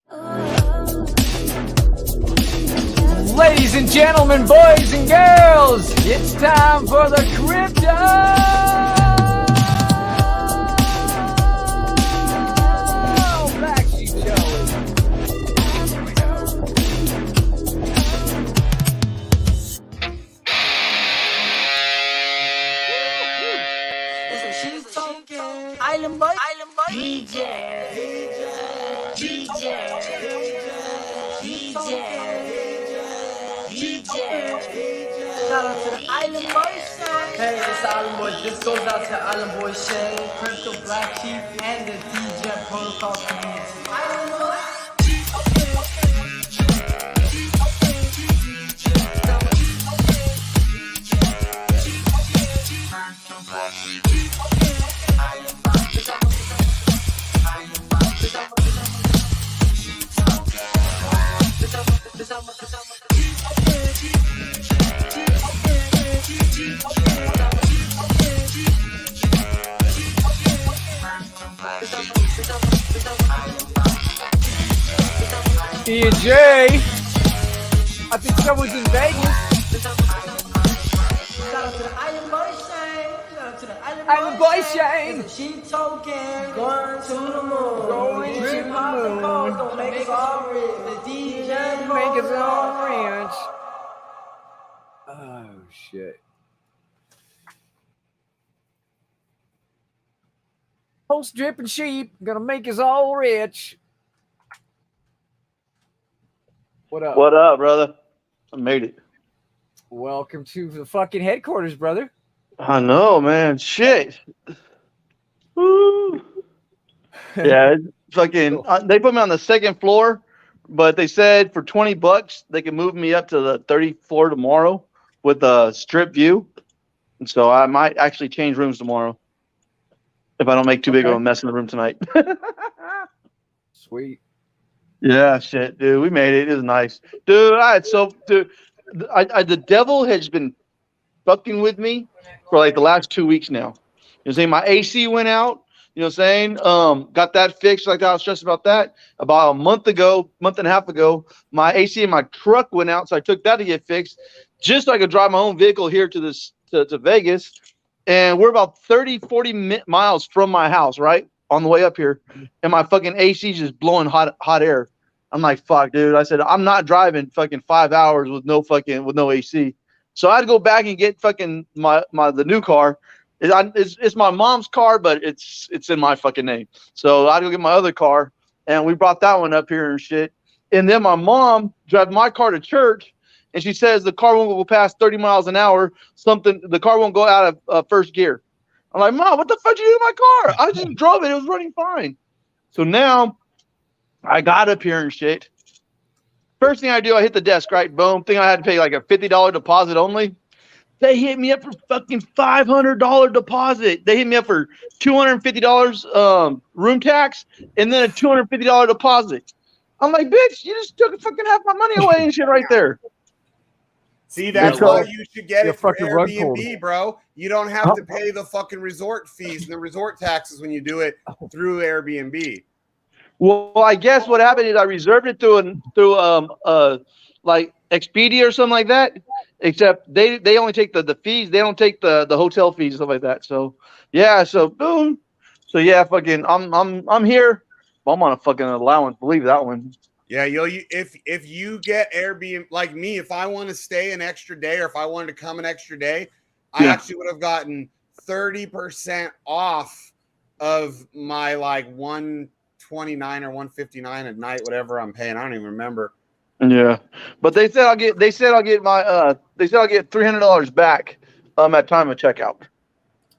Ladies and gentlemen, boys and girls, it's time for the crypto BlackSheep show. She's talking. Island boy. DJ. Shout out to the Island Boys. Hey, it's the Island Boys. This goes out to Island Boy Shay, Crypto BlackSheep, and the DJ Protocol community. Island Boys. E and J, I think someone's in Vegas. Shout out to the Island Boy Shay. Shout out to the Island Boy Shay. She token. Going to the moon. Going to the moon. Don't make us all rich. The DJ Make his own ranch. Oh, shit. Post dripping sheep, gonna make us all rich. What up? What up, brother? I made it. Welcome to the fucking headquarters, brother. I know, man. Shit. Woo. Yeah, it's fucking. They put me on the second floor, but they said for $20 they can move me up to the 30th floor tomorrow with a strip view, and so I might actually change rooms tomorrow if I don't make too big of a mess in the room tonight. Sweet. Yeah, shit, dude. We made it. It was nice. Dude, the devil has been fucking with me for like the last 2 weeks now. You know what I'm saying? My AC went out. You know what I'm saying? Got that fixed. Like I was stressed about that. About a month and a half ago, my AC in my truck went out, so I took that to get fixed just so I could drive my own vehicle here to Vegas. And we're about 40 miles from my house, right? On the way up here, and my fucking AC just blowing hot air. I'm like, fuck, dude. I said, I'm not driving fucking 5 hours with no AC. So I had to go back and get fucking the new car. It's my mom's car, but it's in my fucking name. So I had to go get my other car, and we brought that one up here and shit. And then my mom drives my car to church, and she says the car won't go past 30 miles an hour. The car won't go out of first gear. I'm like, Mom, what the fuck did you do to my car? I just drove it. It was running fine. So now I got up here and shit. First thing I do, I hit the desk, right? Boom. Thing I had to pay like a $50 deposit only. They hit me up for fucking $500 deposit. They hit me up for $250 room tax and then a $250 deposit. I'm like, bitch, you just took fucking half my money away and shit right there. See, that's why you should get it for Airbnb, bro. You don't have to pay the fucking resort fees and the resort taxes when you do it through Airbnb. Well, I guess what happened is I reserved it through like Expedia or something like that. Except they only take the fees. They don't take the hotel fees and stuff like that. So yeah, so boom. So yeah, fucking I'm here. I'm on a fucking allowance. Believe that one. Yeah, if you get Airbnb like me, if I want to stay an extra day or if I wanted to come an extra day, I actually would have gotten 30% off of my like 129 or 159 at night, whatever I'm paying. I don't even remember. Yeah, but they said I'll get $300 back at time of checkout.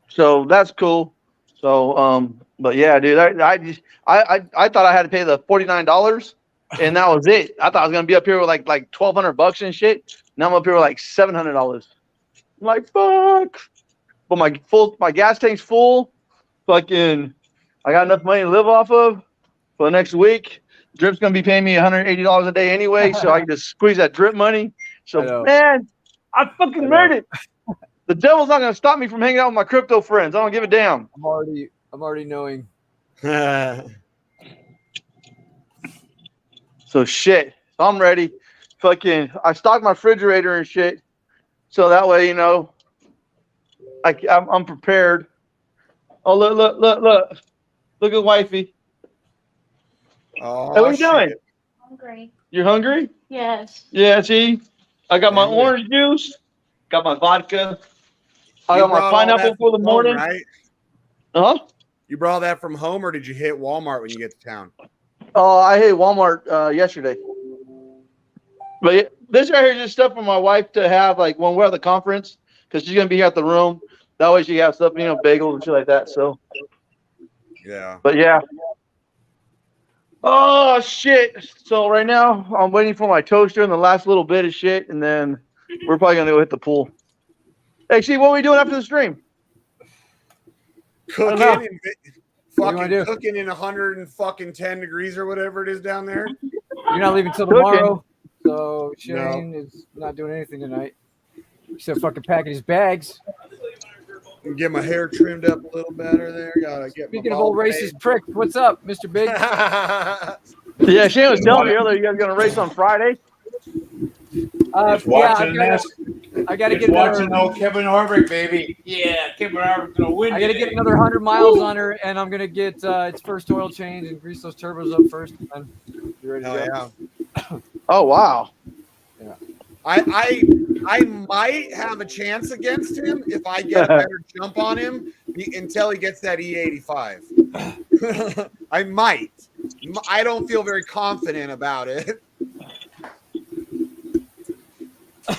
So that's cool. So but yeah, dude, I thought I had to pay the $49. And that was it. I thought I was gonna be up here with like $1,200 and shit. Now I'm up here with like $700. I'm like, fuck. But my gas tank's full. Fucking, I got enough money to live off of for the next week. Drip's gonna be paying me $180 a day anyway, so I can just squeeze that drip money. So man, I fucking made it. The devil's not gonna stop me from hanging out with my crypto friends. I don't give a damn. I'm already knowing. So shit. So I'm ready. Fucking, I stock my refrigerator and shit. So that way, I'm prepared. Oh, look at wifey. Oh, Hey, what are you shit. doing? Hungry. You hungry? Yes. Yeah, see, I got my Man, look. orange juice, got my vodka, I You got my brought all pineapple that for the from home, morning. right? Huh? You brought that from home, or did you hit Walmart when you get to town? Oh, I hit Walmart yesterday. But yeah, this right here is just stuff for my wife to have, like when we're at the conference, because she's gonna be here at the room. That way she has stuff, bagels and shit like that. So, Yeah. but yeah. Oh shit! So right now I'm waiting for my toaster and the last little bit of shit, and then we're probably gonna go hit the pool. Hey, see what are we doing after the stream? Cooking know. and What do you wanna do? cooking in 110 degrees or whatever it is down there. You're not leaving till Cooking. tomorrow, so Shane is not doing anything tonight except fucking packing his bags. And get my hair trimmed up a little better there. Gotta get Speaking of old racist prick, what's up, Mr. Big? Yeah, Shane was telling me earlier you guys gonna race on Friday. Yeah, I gotta Just get watching another. old Kevin Harvick, baby. Yeah, Kevin Harvick's gonna win. I gotta today. get another 100 miles on her, and I'm gonna get its first oil change and grease those turbos up first, and then be ready to Oh go. yeah. Oh wow. I might have a chance against him if I get a better jump on him until he gets that E85. I might. I don't feel very confident about it.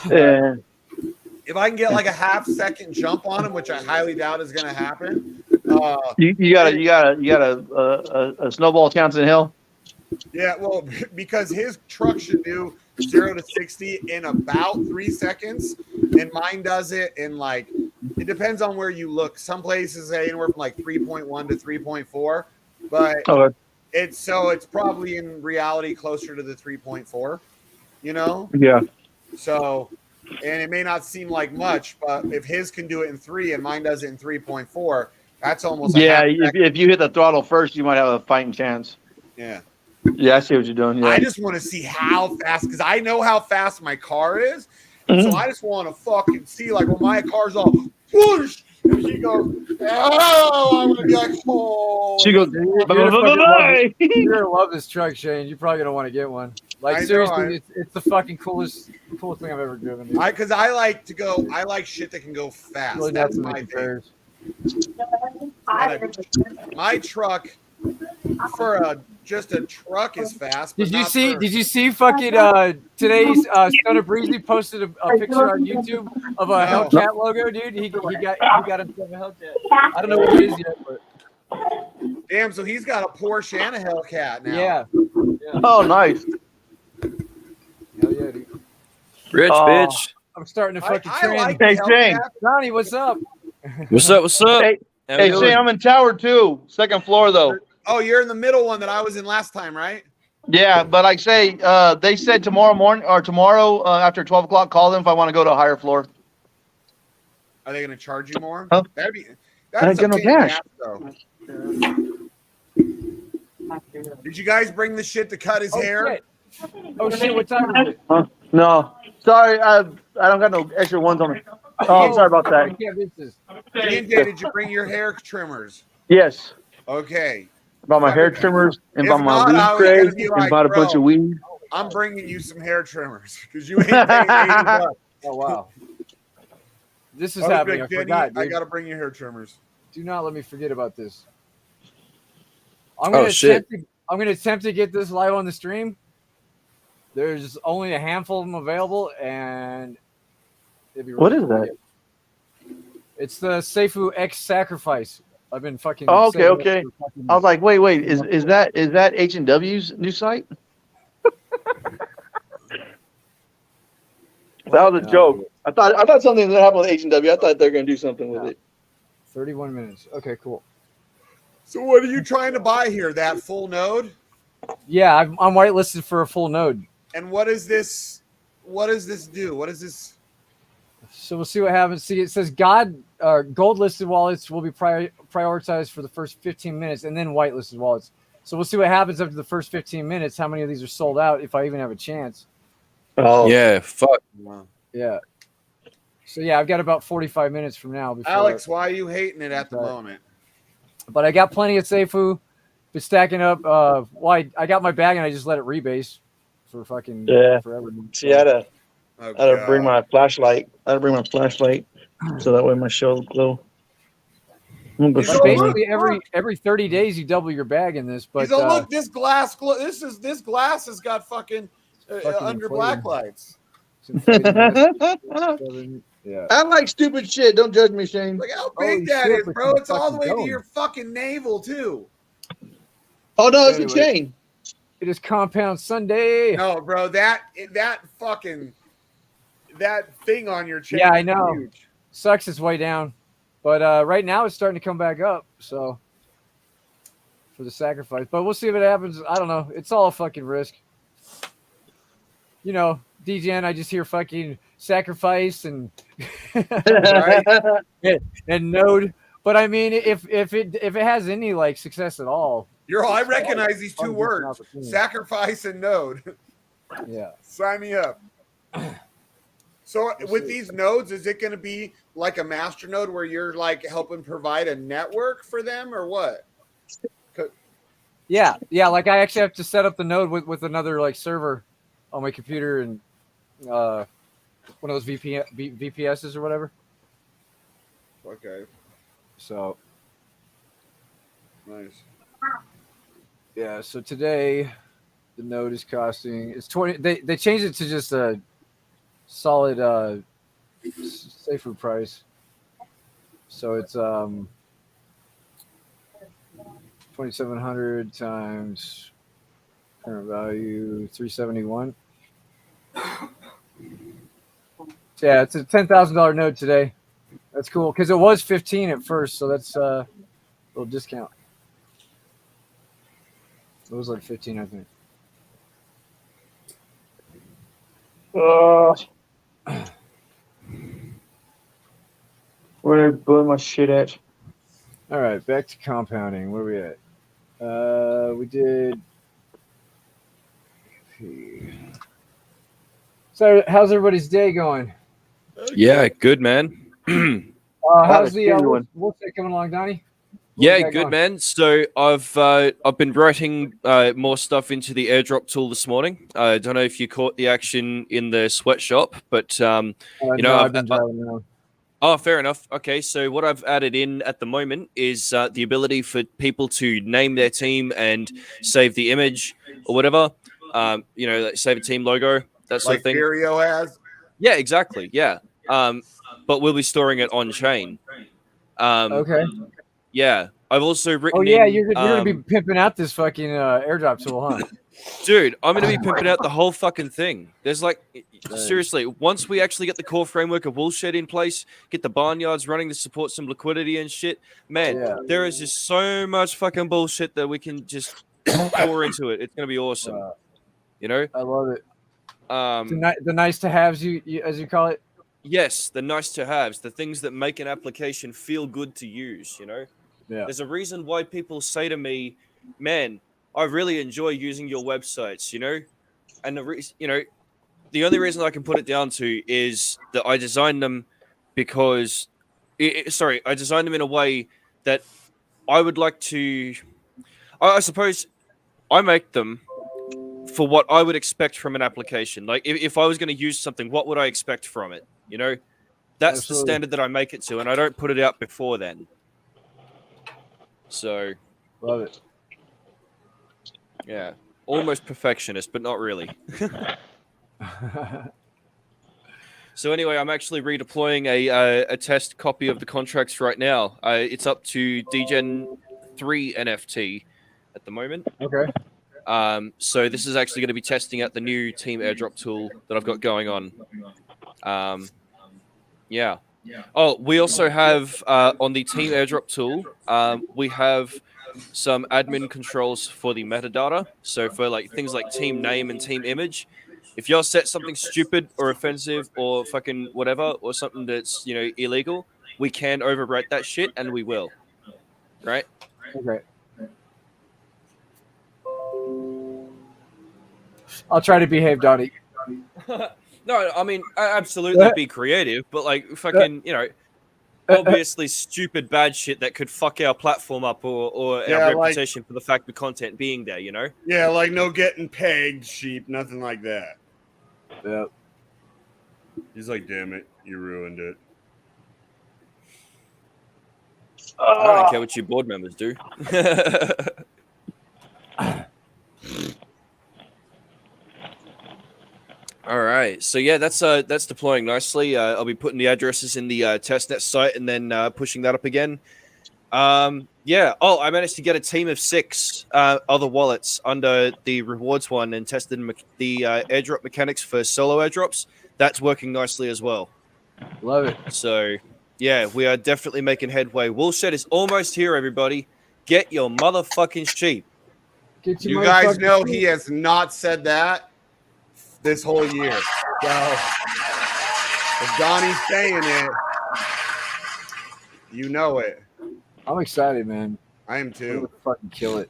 Yeah. If I can get like a half-second jump on him, which I highly doubt is going to happen. You got a snowball Townsend Hill. Yeah, well, because his truck should do 0 to 60 in about 3 seconds, and mine does it in like, it depends on where you look. Some places say anywhere from like 3.1 to 3.4, but Okay. it's probably in reality closer to the 3.4, Yeah. So, and it may not seem like much, but if his can do it in 3 and mine does it in 3.4, that's almost a Yeah. half If you hit the throttle first, you might have a fighting chance. yeah. Yeah, I see what you're doing. Yeah. I just want to see how fast, because I know how fast my car is. Mhm. So I just want to fucking see, like, when my car's all whoosh, and she goes, oh, I'm going to be like, oh. She goes, You're bye. gonna love this truck, Shane. You're probably gonna want to get one. Like I know, seriously, it's the fucking coolest thing I've ever driven. Dude. Because I like to go, I like shit that can go fast. Really That's nothing my that thing. compares. My truck, for just a truck, is fast. But Did you not see? for- Did you see? Fucking today's Stunner Breezy posted a picture on YouTube of a No. Hellcat logo, dude. He got himself a Hellcat. I don't know what it is yet, but Damn, so he's got a Porsche and a Hellcat now. yeah. Oh, nice. Hell yeah, dude. Rich Oh. bitch. I'm starting to I fucking like trend. the Hey, Shane. Hellcat. Johnny, what's up? What's up? What's up? Hey, How we hey, doing? Shane, I'm in Tower 2, second floor though. Oh, you're in the middle one that I was in last time, right? Yeah, but like say, they said tomorrow morning or tomorrow after 12 o'clock, call them if I want to go to a higher floor. Are they going to charge you more? Huh? That'd be. I That's didn't a get pain no in the cash. ass, though. Did you guys bring the shit to cut his hair? Oh shit! What time is it? Huh? No, sorry, I don't got no extra ones on me. Oh, I'm sorry about I that. can't miss this. D&J, did you bring your hair trimmers? Yes, Okay. about my hair trimmers and If about my not, I weed was gonna trays be and like, about a bunch bro. of weed. I'm bringing you some hair trimmers because you ain't paying $80. Oh wow. This is I was happening. I like, Jenny, forgot, I dude. got to bring you hair trimmers. Do not let me forget about this. I'm Oh, gonna shit. attempt to get this live on the stream. There's only a handful of them available, and it'd be What really is cool to that? get. It's the Seifu X Sacrifice. I've been fucking. Oh, okay, saving it okay. for fucking- I was like, wait, is that H&W's new site? That was a joke. I thought something that happened with H&W. I thought they were gonna do something with it. 31 minutes. Okay, cool. So what are you trying to buy here? That full node? Yeah, I'm whitelisted for a full node. And what is this? What does this do? What is this? So we'll see what happens. See, it says gold listed wallets will be prioritized for the first 15 minutes, and then whitelisted wallets. So we'll see what happens after the first 15 minutes. How many of these are sold out? If I even have a chance. Oh, Yeah, fuck. Yeah. So yeah, I've got about 45 minutes from now. Before Alex, why are you hating it at the moment? But I got plenty of Seifu. Been stacking up. I got my bag and I just let it rebase for fucking forever. See, I had Oh, to bring my flashlight. I had to bring my flashlight so that way my show will glow. I'm gonna He's go Like all, stream. basically every 30 days you double your bag in this. But He's all, look, this glass. This glass has got fucking, under inflated. black lights. Yeah. I like stupid shit. Don't judge me, Shane. Look how Holy big that shit, is, but bro. you It's all the way fucking to don't. your fucking navel, too. Oh no, it's a Anyway. chain. It is Compound Sunday. No, bro, that thing on your chain. Yeah, I is know. Huge. Sucks it's way down. But right now it's starting to come back up. So for the sacrifice. But we'll see if it happens. I don't know. It's all a fucking risk. You know, DGN, I just hear fucking sacrifice and and node. But I mean, if it has any like success at all, I recognize these two decent words: opportunity. sacrifice and node. Yeah. Sign me up. So with these nodes, is it going to be like a master node where you're like helping provide a network for them, or what? Yeah. Like I actually have to set up the node with another like server on my computer and one of those VPSs or whatever. Okay, So nice. yeah. So today the node is costing it's 20. They changed it to just a solid safer price. So it's 2,700 times current value 371. So yeah, it's a $10,000 node today. That's cool because it was 15 at first, so that's a little discount. It was like 15, I think. Where did I blow my shit at? All right, back to compounding. Where are we at? We did. So, how's everybody's day going? Yeah, good, man. How's the one? Wolf Day coming along, Donnie? Yeah, good, man. So I've been writing more stuff into the airdrop tool this morning. I don't know if you caught the action in the sweatshop, but you know, no, I've been driving now. Oh, fair enough. Okay, so what I've added in at the moment is the ability for people to name their team and save the image or whatever. You know, like save a team logo, that sort Like of thing. Furio has. Yeah, exactly. Yeah. But we'll be storing it on chain. Okay. Yeah, I've also written. Oh yeah, in, you're gonna be pimping out this fucking airdrop tool, huh? Dude, I'm going to be pimping out the whole fucking thing. There's like, seriously, once we actually get the core framework of Woolshed in place, get the barnyards running to support some liquidity and shit, man, there is just so much fucking bullshit that we can just pour into it. It's going to be awesome. You know? I love it. The nice to haves, you as you call it. Yes, the nice to haves, the things that make an application feel good to use, you know? Yeah. There's a reason why people say to me, man, I really enjoy using your websites, you know? And the only reason I can put it down to is that I designed them because I designed them in a way that I would like to I suppose I make them for what I would expect from an application. Like if I was going to use something, what would I expect from it? You know? That's Absolutely. the standard that I make it to, and I don't put it out before then. So Love it. Yeah, almost perfectionist, but not really. So anyway, I'm actually redeploying a test copy of the contracts right now. It's up to DGen 3 NFT at the moment. Okay. So this is actually going to be testing out the new team airdrop tool that I've got going on. Yeah. Oh, we also have on the team airdrop tool, we have some admin controls for the metadata. So for like things like team name and team image, if y'all set something stupid or offensive or fucking whatever, or something that's, you know, illegal, we can overwrite that shit and we will. Right? Okay. I'll try to behave, Donnie. No, I mean, absolutely be creative, but like fucking, obviously stupid bad shit that could fuck our platform up or Yeah, our like- reputation for the fact of content being there, Yeah, like no getting pegged, sheep, nothing like that. Yeah. He's like, damn it, you ruined it. I don't care what you board members do. All right, so yeah, that's deploying nicely. I'll be putting the addresses in the testnet site and then pushing that up again. Yeah. Oh, I managed to get a team of 6 other wallets under the rewards one and tested the airdrop mechanics for solo airdrops. That's working nicely as well. Love it. So, yeah, we are definitely making headway. Woolshed is almost here, everybody. Get your motherfucking sheep. Get You guys know he has not said that this whole year. So if Donnie's saying it, you know it. I'm excited, man. I am I'm too. gonna fucking kill it.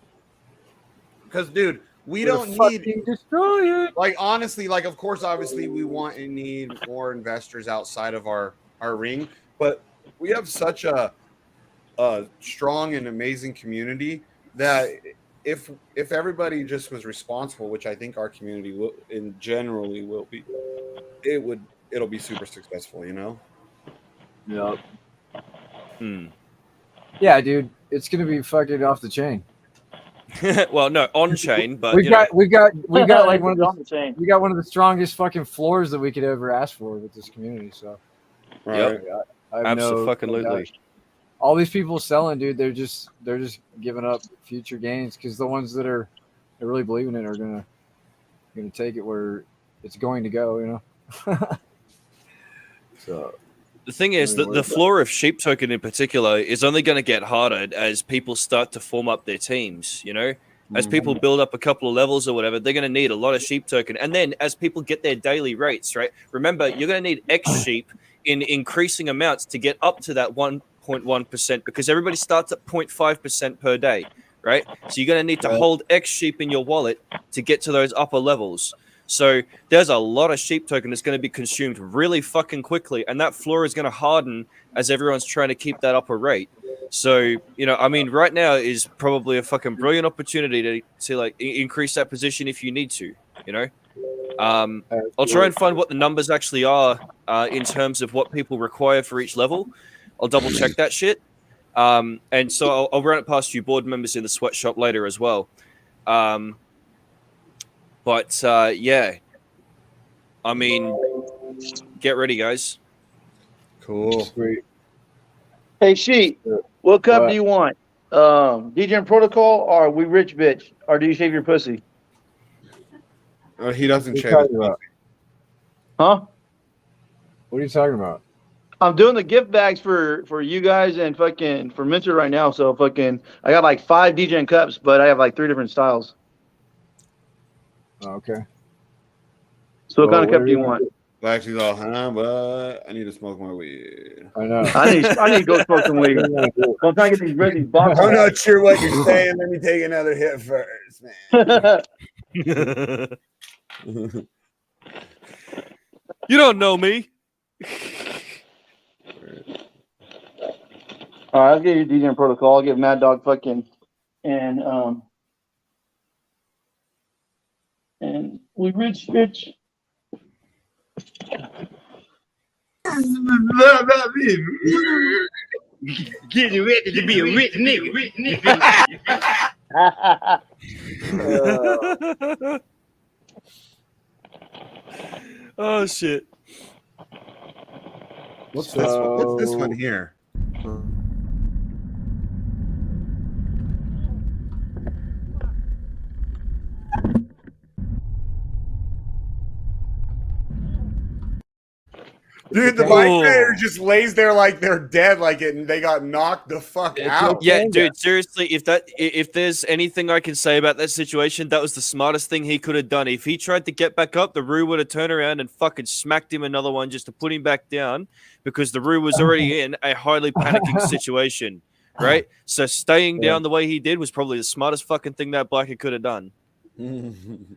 Because, dude, we Gonna don't need, fucking destroy it. like, honestly, like, of course, obviously, we want and need more investors outside of our ring, but we have such a strong and amazing community that if everybody just was responsible, which I think our community will, in generally will be, it'll be super successful, Yep. Hmm. Yeah, dude. It's gonna be fucking off the chain. Well, no, on chain, but We've got like one of on the the chain. we got one of the strongest fucking floors that we could ever ask for with this community. So Yep. I have no Absolutely. doubt. All these people selling, dude, they're just giving up future gains because the ones that really believe in it are gonna take it where it's going to go, So The thing is that the floor of sheep token in particular is only going to get harder as people start to form up their teams, As people build up a couple of levels or whatever, they're going to need a lot of sheep token. And then as people get their daily rates, right? Remember, you're going to need X sheep in increasing amounts to get up to that 1.1% because everybody starts at 0.5% per day, right? So you're going to need to hold X sheep in your wallet to get to those upper levels. So there's a lot of sheep token that's going to be consumed really fucking quickly, and that floor is going to harden as everyone's trying to keep that upper rate. So, I mean, right now is probably a fucking brilliant opportunity to like increase that position if you need to, I'll try and find what the numbers actually are in terms of what people require for each level. I'll double check that shit. And so I'll run it past you board members in the sweatshop later as well. But yeah, I mean, get ready, guys. Cool. sweet. Hey, Sheep, what cup What? do you want? DJ and Protocol or We Rich Bitch? Or do you shave your pussy? He doesn't What are you shave his talking about? Huh? What are you talking about? I'm doing the gift bags for you guys and fucking for Minter right now. So fucking, I got like 5 DJ cups, but I have like 3 different styles. Oh, okay. So what kind of what cup are do you you want? Actually, but I need to smoke my weed. I know. I need to go smoke some weed. I'm trying to get these Reggie boxes. I'm not sure what you're saying. Let me take another hit first, man. You don't know me. All right, I'll give you DJ and Protocol. I'll give Mad Dog fucking and We Rich Bitch. Getting ready to be a rich nigga. Oh shit. What's this one? What's this one here? Dude, the bike Whoa. rider just lays there like they're dead, like it, and they got knocked the fuck out. Yeah, dude, seriously, if there's anything I can say about that situation, that was the smartest thing he could have done. If he tried to get back up, the Roo would have turned around and fucking smacked him another one just to put him back down because the Roo was already in a highly panicking situation, right? So staying down the way he did was probably the smartest fucking thing that biker could have done.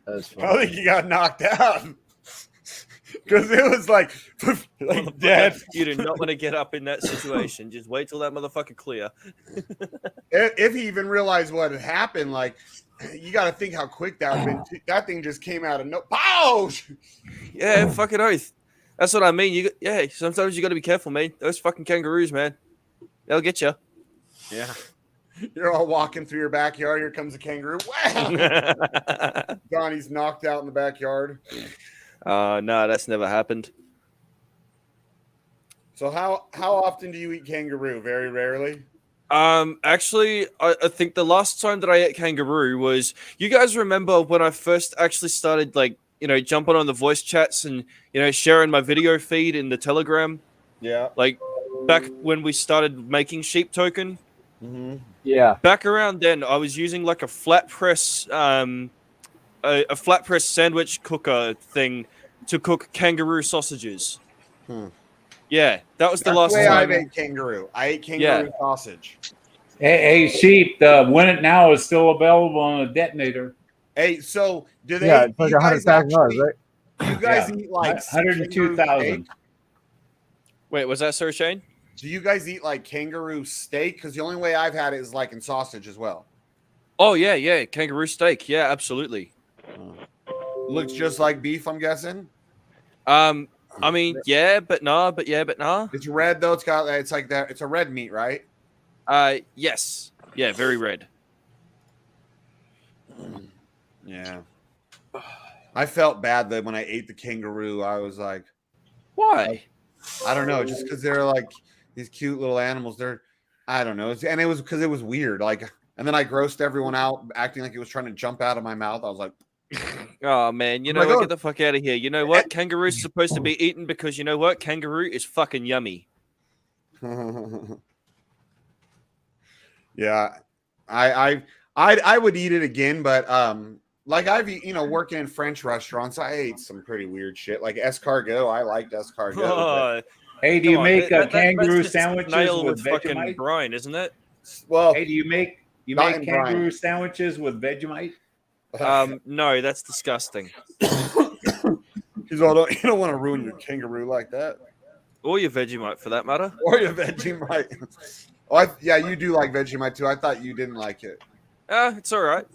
That's I think he got knocked out because it was like dead. You do not want to get up in that situation. Just wait till that motherfucker clear. If he even realized what had happened, like you got to think how quick that would have been. That thing just came out of no. Pow! Yeah, fucking oath. That's what I mean. Sometimes you got to be careful, man. Those fucking kangaroos, man. They'll get you. Yeah. You're all walking through your backyard. Here comes a kangaroo. Wow! Donnie's knocked out in the backyard. No, that's never happened. So how often do you eat kangaroo? Very rarely. Actually, I think the last time that I ate kangaroo was. You guys remember when I first actually started, like, jumping on the voice chats and sharing my video feed in the Telegram? Yeah. Like back when we started making sheep token. Mm-hmm. Yeah. Back around then, I was using like a flat press, a flat press sandwich cooker thing to cook kangaroo sausages. Yeah, that was the That's last the way time. I ate kangaroo. I ate kangaroo sausage. Hey, Sheep, the Win It Now is still available on a detonator. Hey, so do they? Yeah, it's like you guys $100,000, right? You guys eat like 102,000. Wait, was that Sir Shane? Do you guys eat like kangaroo steak? Because the only way I've had it is like in sausage as well. Oh yeah, kangaroo steak. Yeah, absolutely. Looks just like beef, I'm guessing. I mean, yeah, but nah. It's red though. It's like that. It's a red meat, right? Yes. Yeah, very red. Yeah. I felt bad that when I ate the kangaroo, I was like, why? I don't know, just because they're like these cute little animals. I don't know. And it was because it was weird. Like, and then I grossed everyone out, acting like it was trying to jump out of my mouth. I was like, oh man, what? Get the fuck out of here. You know what? Kangaroo's supposed to be eaten because you know what? Kangaroo is fucking yummy. Yeah, I would eat it again, but like I've working in French restaurants, I ate some pretty weird shit. Like escargot, I liked escargot. Hey, do you make kangaroo that's sandwiches nail with fucking Vegemite? brine, isn't it? Well, hey, do you make kangaroo sandwiches with Vegemite? No, that's disgusting. He's all, you don't want to ruin your kangaroo like that, or your Vegemite for that matter, or your Vegemite. Oh, yeah, you do like Vegemite too. I thought you didn't like it. It's all right.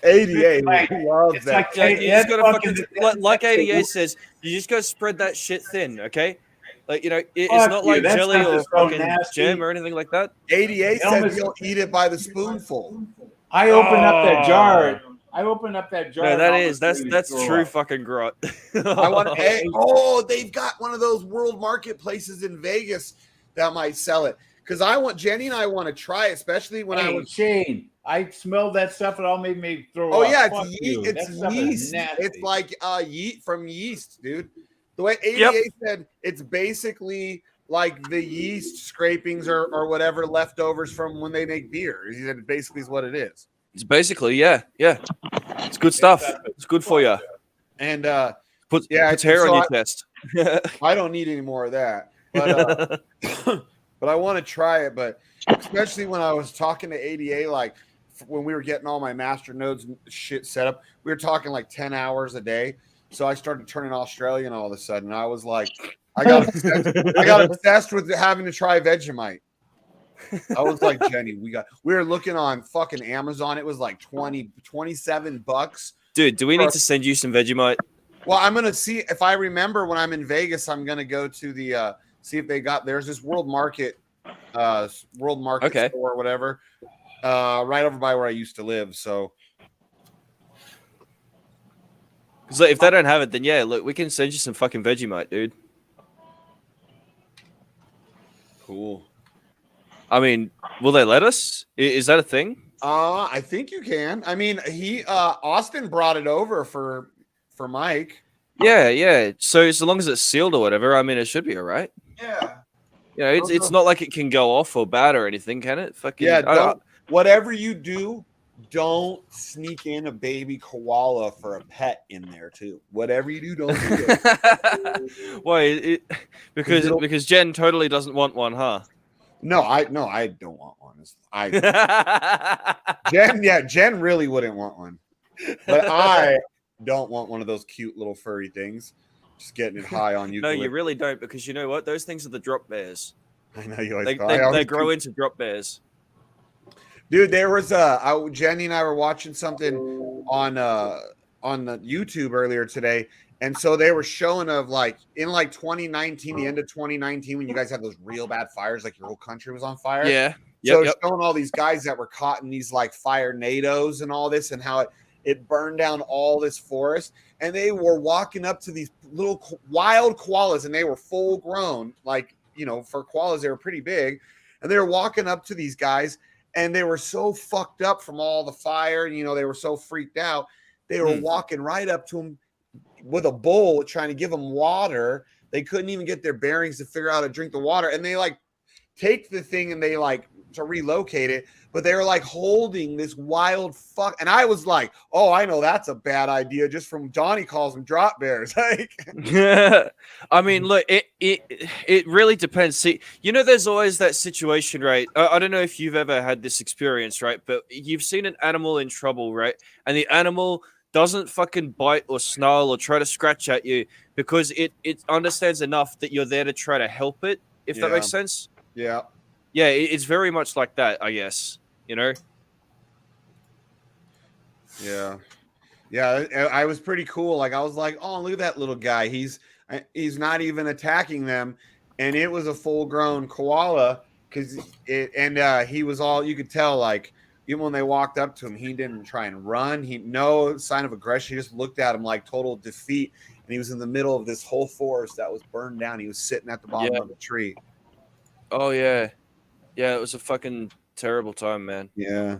ADA loves that. Yeah, you just gotta fucking, like ADA says, you just gotta spread that shit thin, okay? Like, it's not like jelly or fucking jam or anything like that. ADA says he'll eat it by the spoonful. I opened up that jar. No, that's true fucking grot. They've got one of those world marketplaces in Vegas that might sell it. Because Jenny and I want to try, especially when I was Shane. I smelled that stuff. It all made me throw up. Oh yeah, It's yeast. It's like yeast, dude. The way ADA said, it's basically like the yeast scrapings or whatever leftovers from when they make beer. He said it basically is what it is. It's basically, yeah. It's good stuff. It's good for you. And puts hair on your chest. I don't need any more of that. But but I want to try it. But especially when I was talking to ADA, like when we were getting all my master nodes and shit set up, we were talking like 10 hours a day. So I started turning Australian all of a sudden. I was like, I got obsessed with having to try Vegemite. I was like, Jenny, we were looking on fucking Amazon. It was like $27. Dude, do we need to send you some Vegemite? Well, I'm gonna see if I remember when I'm in Vegas. I'm gonna go to the see if they got. There's this World Market store or whatever, right over by where I used to live. So, because if they don't have it, then yeah, look, we can send you some fucking Vegemite, dude. Cool. I mean, will they let us? Is that a thing? I think you can. I mean, Austin brought it over for Mike. Yeah. So long as it's sealed or whatever, I mean, it should be all right. Yeah. It's not like it can go off or bad or anything, can it? Fucking whatever you do, don't sneak in a baby koala for a pet in there too. Whatever you do, don't do it. Why? Because Jen totally doesn't want one, huh? No, I don't want one. Jen really wouldn't want one. But I don't want one of those cute little furry things. Just getting it high on No, eucalyptus. you really don't, because you know what? Those things are the drop bears. I know you always They, go. they, I always they grow do. into drop bears. Dude, there was Jenny and I were watching something on the YouTube earlier today, and so they were showing of like in like 2019, the end of 2019, when you guys had those real bad fires, like your whole country was on fire. Yeah. So Yep. showing all these guys that were caught in these like fire nados and all this, and how it burned down all this forest, and they were walking up to these little wild koalas, and they were full grown, like, you know, for koalas they were pretty big, and they were walking up to these guys, and they were so fucked up from all the fire, and you know, they were so freaked out, they were walking right up to them with a bowl trying to give them water. They couldn't even get their bearings to figure out how to drink the water, and they like take the thing and they like to relocate it, but they were like holding this wild fuck, and I was like, oh, I know that's a bad idea, just from Johnny calls them drop bears. Like, I mean, look, it really depends. See, you know, there's always that situation, right? I don't know if you've ever had this experience, right? But you've seen an animal in trouble, right? And the animal doesn't fucking bite or snarl or try to scratch at you because it understands enough that you're there to try to help it, if that makes sense. Yeah. Yeah, it's very much like that, I guess. You know? Yeah. I was pretty cool. Like, I was like, oh, look at that little guy. He's not even attacking them, and it was a full grown koala because he was all, you could tell, like, even when they walked up to him, he didn't try and run. He no sign of aggression. He just looked at him like total defeat, and he was in the middle of this whole forest that was burned down. He was sitting at the bottom of a tree. Oh yeah. Yeah, it was a fucking terrible time, man. Yeah.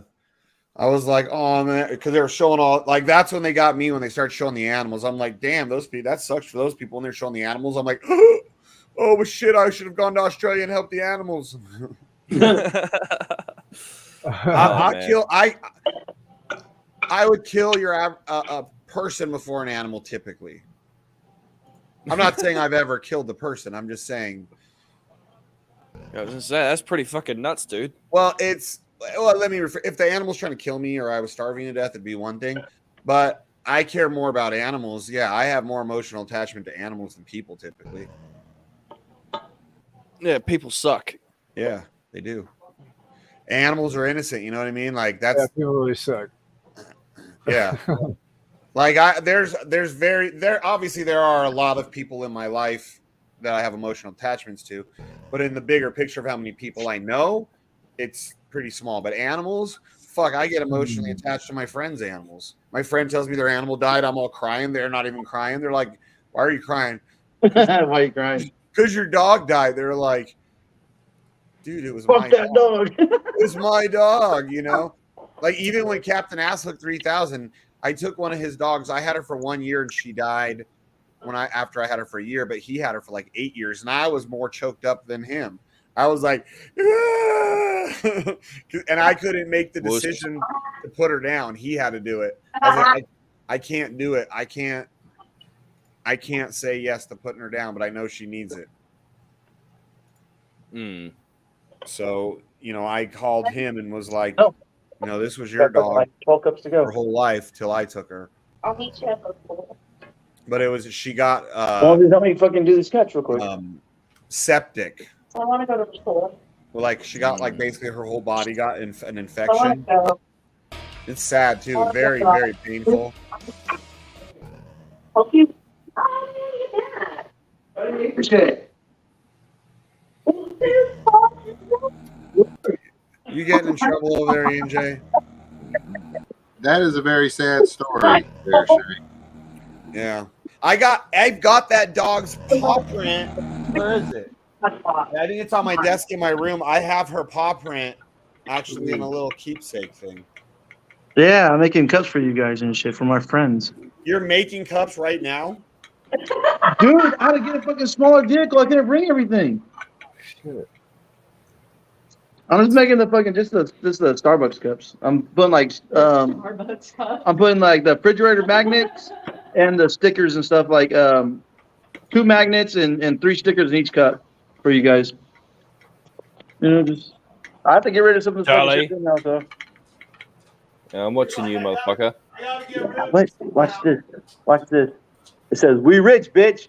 I was like, oh man, because they were showing all, like, that's when they got me, when they started showing the animals. I'm like, damn, those people, that sucks for those people when they're showing the animals. I'm like, oh, but shit, I should have gone to Australia and helped the animals. I would kill a person before an animal, typically. I'm not saying I've ever killed the person. I'm just saying. I was gonna say, that's pretty fucking nuts, dude. Well, let me refer. If the animal's trying to kill me or I was starving to death, it'd be one thing. But I care more about animals. Yeah, I have more emotional attachment to animals than people typically. Yeah, people suck. Yeah, they do. Animals are innocent. You know what I mean? Like, that's people really suck. Yeah. Like, obviously there are a lot of people in my life that I have emotional attachments to, but in the bigger picture of how many people I know, it's pretty small. But animals, fuck, I get emotionally attached to my friends' animals. My friend tells me their animal died, I'm all crying. They're not even crying. They're like, why are you crying? Why are you crying? Because your dog died. They're like, dude, it was my dog. It was my dog, you know? Like, even when Captain Asshook 3000, I took one of his dogs. I had her for 1 year and she died after I had her for a year, but he had her for like 8 years, and I was more choked up than him. I was like, ah! And I couldn't make the decision to put her down. He had to do it. I was like, I can't do it. I can't say yes to putting her down, but I know she needs it. So, you know, I called him and was like, you know, this was your dog Like 12 cups to go. her whole life till I took her. I'll meet you at the pool. But she got Well, help me fucking do this catch real quick. septic. I want to go to the pool. Well, like, she got, like, basically her whole body got an I want infection. to go. It's sad too. Very, very painful. Hope you. Oh, look at that. You getting in trouble over there, EJ? That is a very sad story there, Sherry. Yeah. I've got that dog's paw print. Where is it? I think it's on my desk in my room. I have her paw print actually in a little keepsake thing. Yeah, I'm making cups for you guys and shit for my friends. You're making cups right now? Dude, I had to get a fucking smaller vehicle. I couldn't bring everything. Shit. I'm just making the fucking just the Starbucks cups. I'm putting like I'm putting like the refrigerator magnets and the stickers and stuff, like 2 magnets and 3 stickers in each cup for you guys. You know, just I have to get rid of some of the Charlie. shit now, so. Yeah, I'm watching you, motherfucker. What? Watch this. Watch this. It says, "We rich, bitch."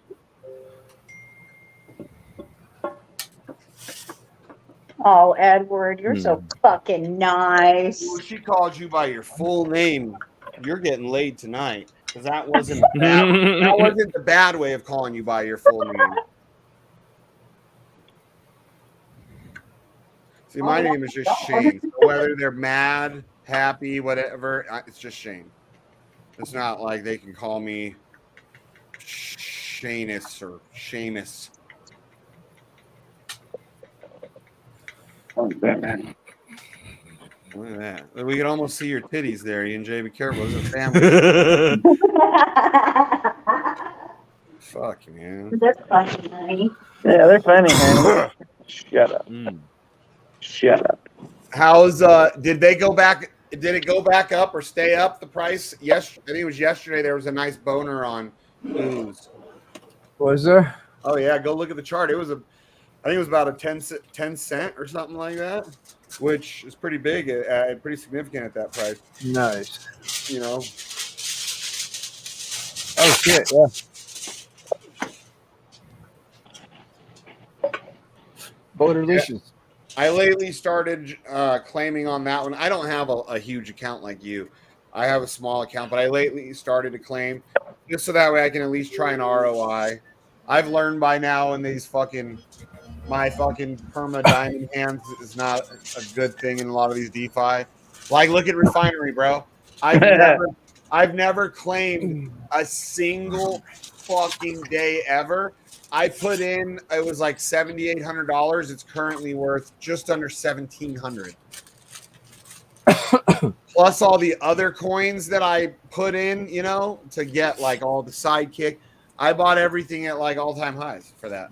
Oh, Edward, you're so fucking nice. Well, she called you by your full name. You're getting laid tonight because that wasn't bad. That wasn't the bad way of calling you by your full name. See, my name is just Shane. So whether they're mad, happy, whatever, it's just Shane. It's not like they can call me Shanus or Seamus. Look at that. We can almost see your titties there, EJ. Be careful. This is a family. Fuck, man. They're funny, honey. Yeah, they're funny, man. Shut up. Shut up. How's did they go back? Did it go back up or stay up the price? Yes, I think it was yesterday. There was a nice boner on Ooze. Was there? Oh yeah, go look at the chart. It was I think it was about a 10 cent or something like that, which is pretty big, pretty significant at that price. Nice. You know. Oh shit! Yeah. Voter leashes. I lately started claiming on that one. I don't have a huge account like you. I have a small account, but I lately started to claim just so that way I can at least try an ROI. I've learned by now in these my fucking perma diamond hands is not a good thing in a lot of these DeFi. Like, look at Refinery, bro. I've never claimed a single fucking day ever. I put in, it was like $7,800. It's currently worth just under $1,700. Plus all the other coins that I put in, you know, to get like all the sidekick. I bought everything at like all-time highs for that.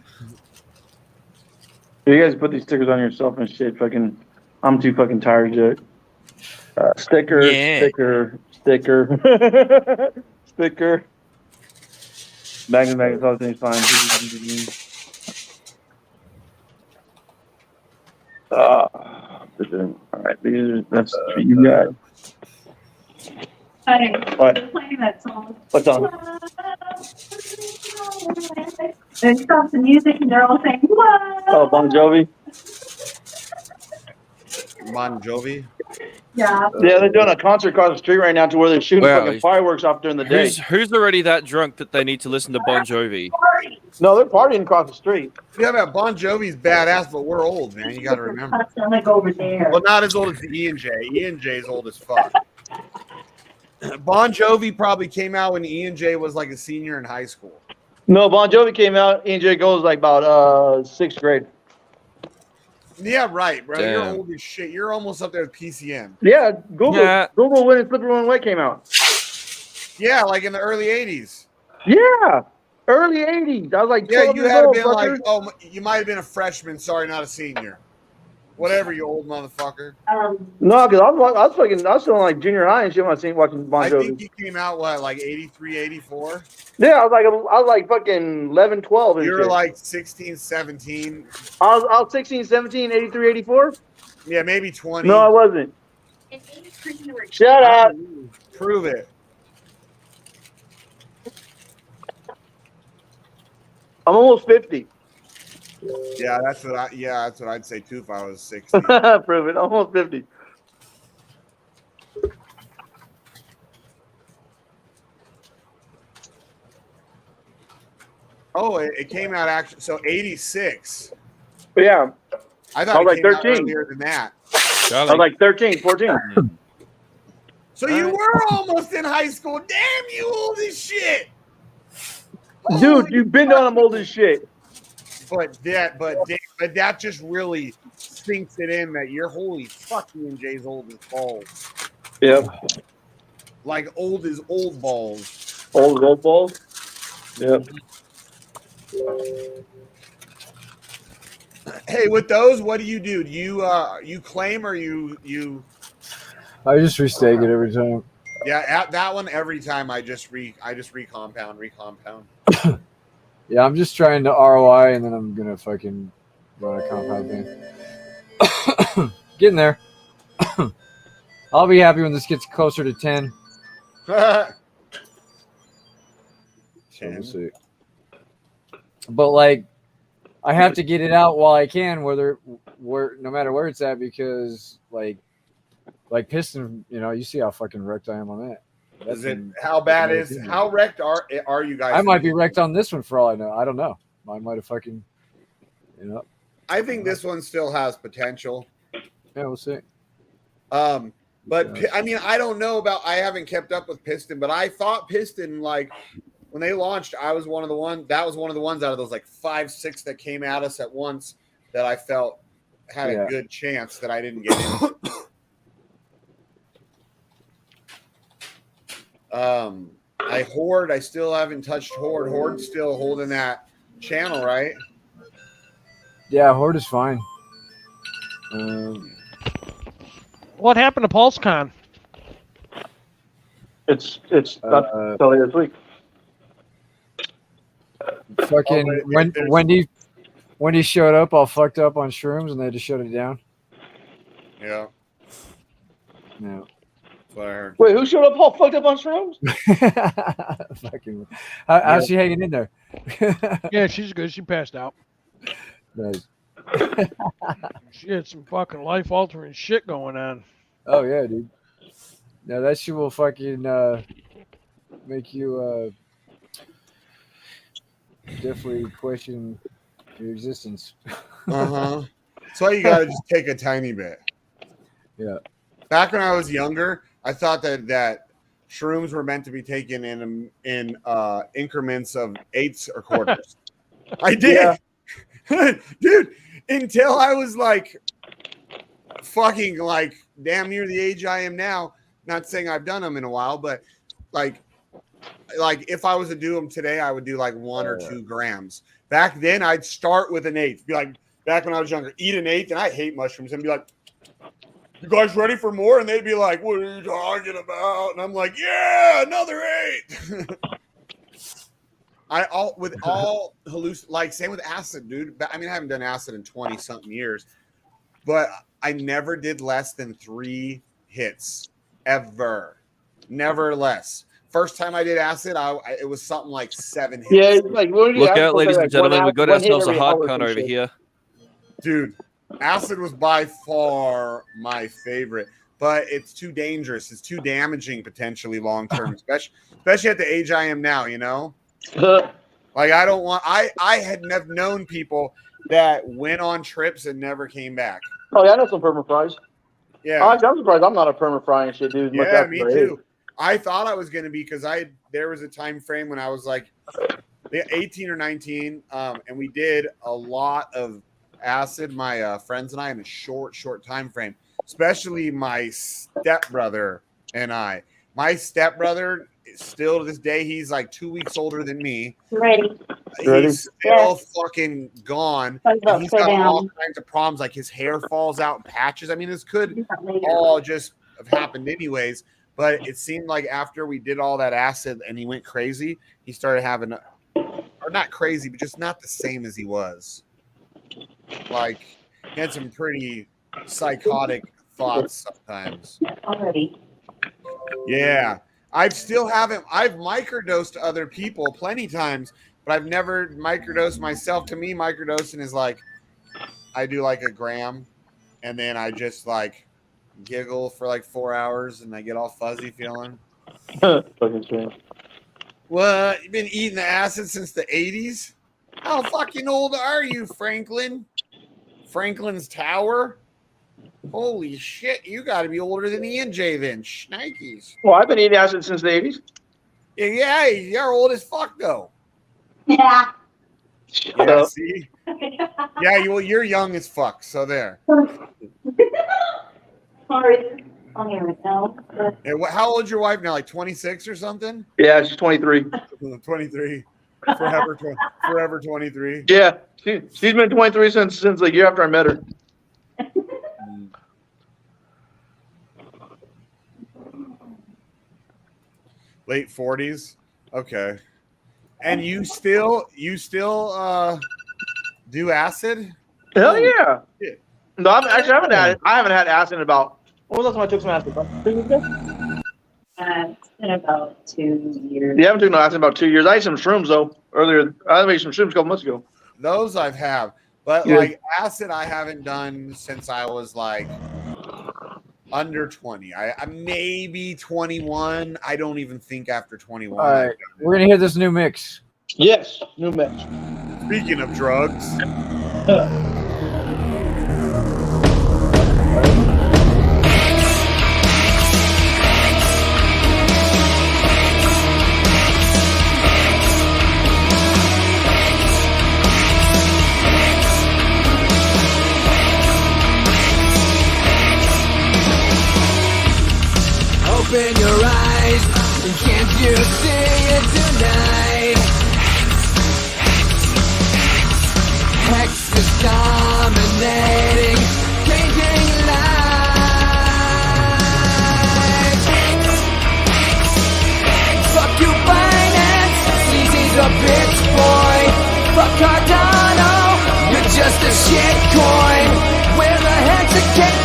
You guys put these stickers on yourself and shit. Fucking, I'm too fucking tired yet. Sticker. Sticker. Magnet, all things fine. All right, that's what you got. Honey, What? they're playing that song. What song? They stopped the music and they're all saying, "Whoa!" Oh, Bon Jovi. Bon Jovi. Yeah. Yeah, they're doing a concert across the street right now to where they're shooting fucking fireworks off during the day. Who's already that drunk that they need to listen to Bon Jovi? No, they're partying across the street. Yeah, man, Bon Jovi's badass, but we're old, man. You got to remember. Like over there. Well, not as old as Ian J. Ian J's old as fuck. Bon Jovi probably came out when Ian J was like a senior in high school. No, Bon Jovi came out. EJ goes like about 6th grade. Yeah, right, bro. Damn. You're old as shit. You're almost up there with PCM. Yeah, Google. Yeah. Google when Slippery When Wet came out. Yeah, like in the early 80s. Yeah, early 80s. I was like, Yeah, 12 you years had old, been fucker. like, oh, you might have been a freshman. Sorry, not a senior. Whatever, you old motherfucker. No, because I was still in like junior high and shit when I was watching Bon I Jovi. think he came out, what, like 83, 84? Yeah, I was like fucking 11, 12. And You were shit. like 16, 17. I was 16, 17, 83, 84. Yeah, maybe 20. No, I wasn't. Shut up. Prove it. I'm almost 50. Yeah, that's what I'd say too if I was 60. Prove it. I'm almost 50. Oh, it came out actually. So 86. But yeah, I thought I it was came like out 13. earlier than that. I was like 13, 14. So you were almost in high school. Damn, you old as shit. Dude, you've been on them old as shit. But that just really sinks it in that you're holy fucking and Jay's old as balls. Yep. Like old as old balls. Old as old balls? Yep. Hey, with those, what do you do? Do you claim or you I just restake it every time. Yeah, at that one every time I just recompound. Yeah, I'm just trying to ROI and then I'm gonna fucking run a compound thing. Getting there. I'll be happy when this gets closer to 10. So we'll see. But like, I have to get it out while I can, where no matter where it's at, because like piston, you see how fucking wrecked I am on that. Is it how bad is how wrecked are you guys? I might be wrecked on this one for all I know. I don't know. I might have fucking, I think this one still has potential. Yeah, we'll see. But I mean, I don't know about. I haven't kept up with Piston, but I thought Piston, like when they launched, I was one of the ones. That was one of the ones out of those like 5, 6 that came at us at once that I felt had a good chance that I didn't get in. I still haven't touched Horde. Horde's still holding that channel, right? Yeah, Horde is fine. What happened to PulseCon? It's not till this week. Fucking when he showed up, all fucked up on shrooms, and they just shut it down. Yeah. Yeah. Wait, who showed up all fucked up on shrooms? Fucking, how's she hanging in there? Yeah, she's good. She passed out. Nice. She had some fucking life-altering shit going on. Oh yeah, dude. Now that shit will fucking make you definitely question your existence. So you gotta just take a tiny bit. Yeah. Back when I was younger, I thought that shrooms were meant to be taken in increments of 8ths or quarters. I did, dude. Until I was like fucking like damn near the age I am now. Not saying I've done them in a while, but like if I was to do them today, I would do like 1 or 2 grams. Back then, I'd start with an 1/8. Be like, back when I was younger, eat an 1/8, and I hate mushrooms, and be like, "You guys ready for more?" And they'd be like, "What are you talking about?" And I'm like, "Yeah, another 8." Same with acid, dude. I mean, I haven't done acid in 20 something years, but I never did less than 3 hits ever. Never less. First time I did acid, it was something like 7 hits. Yeah, like look out, ladies and gentlemen, we got ourselves a hard con over here. Dude, acid was by far my favorite, but it's too dangerous. It's too damaging potentially long term, especially at the age I am now. Like I don't want. I had never known people that went on trips and never came back. Oh yeah, I know some perma fries. Yeah, I'm surprised I'm not a perma fry and shit, dude. Yeah, me too. I thought I was gonna be because there was a time frame when I was like 18 or 19, and we did a lot of acid. My friends and I in a short time frame. Especially my stepbrother and I. My stepbrother, still to this day, he's like 2 weeks older than me. He's still fucking gone. And he's got all kinds of problems, like his hair falls out in patches. I mean, this could all just have happened anyways. But it seemed like after we did all that acid and he went crazy, he started having, or not crazy, but just not the same as he was. Like, he had some pretty psychotic thoughts sometimes. Yeah. I've microdosed other people plenty times, but I've never microdosed myself. To me, microdosing is like, I do like a gram and then I just like giggle for like 4 hours and I get all fuzzy feeling. What? You've been eating the acid since the 80s? How fucking old are you, Franklin? Franklin's Tower? Holy shit, you got to be older than ENJ then. Shnikes. Well, I've been eating acid since the 80s. Yeah, you're old as fuck, though. Yeah. Yeah, see? Yeah, you're young as fuck, so there. Sorry. Oh, here we go. How old's your wife now? Like 26 or something? Yeah, she's 23. 23. Forever 23. Yeah, she's been 23 since the year after I met her. Late 40s. Okay. And you still do acid? Hell yeah. No, I haven't had acid in about. When was the last time I took some acid? In about 2 years. Yeah, I haven't taken no acid in about 2 years. I ate some shrooms though earlier. I made some shrooms a couple months ago. Those I've have, but Yeah. like acid, I haven't done since I was like under 20. I maybe 21. I don't even think after 21. All right, we're gonna hear this new mix. Yes, new mix. Speaking of drugs, Open your eyes, and can't you see it tonight? Hex is dominating, changing lives. Fuck you, Binance, CZ's a bitch boy. Fuck Cardano, you're just a shit coin. Where the heck's a cat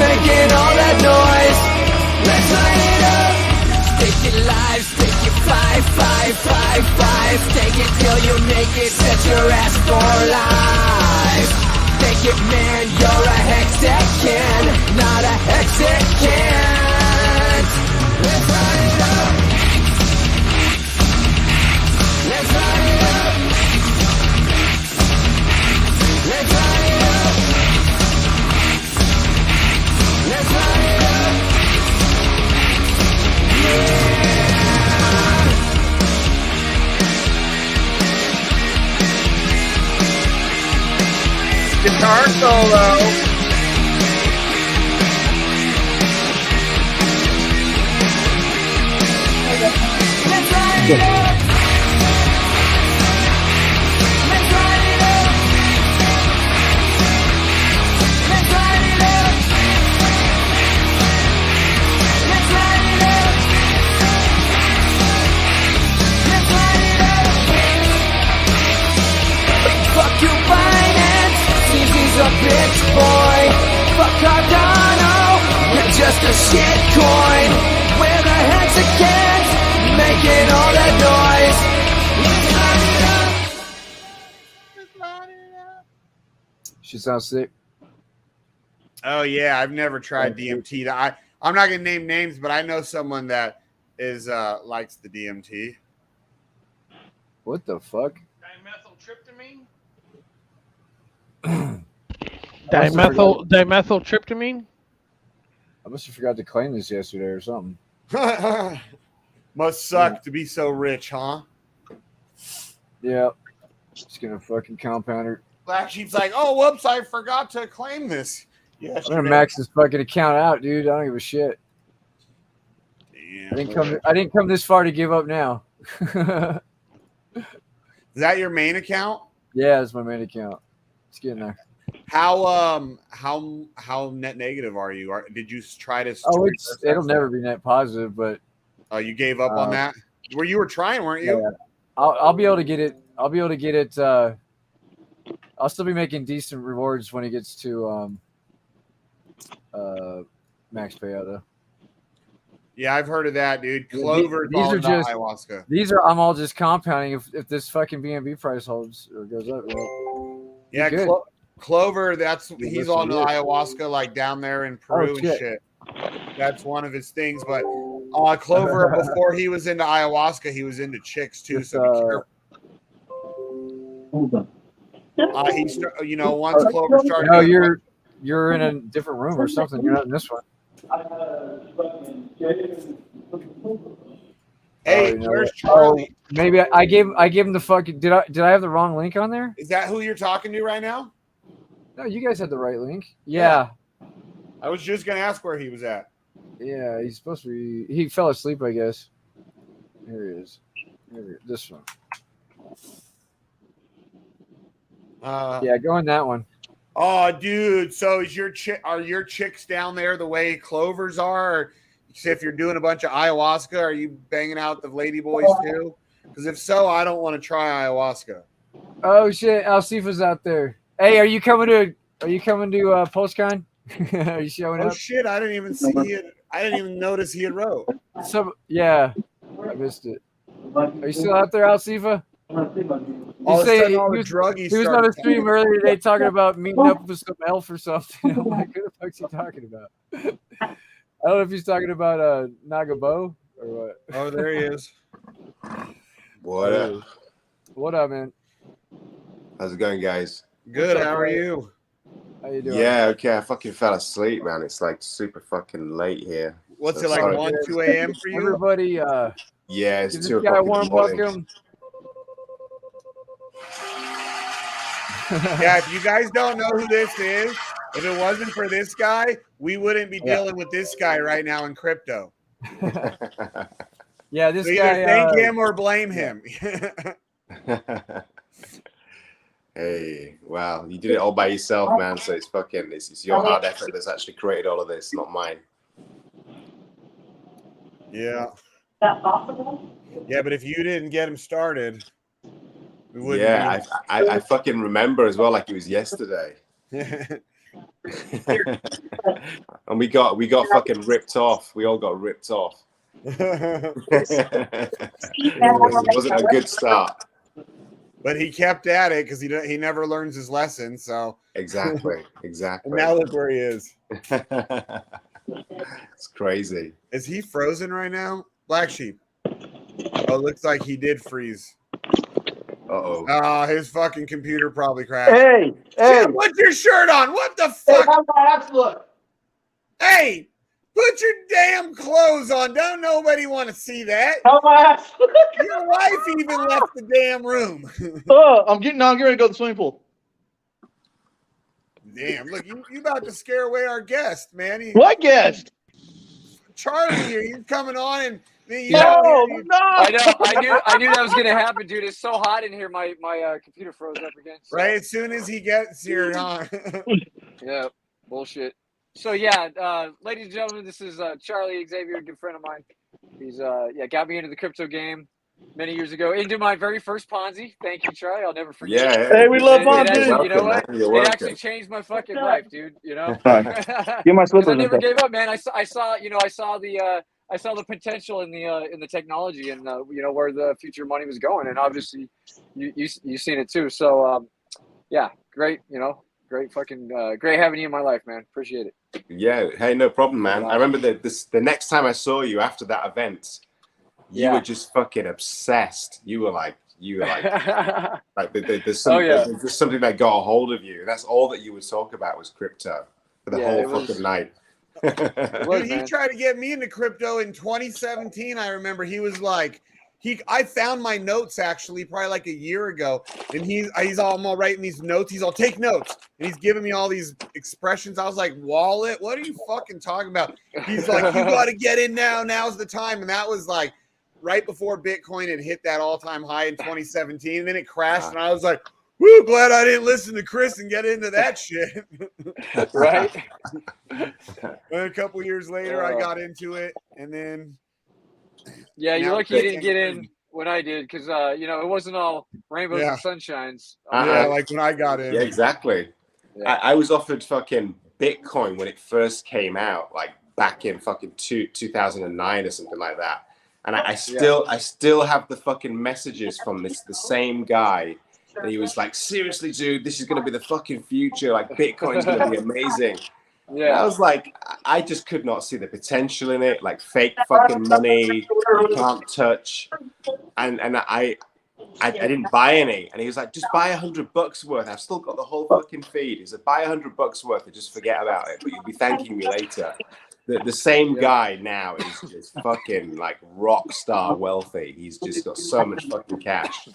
making all that noise? Let's light it up. Take it live, take it 5, 5, 5, 5. Take it till you make it, set your ass for life. Take it, man, you're a hexagon, not a hexagon. Let's light it up. Let's light it up. Let's light it up. Let's light it up. guitar solo. Let's light it up. Let's light it up. Let's light it up. Let's light it up. Let's light it up. Fuck you, Binance. CZ's a bitch boy. Fuck Cardano. You're just a shit coin. Where the heck's a cat making all that noise? Let's light it up. Let's light it up. She sounds sick. Oh yeah, I've never tried DMT. I'm not gonna name names, but I know someone that is likes the DMT. What the fuck? Dimethyltryptamine? I must have forgot to claim this yesterday or something. Must suck to be so rich, huh? Yeah. Just gonna fucking compound her. Black Sheep's like, oh, whoops, I forgot to claim this. I'm gonna max this fucking account out, dude. I don't give a shit. Damn. I didn't come this far to give up now. Is that your main account? Yeah, that's my main account. It's getting there. How net negative are you? Did you try to? Oh, it'll never be net positive, but you gave up on that. You were trying, weren't you? Yeah. I'll be able to get it. I'll be able to get it. I'll still be making decent rewards when it gets to max payout though. Yeah, I've heard of that, dude. Clover. These are just ayahuasca. I'm all just compounding. If this fucking BNB price holds or goes up, well, yeah, Clover. He's on the ayahuasca, like down there in Peru and shit. That's one of his things. But Clover, before he was into ayahuasca, he was into chicks too. So be careful. Hold on. Once Clover started. No, you're in a different room or something. You're not in this one. Hey, where's Charlie? Maybe I gave him the fucking. Did I have the wrong link on there? Is that who you're talking to right now? No, you guys had the right link. Yeah. I was just gonna ask where he was at. Yeah, he's supposed to be. He fell asleep, I guess. Here he is. This one. Yeah, go in that one. Oh, dude. So are your chicks down there the way Clover's are? Or if you're doing a bunch of ayahuasca, are you banging out the lady boys too? Because if so, I don't want to try ayahuasca. Oh shit, Alcifa's out there. Hey, are you coming to PulseCon? Are you showing up? Oh shit, I didn't even see it. I didn't even notice he had wrote. Yeah, I missed it. Are you still out there, Alcifa? All of a sudden, all the druggies he was on started a stream earlier today talking about meeting up with some elf or something. I'm like, who the fuck's he talking about? I don't know if he's talking about Nagabo or what. Oh, there he is. What up? What up, man? How's it going, guys? Good. What's up, How are man? you? How you doing? Yeah, okay. I fucking fell asleep, man. It's like super fucking late here. What's So it like, sorry. 1, 2 a.m. for you? Everybody, Yeah, it's give 2 this guy a o'clock in warm the morning. welcome. Yeah, if you guys don't know who this is, if it wasn't for this guy, we wouldn't be dealing with this guy right now in crypto. Yeah, this So guy. either thank him or blame him. Hey, wow. You did it all by yourself, man. So it's your hard effort that's actually created all of this, not mine. Yeah. That possible? Yeah, but if you didn't get him started, we wouldn't. Yeah, I fucking remember as well, like it was yesterday. And we got fucking ripped off. We all got ripped off. It wasn't a good start. But he kept at it because he never learns his lesson. So Exactly. And now look where he is. It's crazy. Is he frozen right now? BlackSheep. Oh, looks like he did freeze. Uh-oh. Oh, his fucking computer probably crashed. Hey, Jim, put your shirt on. What the fuck? Look. Hey, put your damn clothes on. Don't nobody want to see that. How my ass? Your wife even left the damn room. I'm getting ready to go to the swimming pool. Damn, look, you about to scare away our guest, man. What guest? Charlie here. He's coming on and I knew that was gonna happen, dude. It's so hot in here. My computer froze up again. So. Right as soon as he gets here, huh? Yeah, bullshit. So yeah, ladies and gentlemen, this is Charlie XAVIER, a good friend of mine. He's got me into the crypto game many years ago, into my very first Ponzi. Thank you, Charlie. I'll never forget. Yeah. Hey, we love Ponzi. You know what? It actually changed my fucking life, dude. You know. Get my slippers. I never gave up, man. I saw the potential in the technology and where the future money was going, and obviously you seen it too. So great, great fucking great having you in my life, man. Appreciate it. Yeah, hey, no problem, man. I remember the next time I saw you after that event, you were just fucking obsessed. You were like there's something that got a hold of you. That's all that you would talk about was crypto for the whole fucking night. Dude, he tried to get me into crypto in 2017. I remember he was like, I found my notes actually probably like a year ago, and he's all writing these notes. He's all take notes, and he's giving me all these expressions. I was like, wallet, what are you fucking talking about? He's like, you got to get in now. Now's the time, and that was like right before Bitcoin had hit that all-time high in 2017, and then it crashed, and I was like, woo, glad I didn't listen to Chris and get into that shit. Right. And a couple years later, I got into it, and then. Yeah, you're lucky you didn't get in when I did, because it wasn't all rainbows and sunshines. Yeah, like when I got in. Yeah, exactly. Yeah. I was offered fucking Bitcoin when it first came out, like back in fucking 2009 or something like that. And I still have the fucking messages from the same guy. And he was like, seriously, dude, this is going to be the fucking future. Like, Bitcoin's going to be amazing. Yeah. And I was like, I just could not see the potential in it. Like, fake fucking money, you can't touch. And I didn't buy any. And he was like, just buy $100 worth. I've still got the whole fucking feed. He said, buy $100 worth and just forget about it. But you'll be thanking me later. The same guy now is just fucking like rock star wealthy. He's just got so much fucking cash.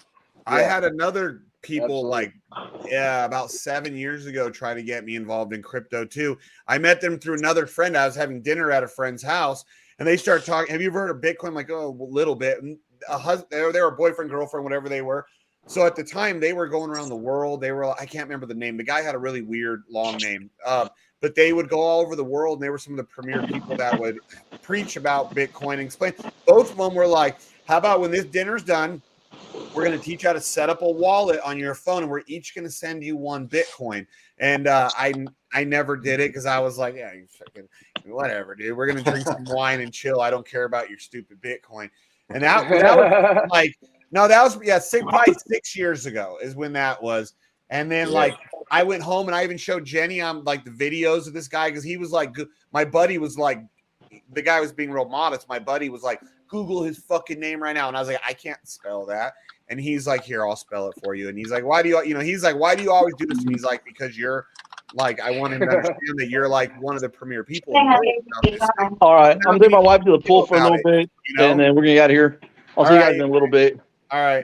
I had another people about 7 years ago try to get me involved in crypto too. I met them through another friend. I was having dinner at a friend's house, and they started talking. Have you ever heard of Bitcoin? I'm like, oh, a little bit. And they were a boyfriend, girlfriend, whatever they were. So at the time, they were going around the world. They were, I can't remember the name. The guy had a really weird long name. But they would go all over the world, and they were some of the premier people that would preach about Bitcoin and explain. Both of them were like, how about when this dinner's done, we're going to teach you how to set up a wallet on your phone, and we're each going to send you one Bitcoin. And I never did it because I was like, yeah, you fucking, whatever, dude. We're gonna drink some wine and chill. I don't care about your stupid Bitcoin. And that was like, no, that was probably 6 years ago is when that was. And then like I went home and I even showed Jenny on like the videos of this guy because he was like, my buddy was like, the guy was being real modest. My buddy was like, Google his fucking name right now, and I was like, I can't spell that. And he's like, here, I'll spell it for you. And he's like, why do you, he's like, why do you always do this? And he's like, because you're like, I want him to understand that you're like one of the premier people. In the world. All right, I'm taking my wife to the pool for a little bit, and then we're gonna get out of here. I'll see you guys in a little bit. All right.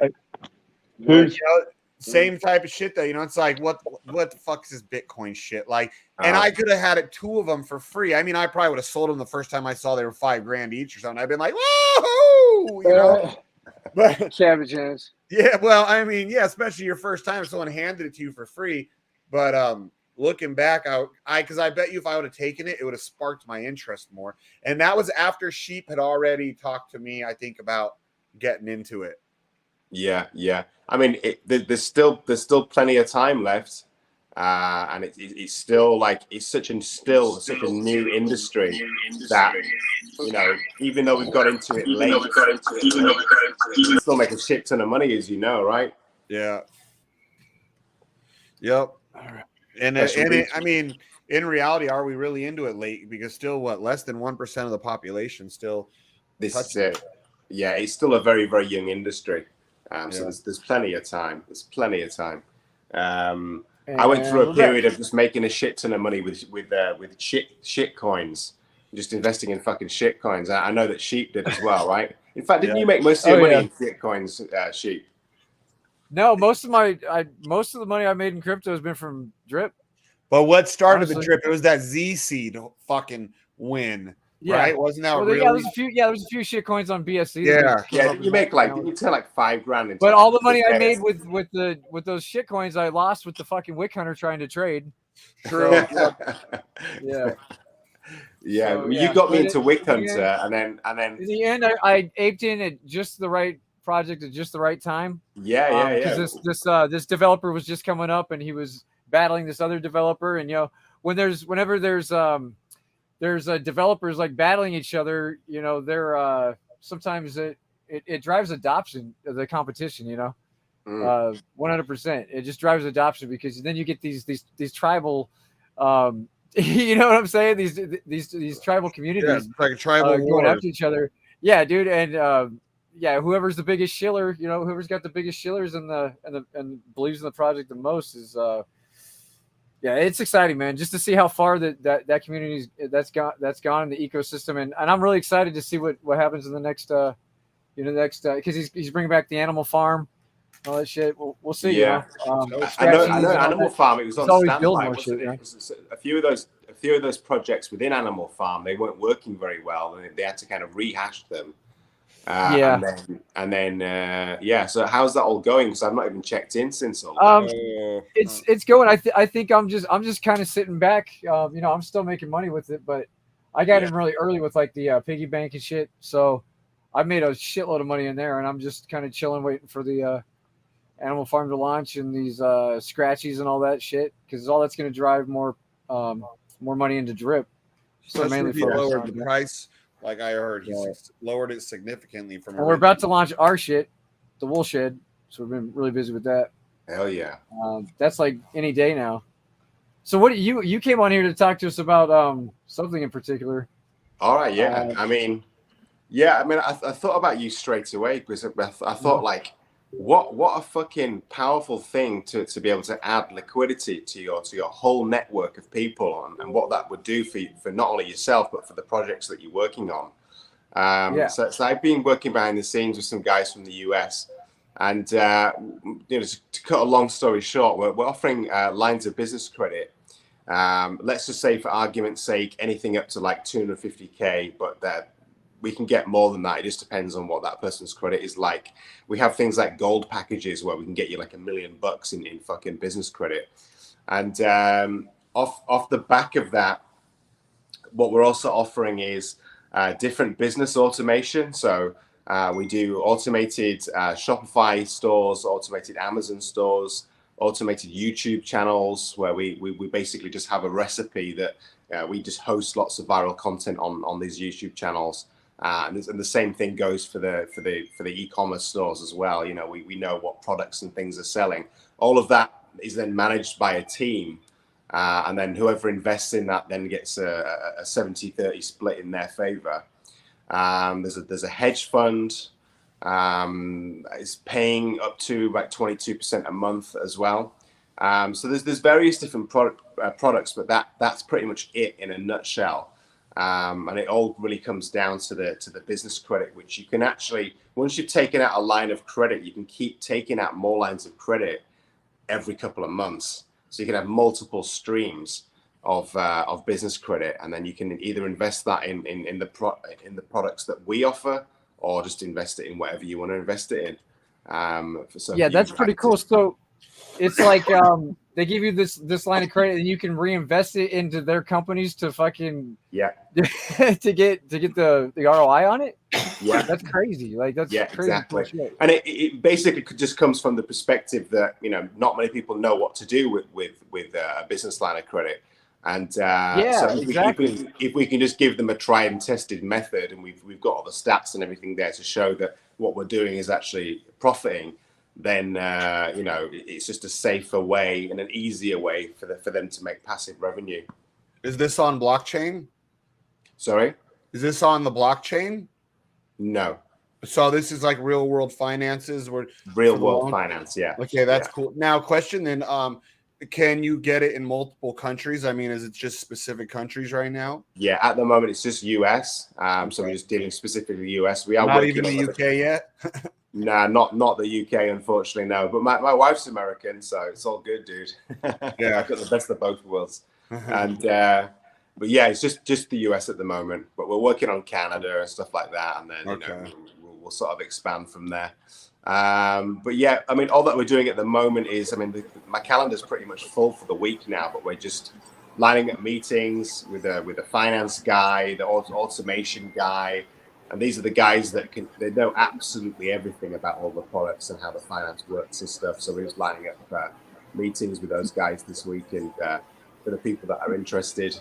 Peace. Same type of shit though. It's like what the fuck is this Bitcoin shit? Like, and I could have had it 2 of them for free. I mean, I probably would have sold them the first time I saw they were $5,000 each or something. I've been like, whoa, But savage hands. Yeah, well, I mean, yeah, especially your first time if someone handed it to you for free. But looking back, because I bet you if I would have taken it, it would have sparked my interest more. And that was after Sheep had already talked to me, I think, about getting into it. Yeah. I mean, there's still plenty of time left, and it's still like it's such a new industry that even though we've got into it late, we can still make a shit ton of money, as you know, right? Yeah. Yep. And I mean, in reality, are we really into it late? Because still, less than 1% of the population still. This is it. Yeah, it's still a very, very young industry. So there's plenty of time. I went through a period of just making a shit ton of money with shit coins, just investing in fucking shit coins. I know that Sheep did as well, right? In fact, didn't you make most of your money in shit coins, Sheep? No, most of the money I made in crypto has been from drip. But what started the drip? It was that Z seed fucking win. Yeah. Right? Wasn't that really? Yeah, there was a few shit coins on BSC. Yeah. Didn't you turn like $5,000 into? But all the money I made with those shit coins, I lost with the fucking Wick Hunter trying to trade. True. Yeah. Yeah. You got me into Wick Hunter, and then in the end, I aped in at just the right project at just the right time. Yeah. Because this developer was just coming up, and he was battling this other developer, and whenever there's developers like battling each other, they're sometimes it drives adoption of the competition, 100%. It just drives adoption because then you get these tribal, you know what I'm saying? These tribal communities, it's like a tribal going after each other. Yeah, dude. And whoever's the biggest shiller, whoever's got the biggest shillers and believes in the project the most is, yeah, it's exciting, man, just to see how far that community that's gone in the ecosystem, and I'm really excited to see what happens in the next because he's bringing back the animal farm, all that shit. We'll see. Yeah, I know Animal Farm. It was on standby. A few of those projects within Animal Farm, they weren't working very well, and they had to kind of rehash them. And then so how's that all going? Because I've not even checked in since all it's going. I think I'm just kind of sitting back. I'm still making money with it, but I got in really early with like the piggy bank and shit, so I made a shitload of money in there, and I'm just kind of chilling, waiting for the Animal Farm to launch and these scratchies and all that shit, because all that's going to drive more money into drip. So mainly for lowered the price. Like I heard, he's lowered it significantly from. And we're about to launch our shit, the Wool Shed. So we've been really busy with that. Hell yeah! That's like any day now. So what you came on here to talk to us about something in particular? All right, yeah. I thought about you straight away because I thought like, what a fucking powerful thing to be able to add liquidity to your whole network of people and what that would do for not only yourself but for the projects that you're working on. So I've been working behind the scenes with some guys from the US, and to cut a long story short, we're offering lines of business credit. Let's just say, for argument's sake, anything up to like 250K, but that we can get more than that. It just depends on what that person's credit is like. We have things like gold packages where we can get you like $1 million in fucking business credit. And off the back of that, what we're also offering is different business automation. So we do automated Shopify stores, automated Amazon stores, automated YouTube channels where we basically just have a recipe that we just host lots of viral content on these YouTube channels. And the same thing goes for the e-commerce stores as well. You know, we know what products and things are selling. All of that is then managed by a team. And then whoever invests in that then gets a 70-30 split in their favor. There's a hedge fund is paying up to about 22% a month as well. So there's various different products, but that's pretty much it in a nutshell. And it all really comes down to the business credit, which you can actually, once you've taken out a line of credit, you can keep taking out more lines of credit every couple of months. So you can have multiple streams of business credit, and then you can either invest that in the products that we offer, or just invest it in whatever you want to invest it in. Yeah, that's pretty cool. So it's like they give you this line of credit, and you can reinvest it into their companies to fucking to get the ROI on it. Yeah, that's crazy. Like that's crazy. Exactly. And it basically just comes from the perspective that, you know, not many people know what to do with a business line of credit. And so if we can just give them a tried and tested method, and we've got all the stats and everything there to show that what we're doing is actually profiting, then you know, it's just a safer way and an easier way for them to make passive revenue. Is this on blockchain? Sorry? Is this on the blockchain? No. So this is like real world finances, where real world finance, yeah. Okay, that's cool. Now, question then, can you get it in multiple countries? I mean, is it just specific countries right now? Yeah, at the moment it's just US. So we're just dealing specifically US. We are not even the UK yet. Nah, not the UK, unfortunately, no. But my wife's American, so it's all good, dude. Yeah, I've got the best of both worlds. And but yeah, it's just the US at the moment. But we're working on Canada and stuff like that, and then you know, we'll sort of expand from there. But yeah, I mean, all that we're doing at the moment is, I mean, my calendar's pretty much full for the week now. But we're just lining up meetings with a finance guy, the automation guy. And these are the guys that they know absolutely everything about all the products and how the finance works and stuff. So we're just lining up meetings with those guys this week, and for the people that are interested.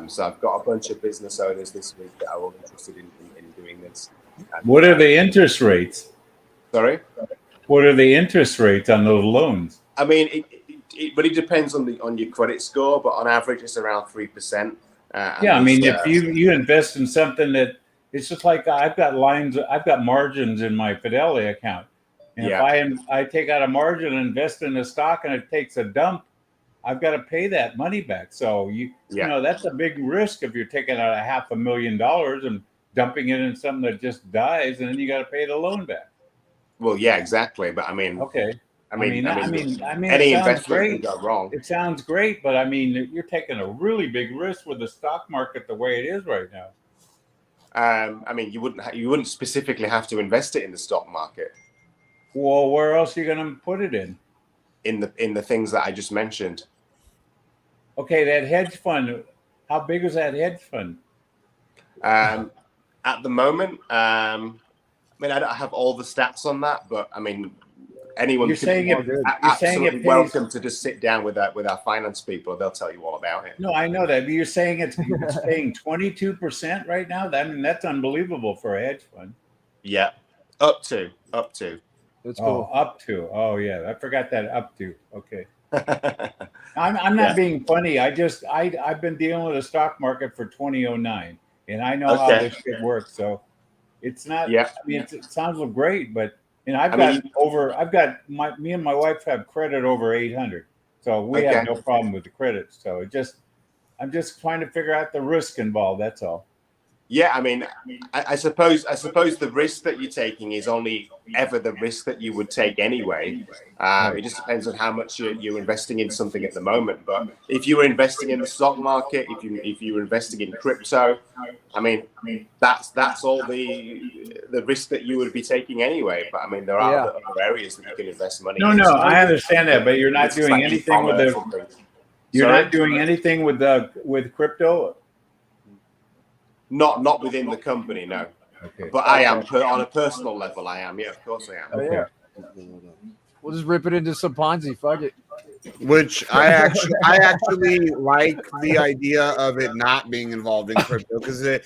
So I've got a bunch of business owners this week that are all interested in doing this. What are the interest rates? Sorry? What are the interest rates on those loans? I mean, it really depends on your credit score, but on average, it's around 3%. Yeah, I mean, if you invest in something that, it's just like I've got margins in my Fidelity account. And if I take out a margin and invest in a stock and it takes a dump, I've got to pay that money back. So you know, that's a big risk if you're taking out $500,000 and dumping it in something that just dies, and then you got to pay the loan back. Well, yeah, exactly. But I mean, I mean, any investment can go wrong. It sounds great, but I mean, you're taking a really big risk with the stock market the way it is right now. I mean, you wouldn't specifically have to invest it in the stock market. Well, where else are you going to put it in? In the things that I just mentioned. Okay, that hedge fund. How big is that hedge fund? At the moment, I mean, I don't have all the stats on that, but I mean, anyone absolutely welcome to just sit down with our finance people. They'll tell you all about it. No, I know that, but you're saying it's paying 22% right now. I mean, that's unbelievable for a hedge fund. Yeah, up to. That's cool. Up to. Oh yeah, I forgot that up to. Okay. I'm not being funny. I've been dealing with the stock market for 2009, and I know how this shit works. So it's not. Yeah. I mean, it sounds great, but me and my wife have credit over 800, so we have no problem with the credit. So I'm just trying to figure out the risk involved. That's all. Yeah, I mean, I suppose the risk that you're taking is only ever the risk that you would take anyway. It just depends on how much you're investing in something at the moment. But if you were investing in the stock market, if you were investing in crypto, I mean, that's all the risk that you would be taking anyway. But I mean, there are other areas that you can invest money in. No, I understand that, but you're not doing anything with the. You're not doing anything with crypto. Not within the company, no. Okay. But I am on a personal level. I am, yeah, of course I am. Oh, yeah. We'll just rip it into some Ponzi. Fuck it. Which I actually like the idea of it not being involved in crypto because it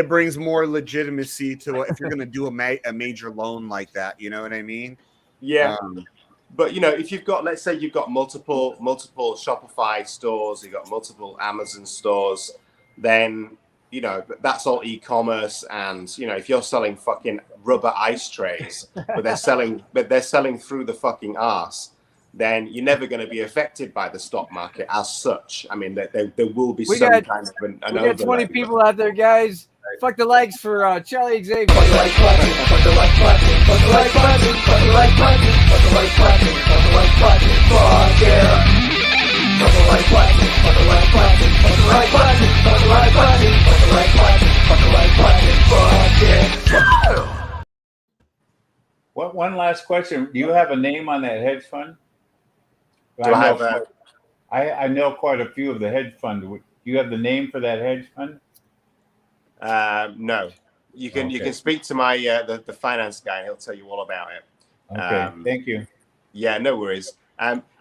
brings more legitimacy to if you're going to do a major loan like that. You know what I mean? Yeah. But if you've got, let's say you've got multiple Shopify stores, you've got multiple Amazon stores, then that's all e-commerce. And if you're selling fucking rubber ice trays, but they're selling through the fucking arse, then you're never going to be affected by the stock market as such. I mean, there will be some kind of an we got 20 people out there, guys. Fuck the likes for Charlie Xavier. One last question. Do you have a name on that hedge fund? I know quite a few of the hedge funds. Do you have the name for that hedge fund? No. You can speak to my the finance guy and he'll tell you all about it. Okay, thank you. Yeah, no worries.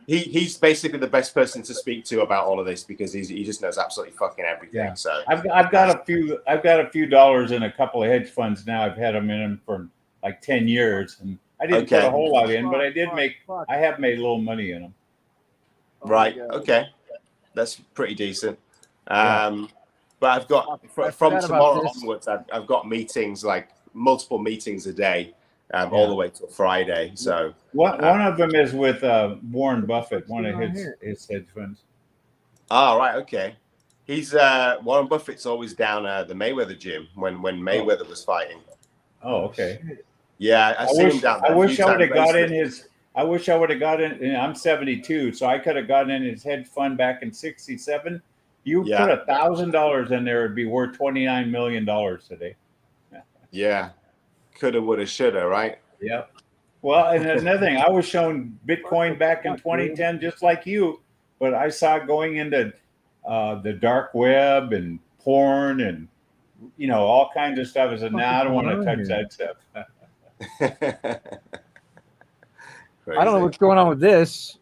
He's basically the best person to speak to about all of this because he just knows absolutely fucking everything. Yeah. So I've got a few dollars in a couple of hedge funds now. I've had them in them for like 10 years, and I didn't put a whole lot in, but I have made a little money in them. Right. Okay. That's pretty decent. But I've got from tomorrow onwards, I've got meetings, like multiple meetings a day, all the way till Friday. So one of them is with Warren Buffett, one of his hedge funds. Oh, right. Okay. He's Warren Buffett's always down the Mayweather gym when Mayweather was fighting. Oh, okay. Yeah, I see him down there. I wish I would have got in his. I wish I would have got in. I'm 72, so I could have gotten in his hedge fund back in '67. You put $1,000 in there, it'd be worth $29 million today. Yeah, coulda, woulda, shoulda, right? Yeah. Well, and another thing, I was shown Bitcoin back in 2010, just like you, but I saw it going into the dark web and porn and all kinds of stuff. I said, nah, I don't want to touch that stuff. I don't know what's going on with this,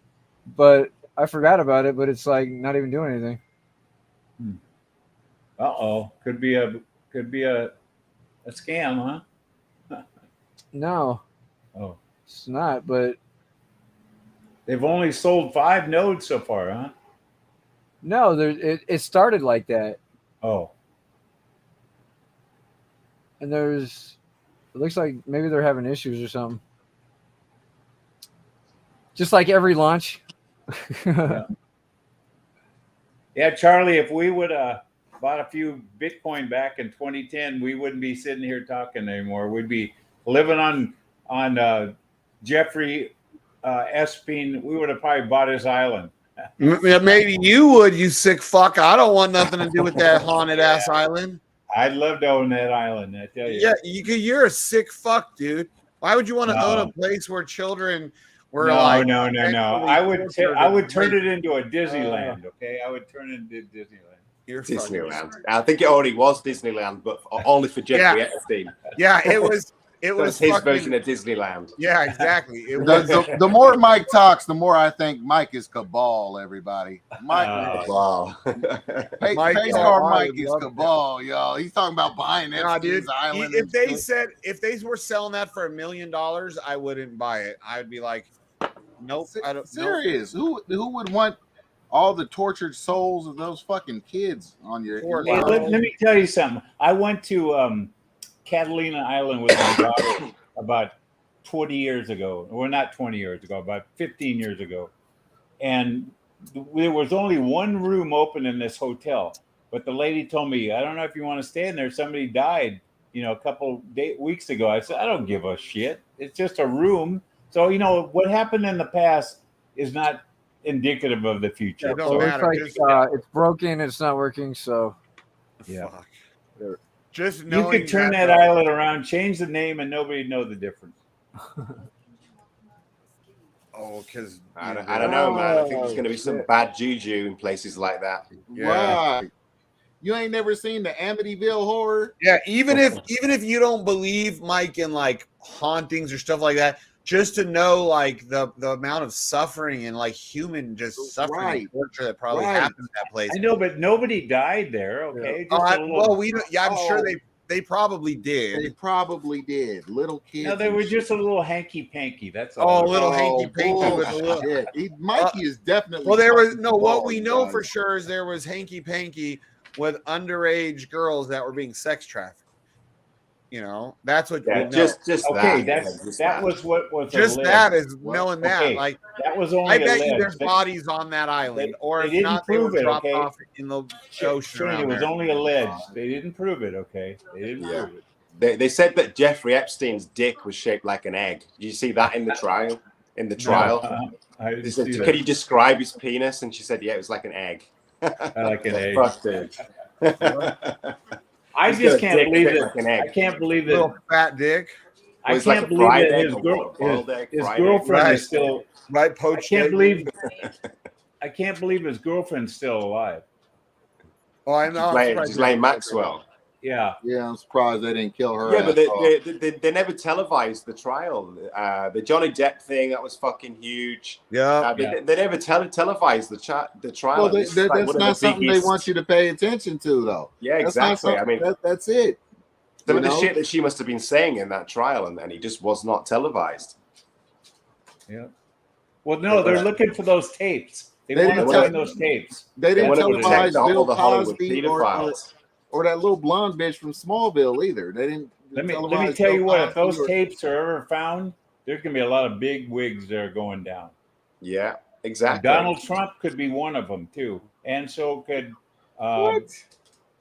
but I forgot about it. But it's like not even doing anything. Could be a scam, huh? No. Oh, it's not. But they've only sold 5 nodes so far, huh? No, it started like that. Oh. And it looks like maybe they're having issues or something. Just like every launch. Yeah, Charlie, if we would have bought a few Bitcoin back in 2010, we wouldn't be sitting here talking anymore. We'd be living on Jeffrey Epstein. We would have probably bought his island. Maybe you would, you sick fuck. I don't want nothing to do with that haunted ass island. I'd love to own that island, I tell you. Yeah, you're a sick fuck, dude. Why would you want to own a place where children were no. I would turn it into a Disneyland, okay? I would turn it into Disneyland. Disneyland. I think it already was Disneyland, but only for Jeffrey Epstein. Yeah, it was his version of Disneyland. Yeah, exactly. The more Mike talks, the more I think Mike is cabal. Everybody, Mike cabal. Pace car Mike is cabal, y'all. He's talking about buying Epstein's island. If they were selling that for $1 million, I wouldn't buy it. I'd be like, nope. I don't. Serious? Nope. Who would want all the tortured souls of those fucking kids on your? Hey, let me tell you something. I went to Catalina Island with my daughter about 20 years ago. Well, not 20 years ago, about 15 years ago. And there was only one room open in this hotel. But the lady told me, I don't know if you want to stay in there. Somebody died, a couple weeks ago. I said, I don't give a shit. It's just a room. So, what happened in the past is not indicative of the future. So it's like it's broken. It's not working. So, yeah. Just you could turn that island around, change the name, and nobody'd know the difference. Because I don't know, man. I think there's going to be some bad juju in places like that. Yeah. Right. You ain't never seen the Amityville horror? Yeah, even if you don't believe, Mike, in like hauntings or stuff like that, just to know like the amount of suffering and like human just suffering Right. and torture that probably Right. happened at that place. I know, but nobody died there. Okay, Oh, just a little. well, we don't, yeah, I'm sure Oh. they probably did. They probably did. Little kids. No, they and were shit. just a little hanky panky. That's Oh, all. a little hanky panky with a little. Shit. Mikey is definitely. Well, there was fucking no. What bald, we know guys. for sure is there was hanky panky with underage girls that were being sex trafficked. You know, that's what. Yeah, we know. just Okay, that. that was what was just alleged. that is knowing that. Okay, Like that was only I bet alleged. you there's bodies on that island, or they if didn't not, they prove were it, dropped okay? off in the ocean. Shane, Around it was there. only alleged. They didn't prove it. Okay, they didn't Yeah. prove it. They said that Jeffrey Epstein's dick was shaped like an egg. Did you see that in the trial? In the trial, I they didn't said, see could that. you describe his penis? And she said, yeah, it was like an egg. I like an egg. Fuck, dude. I He's got just a can't dick believe shaped that. like an egg. I can't believe Little that. fat dick. I Well, it's like can't a believe fried that egg his or girl, boiled egg, his fried girlfriend egg. is still. Right, I poached. can't egg. believe. I can't believe his girlfriend's still alive. Oh, I know. Ghislaine Maxwell. Yeah. Yeah, I'm surprised they didn't kill her. Yeah, but ass off. they never televised the trial. The Johnny Depp thing, that was fucking huge. Yeah. They never televised the trial. Well, And this is like that's one of not the something they biggest- want you to pay attention to, though. Yeah, That's not exactly. I something- mean, that's it. some of You the know? shit that she must have been saying in that trial, and he just was not televised. Yeah. Well, no, they're looking for those tapes. They want to didn't find tell- those tapes. They didn't wanted to televise protect all Bill the Hollywood Cosby pedophiles. or that little blonde bitch from Smallville either. They didn't. Let me televise tell you Bill what. If Cosby those or- tapes are ever found, there's gonna be a lot of big wigs that are going down. Yeah, exactly. Donald Trump could be one of them too, and so could. What?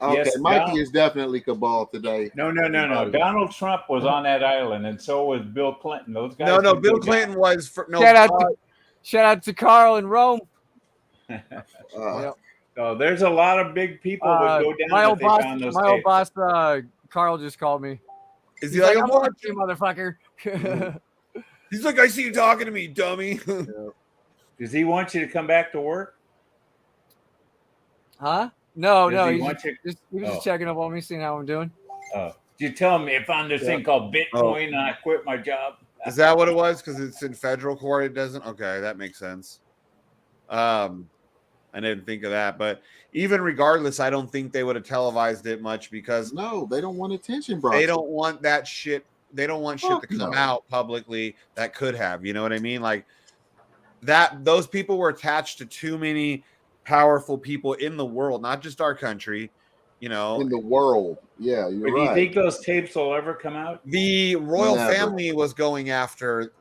Okay, yes, Mikey Donald- is definitely cabal today. No. Donald Trump was on that island, and so was Bill Clinton. Those guys. No, could Bill go down. Clinton was for no. Shout out to Carl in Rome. Uh, So there's a lot of big people that go down my if old they boss, found those my old tapes. boss, Carl just called me. Is He's he like, I'm I'm watching watching? you, motherfucker. He's like, I see you talking to me, dummy. Does he want you to come back to work? Huh? No, Does no. he He want was just checking up on me, seeing how I'm doing. Did you tell him if on this thing called Bitcoin and I quit my job? Is that what it was? Because it's in federal court. It doesn't. Okay, that makes sense. I didn't think of that, but even regardless, I don't think they would have televised it much because no, they don't want attention, bro. they don't want that shit. They don't want shit Fuck to come no. out publicly that could have. You know what I mean? Like that. Those people were attached to too many powerful people in the world, not just our country. You know, in the world. Yeah, you're But do right. you think those tapes will ever come out? the royal Never. family was going after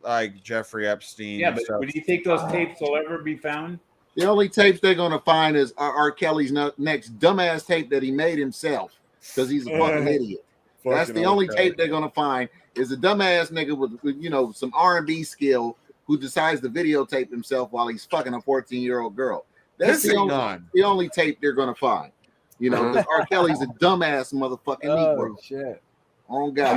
like Jeffrey Epstein. Yeah, and but stuff. do you think those tapes will ever be found? The only tapes they're gonna find is R. Kelly's next dumbass tape that he made himself because he's a fucking idiot. That's Fucking the only old tape they're gonna find is a dumbass nigga with some R&B skill who decides to videotape himself while he's fucking a 14-year-old girl. That's the only tape they're gonna find. You know, because R. Kelly's a dumbass motherfucking Negro. Shit. Oh God.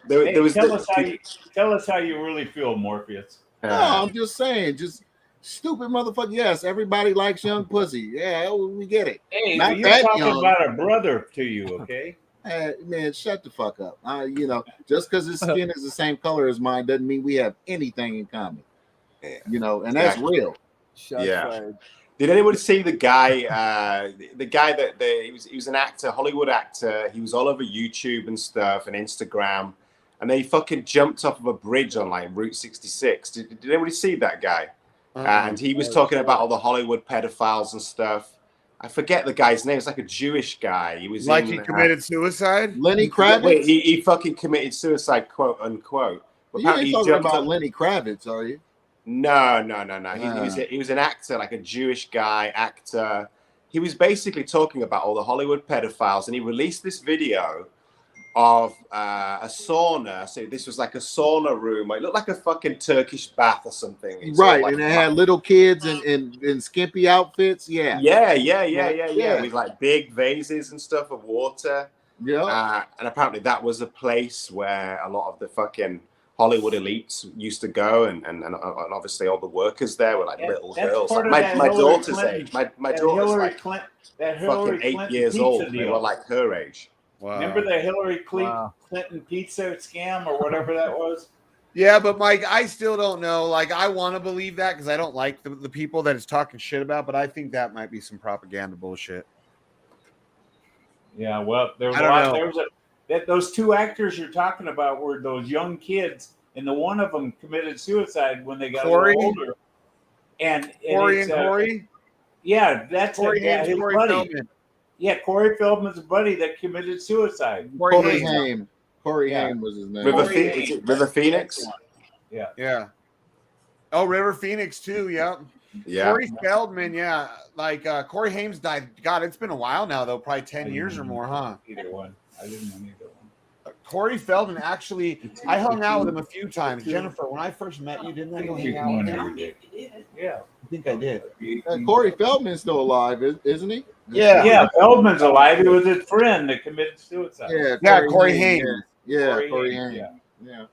Hey, tell us how you really feel, Morpheus. No, I'm just saying, just stupid motherfucker. Yes, everybody likes young pussy. Yeah, we get it. Hey, Not you're that talking young. about a brother to you, okay? Hey, man, shut the fuck up. You know, just because his skin is the same color as mine doesn't mean we have anything in common. You know, and that's real. Yeah. Did anybody see the guy? The guy that he was an actor, Hollywood actor. He was all over YouTube and stuff and Instagram, and then he fucking jumped off of a bridge on like Route 66. Did anybody see that guy? And he was talking about all the Hollywood pedophiles and stuff. I forget the guy's name. It's like a Jewish guy. He was like in, he committed suicide. Lenny Kravitz. Wait, he fucking committed suicide, quote unquote. But You ain't apparently talking jumped about up- Lenny Kravitz, are you? No. He was an actor, like a Jewish guy, actor. He was basically talking about all the Hollywood pedophiles, and he released this video of a sauna. So this was like a sauna room. It looked like a fucking Turkish bath or something. It's all Right, like- and it had little kids in skimpy outfits. Yeah. Yeah. With like big vases and stuff of water. Yeah. And apparently that was a place where a lot of the fucking Hollywood elites used to go, and obviously all the workers there were like little that's girls. part Like of my that Hillary daughter's Clinton- age. My that daughter's Hillary like Clinton- that fucking Hillary 8 Clinton years pizza old. They deal. were like her age. Remember the Hillary Clinton pizza scam or whatever that was? Yeah, but Mike, I still don't know. Like, I want to believe that because I don't like the people that it's talking shit about, but I think that might be some propaganda bullshit. Yeah, well, there's I a don't lot. know. There was those two actors you're talking about were those young kids, and the one of them committed suicide when they got Corey? a little older. And Corey it's, and Corey? yeah, that's Corey it. Yeah, Haim's his Corey buddy. Feldman. Yeah, Corey Feldman's buddy that committed suicide. Corey Haim. Corey Haim was his name. River Phoenix. Yeah. Yeah. Oh, River Phoenix too. Yep. Yeah. Corey Feldman. Yeah. Like Corey Haim's died. God, it's been a while now though. Probably 10 years or more, huh? Either one. I didn't know either one. Corey Feldman, actually, I hung out with him a few times. Jennifer, when I first met you, didn't I go hang out with him? Yeah. I think I did. Corey Feldman's still alive, isn't he? Yeah. Yeah, Feldman's alive. It was his friend that committed suicide. Yeah, Corey Haim. Yeah, Corey Haim. Haim, Yeah.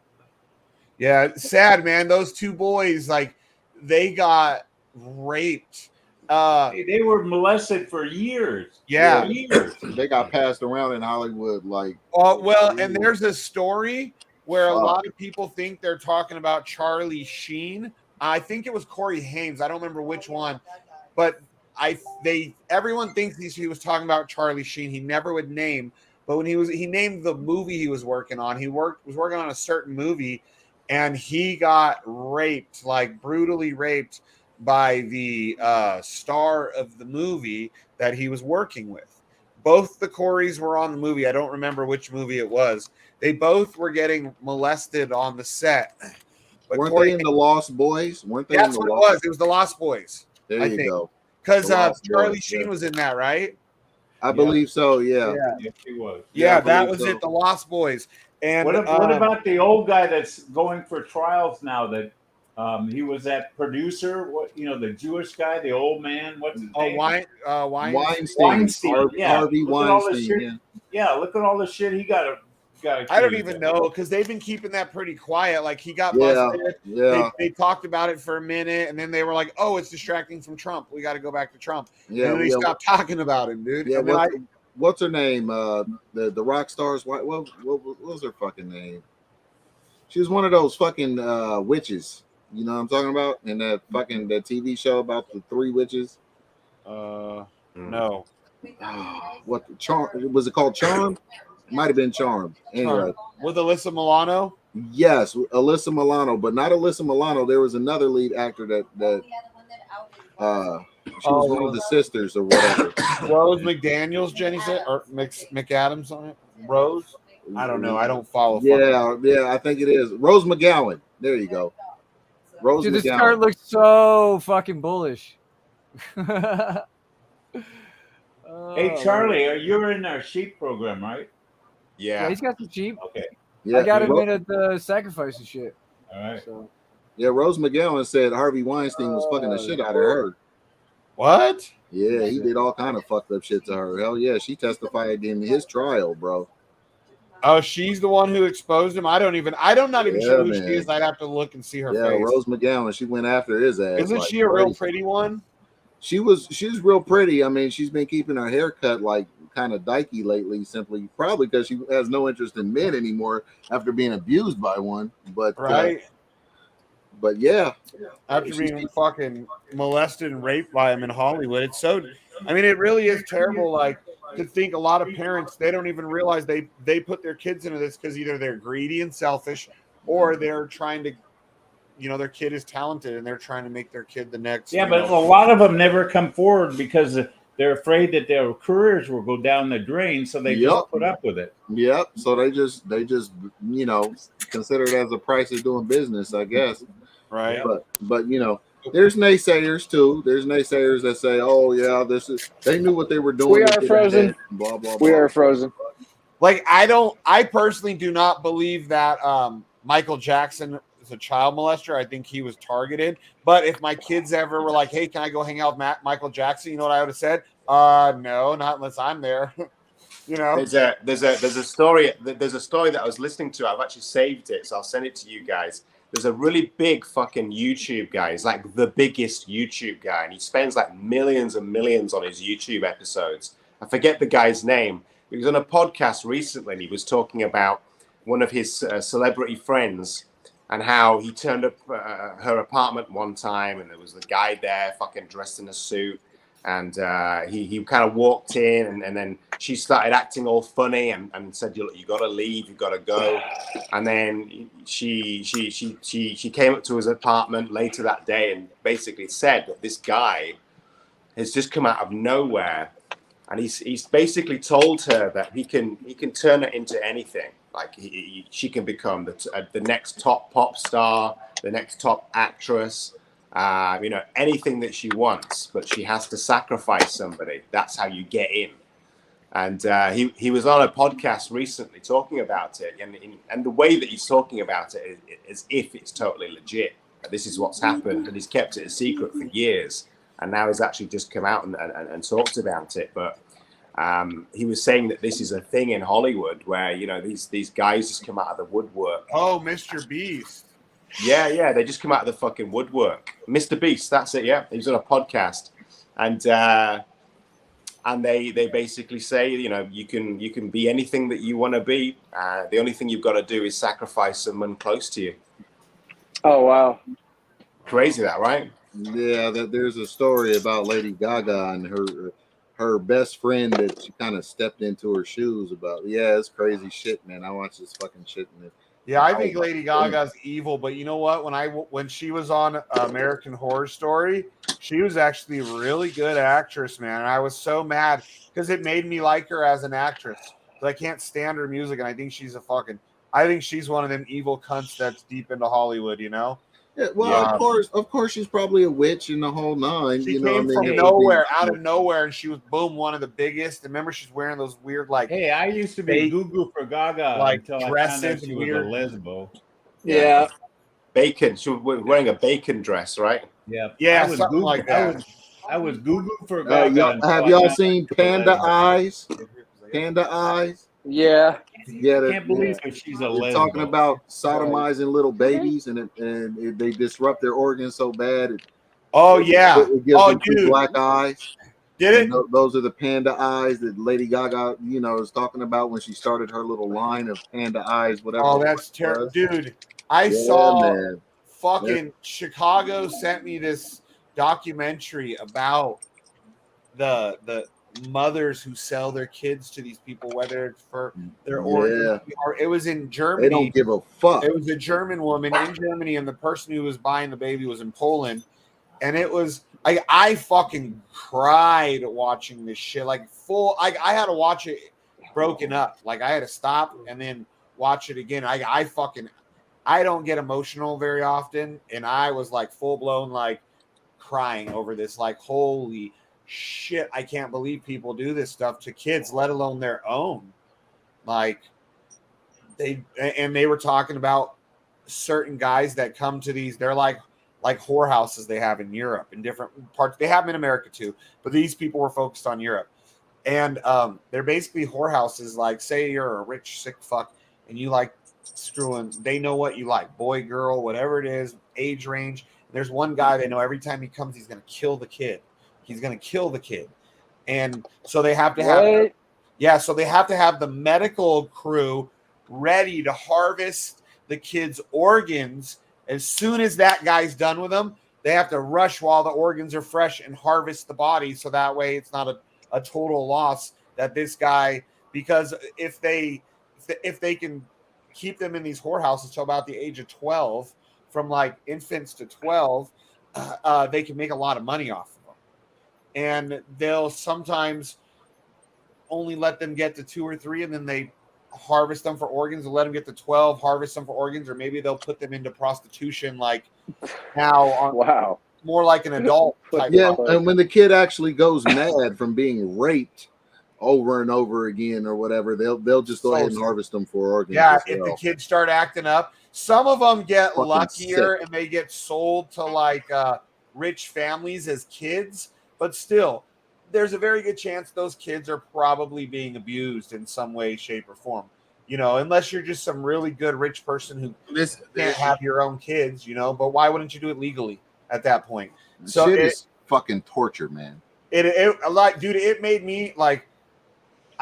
Yeah, sad, man. Those two boys, like, they got raped. They were molested for years. Yeah. For years. They got passed around in Hollywood like. Well, and there's a story where a lot of people think they're talking about Charlie Sheen. I think it was Corey Haim. I don't remember which one, but everyone thinks he was talking about Charlie Sheen. He never would name, but when he named the movie he was working on. He was working on a certain movie, and he got raped, like brutally raped, by the star of the movie that he was working with. Both the Coreys were on the movie. I don't remember which movie it was. They both were getting molested on the set. But Weren't Corey, they in the Lost Boys? Weren't they? that's in the what it Lost? was. It was the Lost Boys. There I you think. go. Because The Lost Charlie Boys, Sheen yeah. was in that, right? I believe so. Yeah. Yes, he was. Yeah, I that believe was so. it. The Lost Boys. And What about the old guy that's going for trials now? That he was that producer. What the Jewish guy, the old man. What's his name? Weinstein. Yeah. Harvey Look at all the Weinstein. shit- Yeah, look at all the shit he got. I don't even know because they've been keeping that pretty quiet. Like he got Yeah, busted. yeah. They talked about it for a minute, and then they were like, "Oh, it's distracting from Trump. We got to go back to Trump." Yeah, and then they yeah. stopped talking about him, dude. Yeah, And then what's her name? The rock stars. What was her fucking name? She was one of those fucking witches. You know what I'm talking about? In that TV show about the three witches. No. What Charm was it called? Charm? Might have been Charm. Anyway. With Alyssa Milano? Yes, Alyssa Milano, but not Alyssa Milano. There was another lead actor that she was one of the sisters or whatever. Rose McDaniels, Jenny said, or McAdams on it. Rose? I don't know. I don't follow. Yeah, I think it is Rose McGowan. There you go. Rose Dude, this McGowan. card looks so fucking bullish. Hey Charlie, you're in our sheep program, right? Yeah, he's got some sheep. Okay. I got him in at the sacrifice and shit. All right. So. Yeah, Rose McGowan said Harvey Weinstein was fucking the shit out of her. What? Yeah, he did all kind of fucked up shit to her. Hell yeah, she testified in his trial, bro. Oh, she's the one who exposed him. I'm not even sure who man. she is. I'd have to look and see her Yeah, face. Rose McGowan, she went after his ass. Isn't like she a real crazy. pretty one? She's real pretty. I mean, she's been keeping her hair cut like kind of dykey lately, simply probably because she has no interest in men anymore after being abused by one. But Right. But yeah, After being fucking molested and raped by him in Hollywood. It's so, I mean, it really is terrible. Like, to think a lot of parents, they don't even realize they put their kids into this because either they're greedy and selfish or they're trying to, their kid is talented and they're trying to make their kid the next. Yeah, but a lot of them never come forward because they're afraid that their careers will go down the drain, so they just put up with it. Yep. So they just consider it as a price of doing business, I guess. Right. But there's naysayers too. There's naysayers that say, "Oh yeah, they knew what they were doing." We are frozen. Blah blah. We blah. are frozen. Like, I personally do not believe that Michael Jackson is a child molester. I think he was targeted. But if my kids ever were like, "Hey, can I go hang out with Michael Jackson?" You know what I would have said? No, not unless I'm there. There's a story that I was listening to. I've actually saved it, so I'll send it to you guys. There's a really big fucking YouTube guy. He's like the biggest YouTube guy, and he spends like millions and millions on his YouTube episodes. I forget the guy's name. He was on a podcast recently, and he was talking about one of his celebrity friends and how he turned up her apartment one time, and there was the guy there, fucking dressed in a suit, and he kind of walked in, and then she started acting all funny and said, you got to leave, you got to go. And then she came up to his apartment later that day and basically said that this guy has just come out of nowhere, and he's basically told her that he can turn her into anything. Like she can become the next top pop star, the next top actress, anything that she wants, but she has to sacrifice somebody. That's how you get in. And he was on a podcast recently talking about it, and the way that he's talking about it is if it's totally legit. This is what's happened, and he's kept it a secret for years, and now he's actually just come out and talked about it. But he was saying that this is a thing in Hollywood where these guys just come out of the woodwork. Oh, Mr. Beast. Yeah, they just come out of the fucking woodwork. Mr. Beast, that's it. Yeah, he was on a podcast, and they basically say, you can be anything that you want to be. The only thing you've got to do is sacrifice someone close to you. Oh wow, crazy that, right? Yeah, there's a story about Lady Gaga and her best friend that she kind of stepped into her shoes about. Yeah, it's crazy shit, man. I watch this fucking shit. Yeah, I think Lady Gaga's evil, but you know what? When she was on American Horror Story, she was actually a really good actress, man. And I was so mad because it made me like her as an actress. But I can't stand her music, and I think she's one of them evil cunts that's deep into Hollywood, Yeah, well, of course, she's probably a witch in the whole nine. She came from nowhere, out of nowhere, and she was one of the biggest. Remember, she's wearing those weird Hey, I used to be goo for Gaga until I found out she was a lesbo. Yeah. Bacon. She was wearing a bacon dress, right? Yeah, I was something like that. I was goo for Gaga. Have y'all seen Panda Eyes? Panda Eyes. Yeah. Yeah, I can't believe she's a lesbian. Talking about sodomizing little babies, and they disrupt their organs so bad. It gives them two black eyes. Did it? Those are the panda eyes that Lady Gaga, is talking about when she started her little line of panda eyes, whatever. Oh, that's terrible, dude. I saw fucking Chicago sent me this documentary about the mothers who sell their kids to these people, whether it's for their organs or it was in Germany. They don't give a fuck. It was a German woman in Germany, and the person who was buying the baby was in Poland, and it was I fucking cried watching this shit. I had to watch it broken up. I had to stop and then watch it again. I don't get emotional very often, and I was full blown crying over this. Holy shit, I can't believe people do this stuff to kids, let alone their own. They were talking about certain guys that come to these, they're like whorehouses they have in Europe in different parts. They have them in America too, but these people were focused on Europe. And they're basically whorehouses. Say you're a rich sick fuck and you like screwing, they know what you like, boy, girl, whatever it is, age range. There's one guy they know every time he comes, he's going to kill the kid. He's going to kill the kid. And so they have to have, so they have to have the medical crew ready to harvest the kid's organs. As soon as that guy's done with them, they have to rush while the organs are fresh and harvest the body. So that way it's not a total loss that this guy, because if they can keep them in these whorehouses till about the age of 12, from infants to 12, they can make a lot of money off of them. And they'll sometimes only let them get to 2 or 3, and then they harvest them for organs and let them get to 12, harvest them for organs, or maybe they'll put them into prostitution now. More like an adult type. Yeah, and when the kid actually goes mad from being raped over and over again or whatever, they'll just go ahead and harvest them for organs. Yeah, if the kids start acting up, some of them get Fucking luckier sick. and they get sold to rich families as kids, but still, there's a very good chance those kids are probably being abused in some way, shape, or form. Unless you're just some really good rich person who can't have your own kids, but why wouldn't you do it legally at that point? So shit is fucking torture, man. Dude, it made me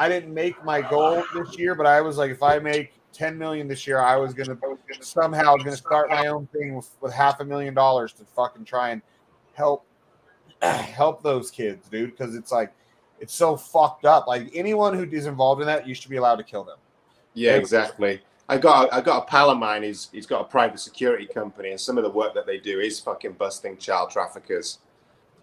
I didn't make my goal this year, but I was if I make $10 million this year, I was gonna somehow start my own thing with $500,000 to fucking try and help those kids, dude. Because it's like it's so fucked up. Like anyone who is involved in that, you should be allowed to kill them. Yeah, exactly. I got a pal of mine. He's got a private security company, and some of the work that they do is fucking busting child traffickers,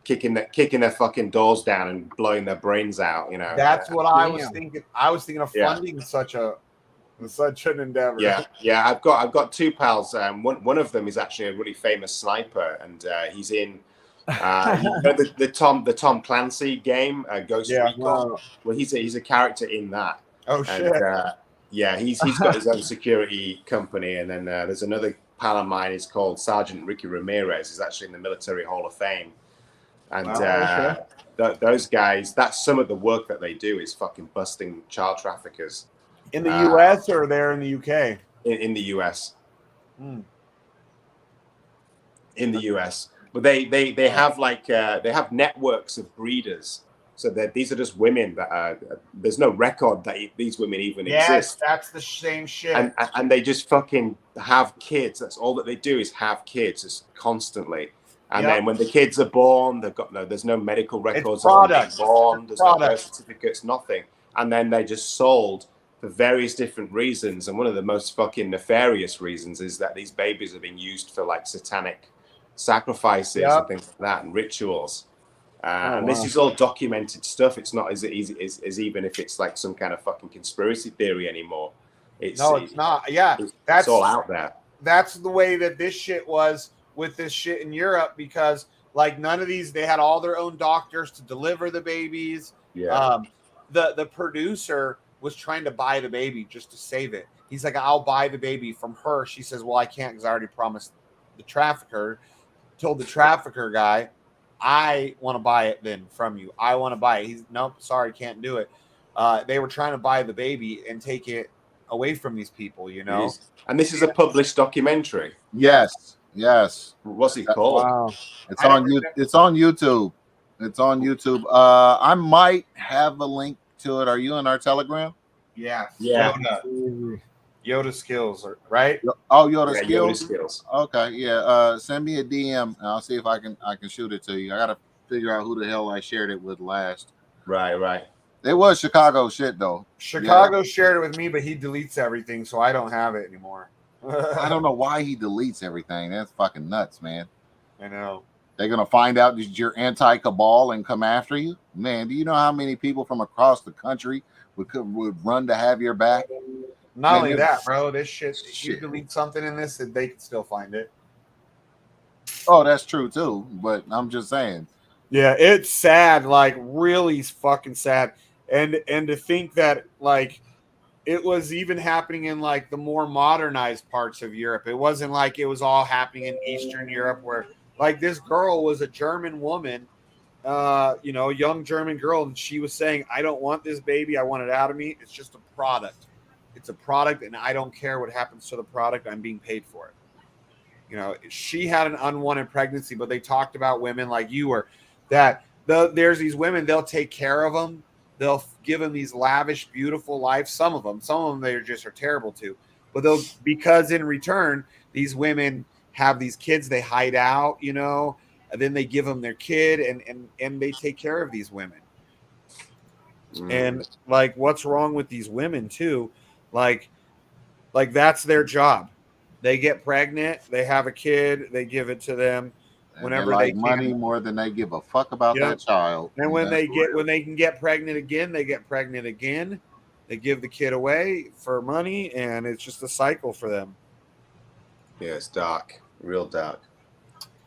kicking their fucking doors down and blowing their brains out. You know. That's what I was thinking. I was thinking of funding such an endeavor. Yeah. I've got two pals. One of them is actually a really famous sniper, and he's in the Tom Clancy game, Ghost Recon. Wow. Well, he's a character in that. Oh shit. Yeah, he's got his own security company, and then there's another pal of mine. He's called Sergeant Ricky Ramirez. He's actually in the Military Hall of Fame, and those guys. That's some of the work that they do is fucking busting child traffickers. In the U.S. or there in the U.K. In the U.S. In the U.S. But they have they have networks of breeders. So that these are just women that there's no record that these women even exist. That's the same shit. And they just fucking have kids. That's all that they do is have kids just constantly. And then when the kids are born, there's no medical records of them being born. There's no birth certificates, nothing. And then they just sold for various different reasons. And one of the most fucking nefarious reasons is that these babies are being used for like satanic sacrifices and things like that and rituals. And this is all documented stuff. It's not as easy as even if it's like some kind of fucking conspiracy theory anymore. It's not. Yeah, it's all out there. That's the way that this shit was with this shit in Europe, because like none of these, they had all their own doctors to deliver the babies. Yeah. The producer was trying to buy the baby just to save it. He's like, I'll buy the baby from her. She says, well, I can't because I already promised the trafficker. Told the trafficker guy, I want to buy it then from you. I want to buy it. He's nope, sorry, can't do it. They were trying to buy the baby and take it away from these people, you know. And this is a published documentary. Yes. What's it called? Wow. It's on YouTube. It's on YouTube. I might have a link to it. Are you in our Telegram? Yeah. Yoda skills, right? Oh, Yoda skills. Yoda skills. Okay, yeah. Send me a DM and I'll see if I can shoot it to you. I gotta figure out who the hell I shared it with last. Right. It was Chicago shit though. Chicago shared it with me, but he deletes everything, so I don't have it anymore. I don't know why he deletes everything. That's fucking nuts, man. I know. They're gonna find out that you're anti-cabal and come after you, man. Do you know how many people from across the country would run to have your back? Not only that, bro. This shit. You delete something in this, and they can still find it. Oh, that's true too. But I'm just saying. Yeah, it's sad. Like really fucking sad. And to think that like it was even happening in like the more modernized parts of Europe. It wasn't like it was all happening in Eastern Europe, where like this girl was a German woman, young German girl, and she was saying, "I don't want this baby. I want it out of me. It's just a product. It's a product, and I don't care what happens to the product. I'm being paid for it." You know, she had an unwanted pregnancy, but they talked about women like you were there's these women, they'll take care of them. They'll give them these lavish, beautiful lives. Some of them they are terrible to, but because in return, these women have these kids, they hide out, and then they give them their kid and they take care of these women. And like, what's wrong with these women too? Like that's their job. They get pregnant, they have a kid, they give it to them whenever they can. money more than they give a fuck about that child. And when they can get pregnant again, they get pregnant again. They give the kid away for money, and it's just a cycle for them. Yeah, it's dark, real dark.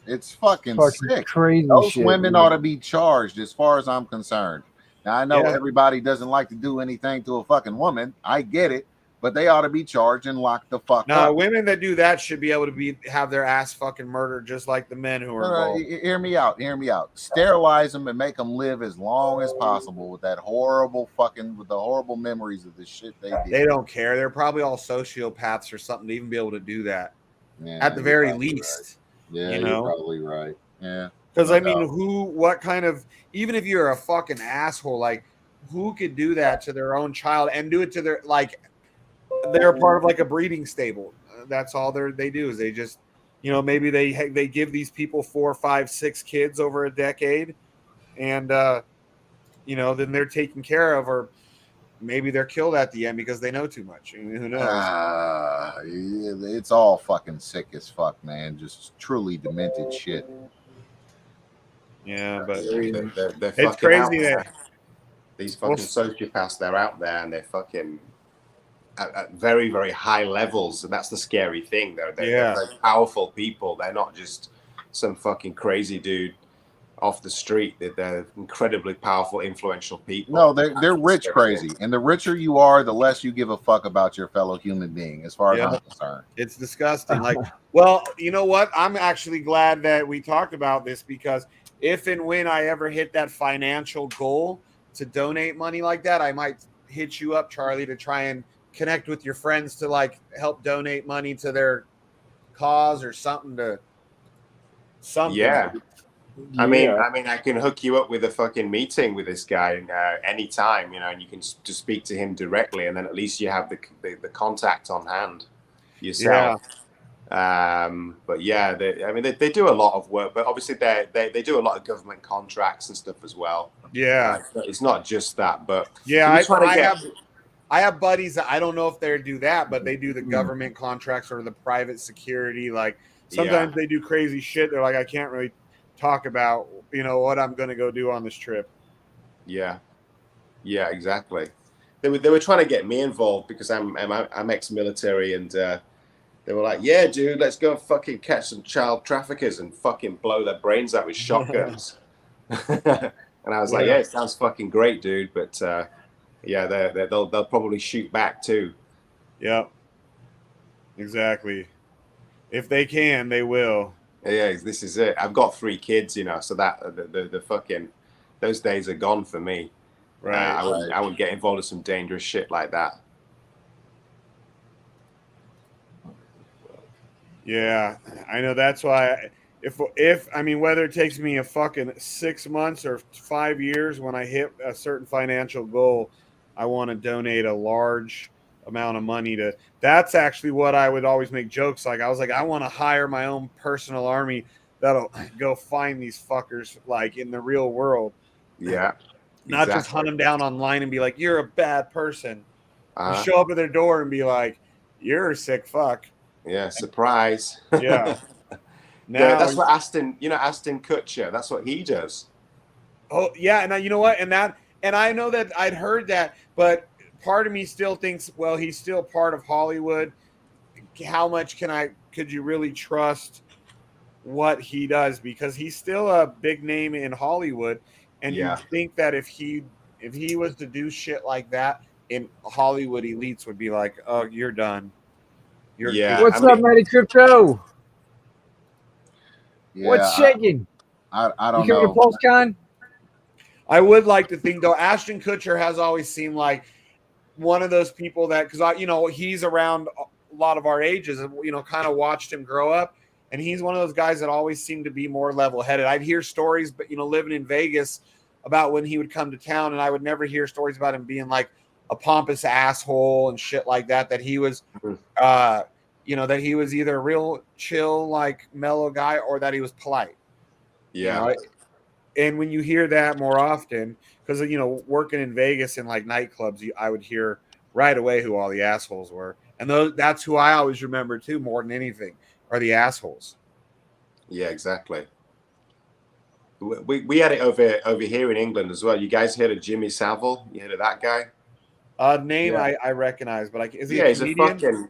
It's fucking sick. Crazy. Those shit, women man. ought to be charged, as far as I'm concerned. Now I know everybody doesn't like to do anything to a fucking woman. I get it, but they ought to be charged and locked the fuck Now, up. women that do that should be able to have their ass fucking murdered, just like the men who are involved. Hear me out. Sterilize them and make them live as long as possible with the horrible memories of the shit they did. They don't care. They're probably all sociopaths or something to even be able to do that. Yeah, at the very least. Right. Yeah, you're probably right. Yeah. Because I mean, what kind of, even if you're a fucking asshole, like who could do that to their own child and do it to their, like, they're a part of like a breeding stable. That's all they do is they just, maybe they give these people 4, 5, 6 kids over a decade, and then they're taken care of, or maybe they're killed at the end because they know too much. I mean, who knows? It's all fucking sick as fuck, man. Just truly demented shit. Yeah, but they're it's fucking out crazy there. that These fucking sociopaths, they're out there and they're fucking at very, very high levels. And that's the scary thing. They're very powerful people. They're not just some fucking crazy dude off the street. They're incredibly powerful, influential people. No, they're rich crazy. And the richer you are, the less you give a fuck about your fellow human being, as far as I'm concerned. It's disgusting. Like, well, you know what? I'm actually glad that we talked about this, because if and when I ever hit that financial goal to donate money like that, I might hit you up, Charlie, to try and connect with your friends to like help donate money to their cause or something. Yeah. I mean, I can hook you up with a fucking meeting with this guy anytime, and you can just speak to him directly, and then at least you have the contact on hand yourself. But yeah, they do a lot of work, but obviously they do a lot of government contracts and stuff as well. Yeah, it's not just that, but yeah, I have buddies that I don't know if they do that, but they do the government contracts or the private security. Like sometimes they do crazy shit. They're like, I can't really talk about what I'm going to go do on this trip. Yeah, exactly. They were trying to get me involved because I'm ex-military, and they were like, yeah, dude, let's go and fucking catch some child traffickers and fucking blow their brains out with shotguns. And I was like, yeah, it sounds fucking great, dude, but they'll probably shoot back too. Yep, exactly. If they can, they will. Yeah, this is it. I've got 3 kids, so that the fucking those days are gone for me. Right. I wouldn't get involved in some dangerous shit like that. Yeah, I know. That's why if whether it takes me a fucking 6 months or 5 years, when I hit a certain financial goal, I want to donate a large amount of money to. That's actually what I would always make jokes like. I was like, I want to hire my own personal army that'll go find these fuckers like in the real world. Yeah, not just hunt them down online and be like, you're a bad person. Uh-huh. Show up at their door and be like, you're a sick fuck. Yeah, surprise. Yeah. Now, that's what Aston Kutcher, that's what he does. Oh, yeah, and you know what? And I know that I'd heard that, but part of me still thinks, well, he's still part of Hollywood. How much could you really trust what he does? Because he's still a big name in Hollywood, and you think that if he was to do shit like that, in Hollywood elites would be like, oh, you're done. What's up, Matty Crypto? Yeah, What's shaking? I don't you know. You coming to PulseCon? I would like to think, though, Ashton Kutcher has always seemed like one of those people that, because he's around a lot of our ages, and kind of watched him grow up, and he's one of those guys that always seemed to be more level-headed. I'd hear stories, but living in Vegas, about when he would come to town, and I would never hear stories about him being like a pompous asshole and shit like that. That he was, that he was either a real chill, like mellow guy, or that he was polite. Yeah. And when you hear that more often, because working in Vegas in like nightclubs, I would hear right away who all the assholes were, and that's who I always remember too, more than anything, are the assholes. Yeah, exactly. We had it over here in England as well. You guys heard of Jimmy Savile? You heard of that guy? Name I recognize, but is he a he's comedian? a fucking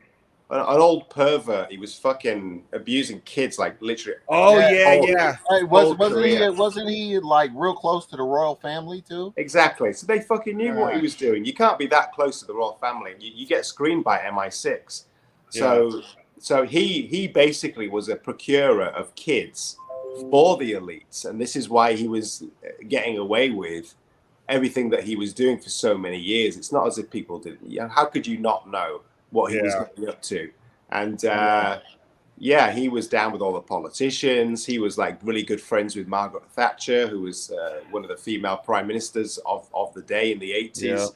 an old pervert. He was fucking abusing kids, like literally. Oh yeah. Hey, wasn't he like real close to the royal family too? Exactly. So they fucking knew what he was doing. You can't be that close to the royal family. You get screened by MI6. So he basically was a procurer of kids for the elites, and this is why he was getting away with everything that he was doing for so many years. It's not as if people didn't. How could you not know what he was getting up to? And he was down with all the politicians. He was like really good friends with Margaret Thatcher, who was one of the female prime ministers of the day in the 80s.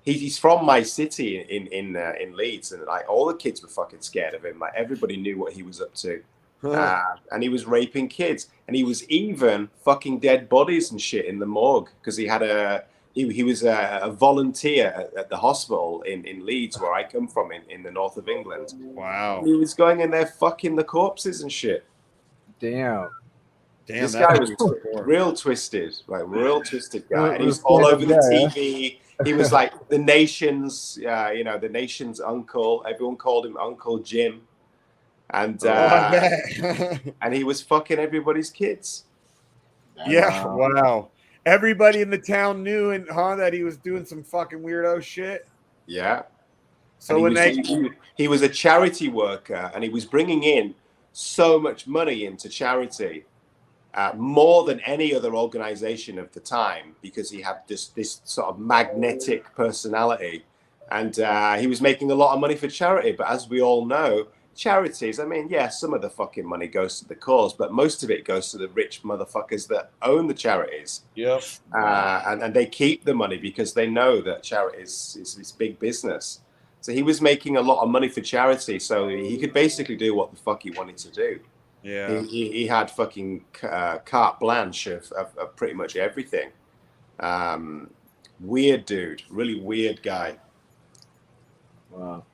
he's from my city in Leeds, and like all the kids were fucking scared of him. Like everybody knew what he was up to, and he was raping kids, and he was even fucking dead bodies and shit in the morgue because he had he was a volunteer at the hospital in Leeds, where I come from, in the north of England. Wow. And he was going in there fucking the corpses and shit. Damn. This guy was real twisted, like real twisted guy. And he was all over the TV. He was like the nation's, the nation's uncle. Everyone called him Uncle Jim. And and he was fucking everybody's kids. Yeah, wow. Everybody in the town knew that he was doing some fucking weirdo shit. Yeah. So when he was a charity worker, and he was bringing in so much money into charity, more than any other organization of the time, because he had this sort of magnetic personality, and he was making a lot of money for charity. But as we all know, charities, I mean, yeah, some of the fucking money goes to the cause, but most of it goes to the rich motherfuckers that own the charities. Yep. And they keep the money because they know that charities is big business. So he was making a lot of money for charity, so he could basically do what the fuck he wanted to do. Yeah. He had fucking carte blanche of pretty much everything. Weird dude, really weird guy. Wow.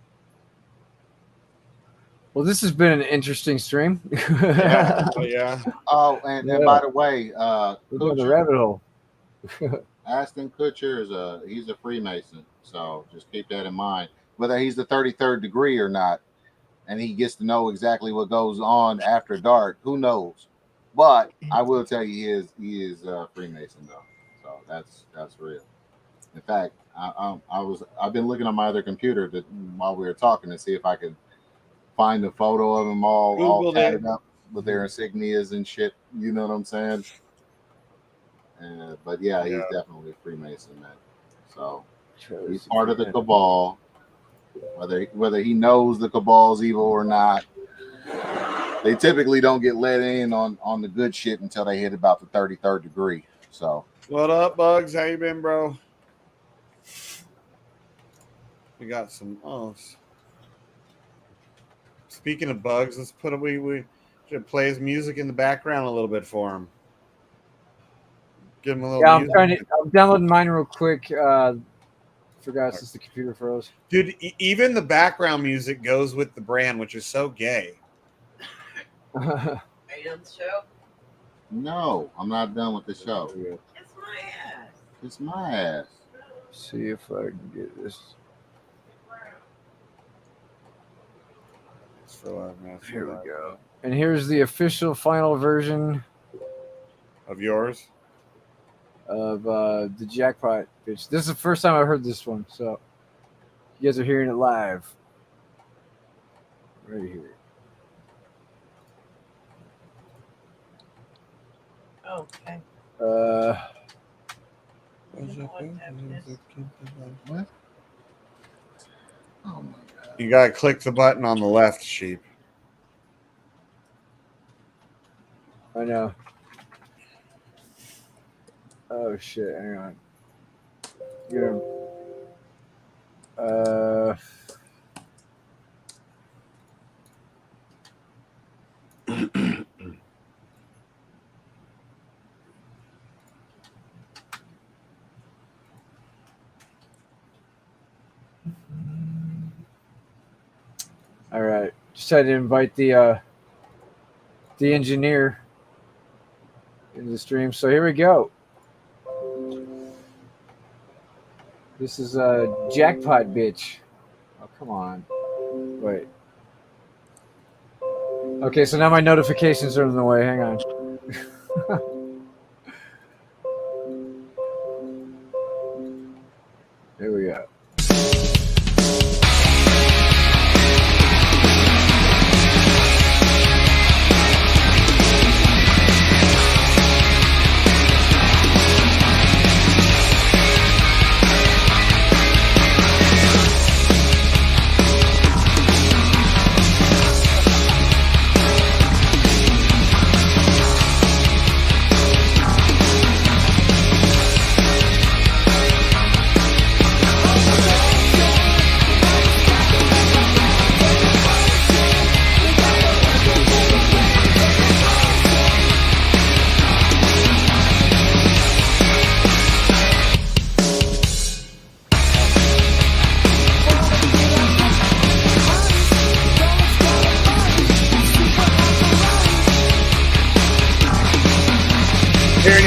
Well, this has been an interesting stream. Yeah. Oh, yeah. Oh, and by the way, we're going the rabbit hole. Ashton Kutcher he's a Freemason, so just keep that in mind. Whether he's the 33rd degree or not, and he gets to know exactly what goes on after dark, who knows? But I will tell you, he is a Freemason though, so that's real. In fact, I've been looking on my other computer while we were talking to see if I could find a photo of them all tatted up with their insignias and shit. You know what I'm saying? But yeah, he's definitely a Freemason, man. So he's part of the cabal. Whether he knows the cabal's evil or not, they typically don't get let in on the good shit until they hit about the 33rd degree. So what up, Bugs? How you been, bro? We got some. Speaking of Bugs, let's we should play his music in the background a little bit for him. Give him a little. Yeah, I'm downloading mine real quick. Forgot since the computer froze. Dude, even the background music goes with the brand, which is so gay. Are you on the show? No, I'm not done with the show. It's my ass. It's my ass. See if I can get this. Here we go. And here's the official final version of yours. Of the jackpot bitch. This is the first time I've heard this one, so you guys are hearing it live right here. Okay. What? Oh my god! You gotta click the button on the left, Sheep. I know. Oh shit! Hang on. Get him. All right. Just had to invite the engineer into the stream. So here we go. This is a jackpot bitch. Oh, come on. Wait. Okay, so now my notifications are in the way. Hang on. Here we go.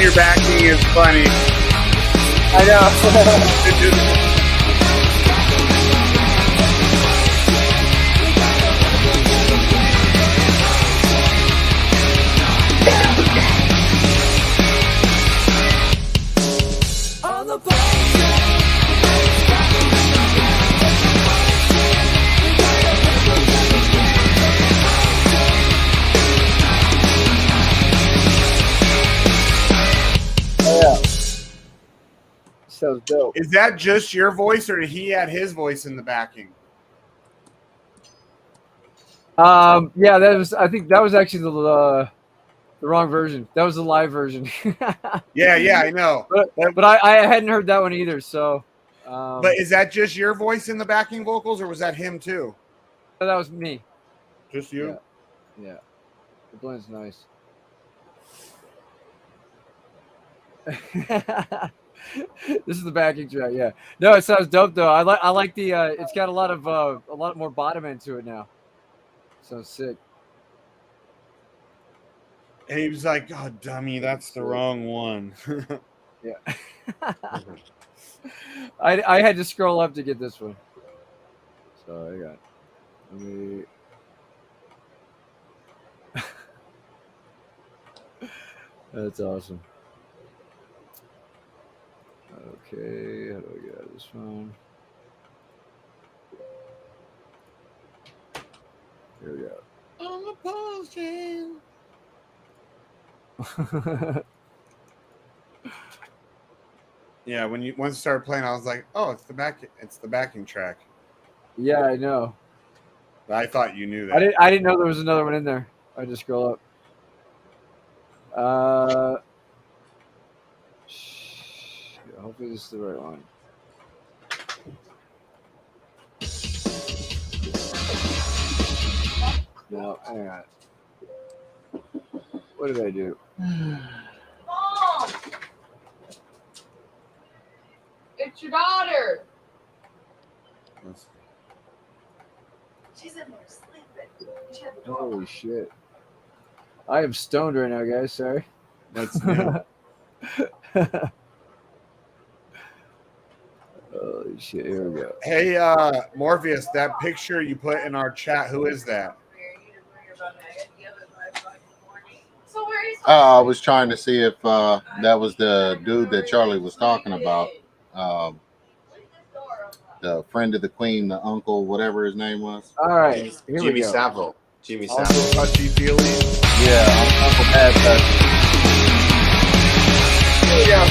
your backing is funny. I know. Sounds dope. Is that just your voice, or did he add his voice in the backing? Yeah, that was. I think that was actually the wrong version. That was the live version. Yeah, I know. But I hadn't heard that one either. So. But is that just your voice in the backing vocals, or was that him too? That was me. Just you? Yeah. The blend's nice. This is the backing track. Yeah. No, it sounds dope though. I like the. It's got a lot more bottom end to it now. Sounds sick. And he was like, "God, dummy, that's the wrong one." Yeah. I had to scroll up to get this one. So I got. Let me. That's awesome. Okay, how do I get out of this one? Here we go. On the potion. Yeah, when you once started playing, I was like, "Oh, it's the backing track." Yeah, I know. But I thought you knew that. I didn't know there was another one in there. I just scroll up. Hopefully this is the right one. No, hang on. What did I do? Mom! It's your daughter. She's in there sleeping. Holy shit. I am stoned right now, guys. Sorry. That's new. Holy shit. Here we go. Hey, Morpheus, that picture you put in our chat, who is that? I was trying to see if that was the dude that Charlie was talking about. The friend of the queen, the uncle, whatever his name was. All right. Here Jimmy we go. Savile. Jimmy Also Savile. touchy feely. Yeah, Uncle Bad Touch. Here we go.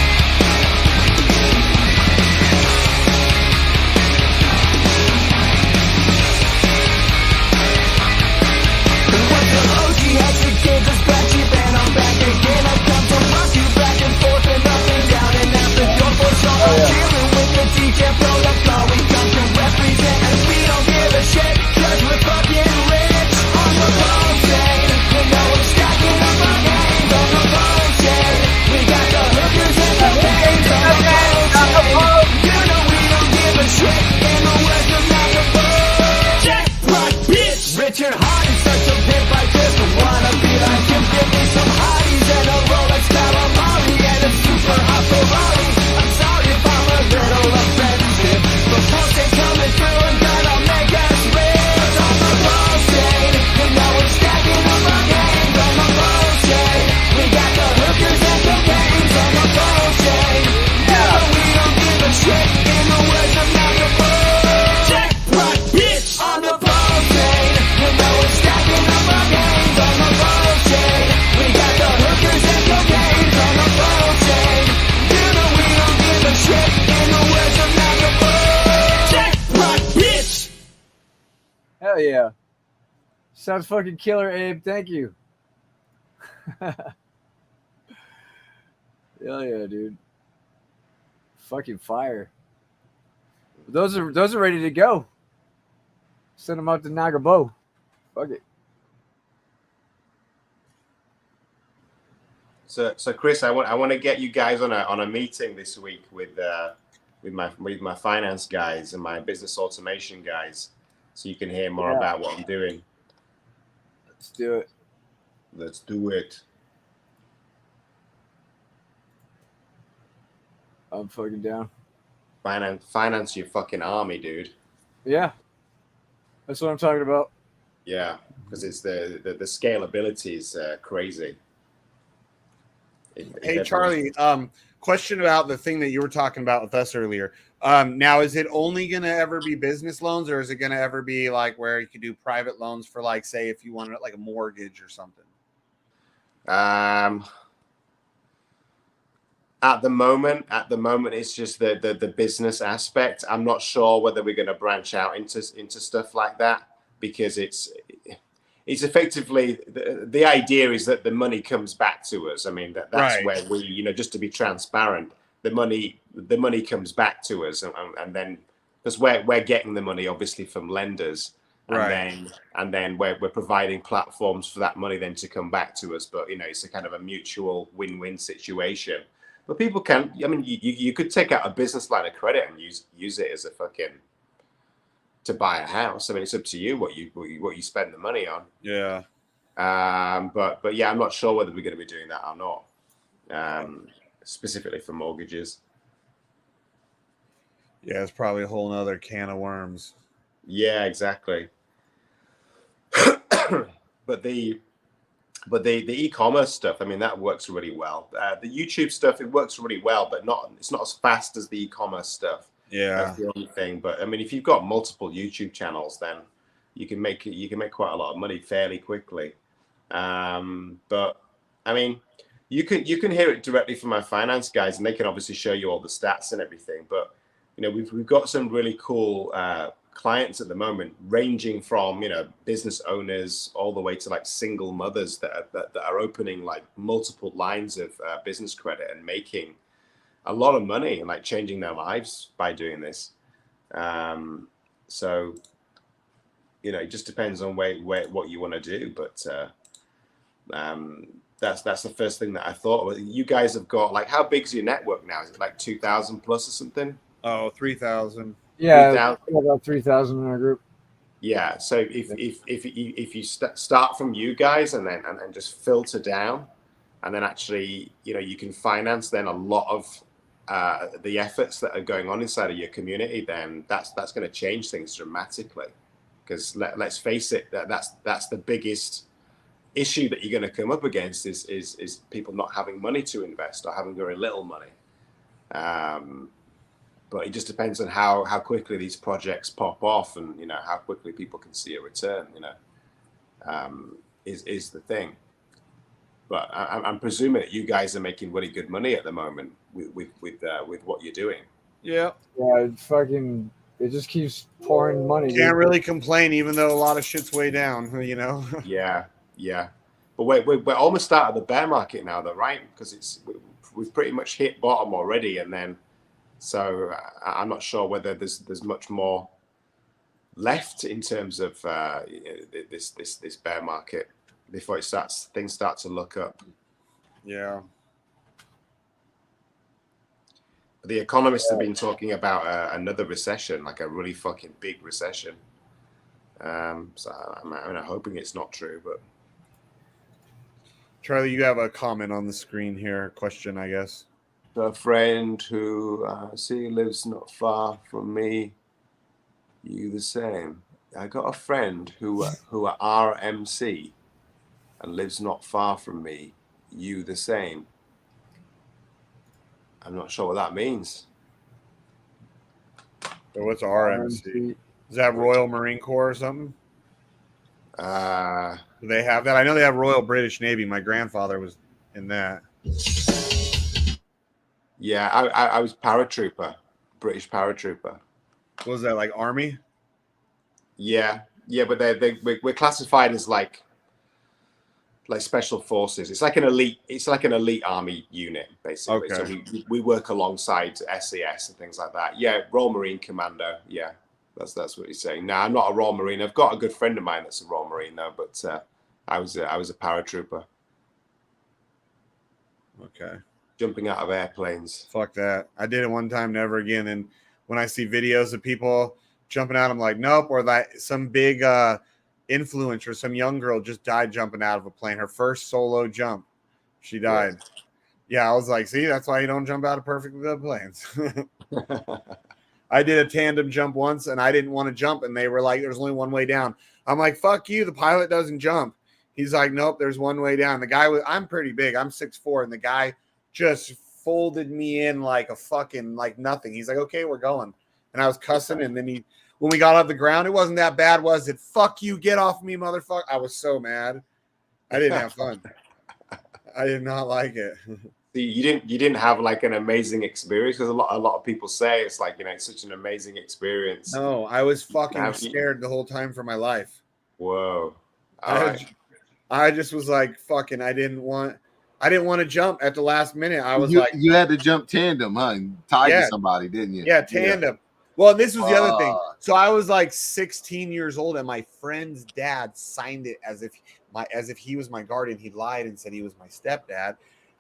Richard Hardy, such a pimp, I just wanna be like him. Give me some hotties and a Rolex Calamari and a super hot Ferrari. I'm sorry if I'm a little offensive, but once they coming through and gonna make us rich. On the road chain, and now we're stacking up our games. On the road chain, we got the hookers and the games. On the road chain, yeah, we don't give a shit. In the words of Malcolm X, jackpot, bitch. On the road chain. And now we're stacking up our games on the road chain. We got the hookers and cocaine on the road chain. You know we don't give a shit. In the words of Malcolm X, jackpot, bitch. Hell yeah. Sounds fucking killer, Abe. Thank you. Hell yeah, dude. Fucking fire. Those are ready to go. Send them out to Nagabo. Fuck it. So Chris, I want to get you guys on a meeting this week with my finance guys and my business automation guys, so you can hear more about what I'm doing. Let's do it. Let's do it. I'm fucking down. Finance your fucking army, dude. Yeah, that's what I'm talking about. Yeah, because it's the scalability is crazy. Hey Charlie, question about the thing that you were talking about with us earlier. Now, is it only going to ever be business loans, or is it going to ever be like where you could do private loans for, like, say, if you wanted like a mortgage or something? At the moment, it's just the business aspect. I'm not sure whether we're going to branch out into stuff like that, because it's effectively the idea is that the money comes back to us. I mean, that's Right. where we, you know, just to be transparent, the money comes back to us, and then because we're getting the money obviously from lenders, and then we're providing platforms for that money then to come back to us. But you know, it's a kind of a mutual win-win situation. But people can, I mean, you could take out a business line of credit and use it as a fucking to buy a house. I mean, it's up to you what you spend the money on. Yeah. But yeah, I'm not sure whether we're going to be doing that or not. Specifically for mortgages. Yeah, it's probably a whole nother can of worms. Yeah, exactly. But the e-commerce stuff, I mean, that works really well. The YouTube stuff, it works really well, but it's not as fast as the e-commerce stuff. Yeah, that's the only thing. But I mean, if you've got multiple YouTube channels, then you can make quite a lot of money fairly quickly. But I mean, you can hear it directly from my finance guys, and they can obviously show you all the stats and everything. But you know, we've got some really cool clients at the moment, ranging from, you know, business owners all the way to like single mothers that are opening like multiple lines of business credit and making a lot of money and like changing their lives by doing this. So, you know, it just depends on what you want to do. But that's the first thing that I thought. You guys have got, like, how big's your network now? Is it like 2,000 plus or something? Oh, 3,000. Yeah, about 3,000 in our group. Yeah, so if you start from you guys and then just filter down, and then actually, you know, you can finance then a lot of the efforts that are going on inside of your community, then that's going to change things dramatically. Because let's face it, that's the biggest issue that you're going to come up against is people not having money to invest or having very little money. But it just depends on how quickly these projects pop off, and you know, how quickly people can see a return. You know, is the thing. But I'm presuming that you guys are making really good money at the moment with what you're doing. Yeah. Yeah, it just keeps pouring money. Can't really complain, even though a lot of shit's way down. You know. Yeah. But we're almost out of the bear market now, though, right? Because we've pretty much hit bottom already, and then. So I'm not sure whether there's much more left in terms of this bear market before things start to look up. Yeah. The economists have been talking about another recession, like a really fucking big recession. So I'm hoping it's not true, but. Charlie, you have a comment on the screen here, question, I guess. A friend who lives not far from me. You the same. I got a friend who are RMC and lives not far from me. You the same. I'm not sure what that means. So what's RMC? Is that Royal Marine Corps or something? Do they have that? I know they have Royal British Navy. My grandfather was in that. Yeah, I was paratrooper, British paratrooper. What was that, like Army? Yeah, but we're classified as like special forces. It's like an elite army unit, basically. Okay. So we work alongside SES and things like that. Yeah, Royal Marine Commando. Yeah, that's what he's saying. No, I'm not a Royal Marine. I've got a good friend of mine that's a Royal Marine though, but I was a paratrooper. Okay. Jumping out of airplanes. Fuck that. I did it one time, never again. And when I see videos of people jumping out, I'm like, nope. Or that some big influencer, some young girl just died jumping out of a plane. Her first solo jump. She died. Yeah, I was like, see, that's why you don't jump out of perfectly good planes. I did a tandem jump once and I didn't want to jump, and they were like, there's only one way down. I'm like, fuck you, the pilot doesn't jump. He's like, nope, there's one way down. The guy was, I'm pretty big, I'm 6'4", and the guy just folded me in like a fucking like nothing. He's like, okay, we're going. And I was cussing, and then when we got off the ground, it wasn't that bad, was it? Fuck you, get off me, motherfucker. I was so mad. I didn't have fun. I did not like it. See, you didn't have like an amazing experience, because a lot of people say it's like, it's such an amazing experience. No, I was fucking scared the whole time for my life. Whoa. I just was like, fucking, I didn't want to jump at the last minute. I was like, you had to jump tandem, huh? And tied to somebody, didn't you? Yeah, tandem. Yeah. Well, this was the other thing. So I was like 16 years old, and my friend's dad signed it as if he was my guardian. He lied and said he was my stepdad.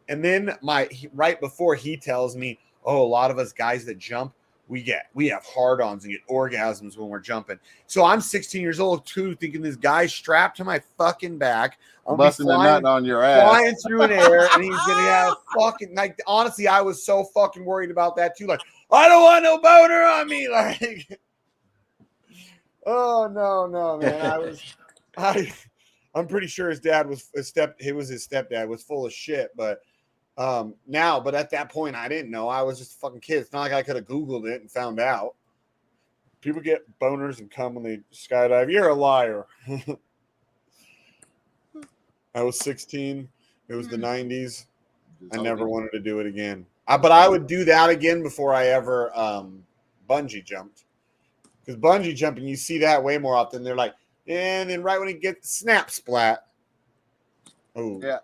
And then right before, he tells me, oh, a lot of us guys that jump, we have hard-ons and get orgasms when we're jumping. So I'm 16 years old too, thinking this guy's strapped to my fucking back. I'm busting a nut on your ass, flying through an air, and he's gonna have fucking, like, honestly, I was so fucking worried about that too. Like, I don't want no boner on me. Like, oh no, man. I'm pretty sure his dad was his stepdad was full of shit, but but at that point I didn't know. I was just a fucking kid. It's not like I could have Googled it and found out. People get boners and come when they skydive. You're a liar. I was 16. It was the 90s. I never wanted to do it again. But I would do that again before I ever bungee jumped. Because bungee jumping, you see that way more often. They're like, and then right when it gets snap splat. Oh yeah.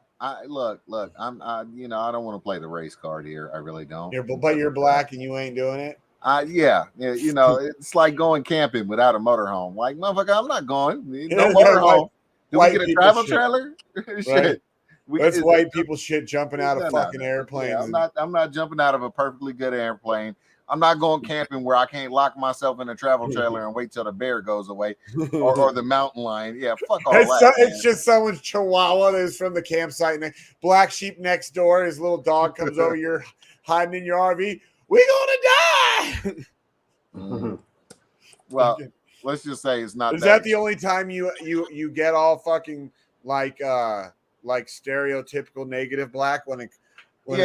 Look. I don't want to play the race card here. I really don't. But you're black and you ain't doing it. Yeah. It's like going camping without a motorhome. Like, motherfucker, I'm not going. No motorhome. Do we get a travel trailer? Shit. That's white people shit jumping out of fucking airplanes. Yeah, I'm not jumping out of a perfectly good airplane. I'm not going camping where I can't lock myself in a travel trailer and wait till the bear goes away or the mountain lion. Yeah, fuck all that. It's just someone's chihuahua that's from the campsite. And black sheep next door. His little dog comes over. You're hiding in your RV. We gonna die. Well, let's just say it's not. Is that the only time you get all fucking like stereotypical negative black when it's when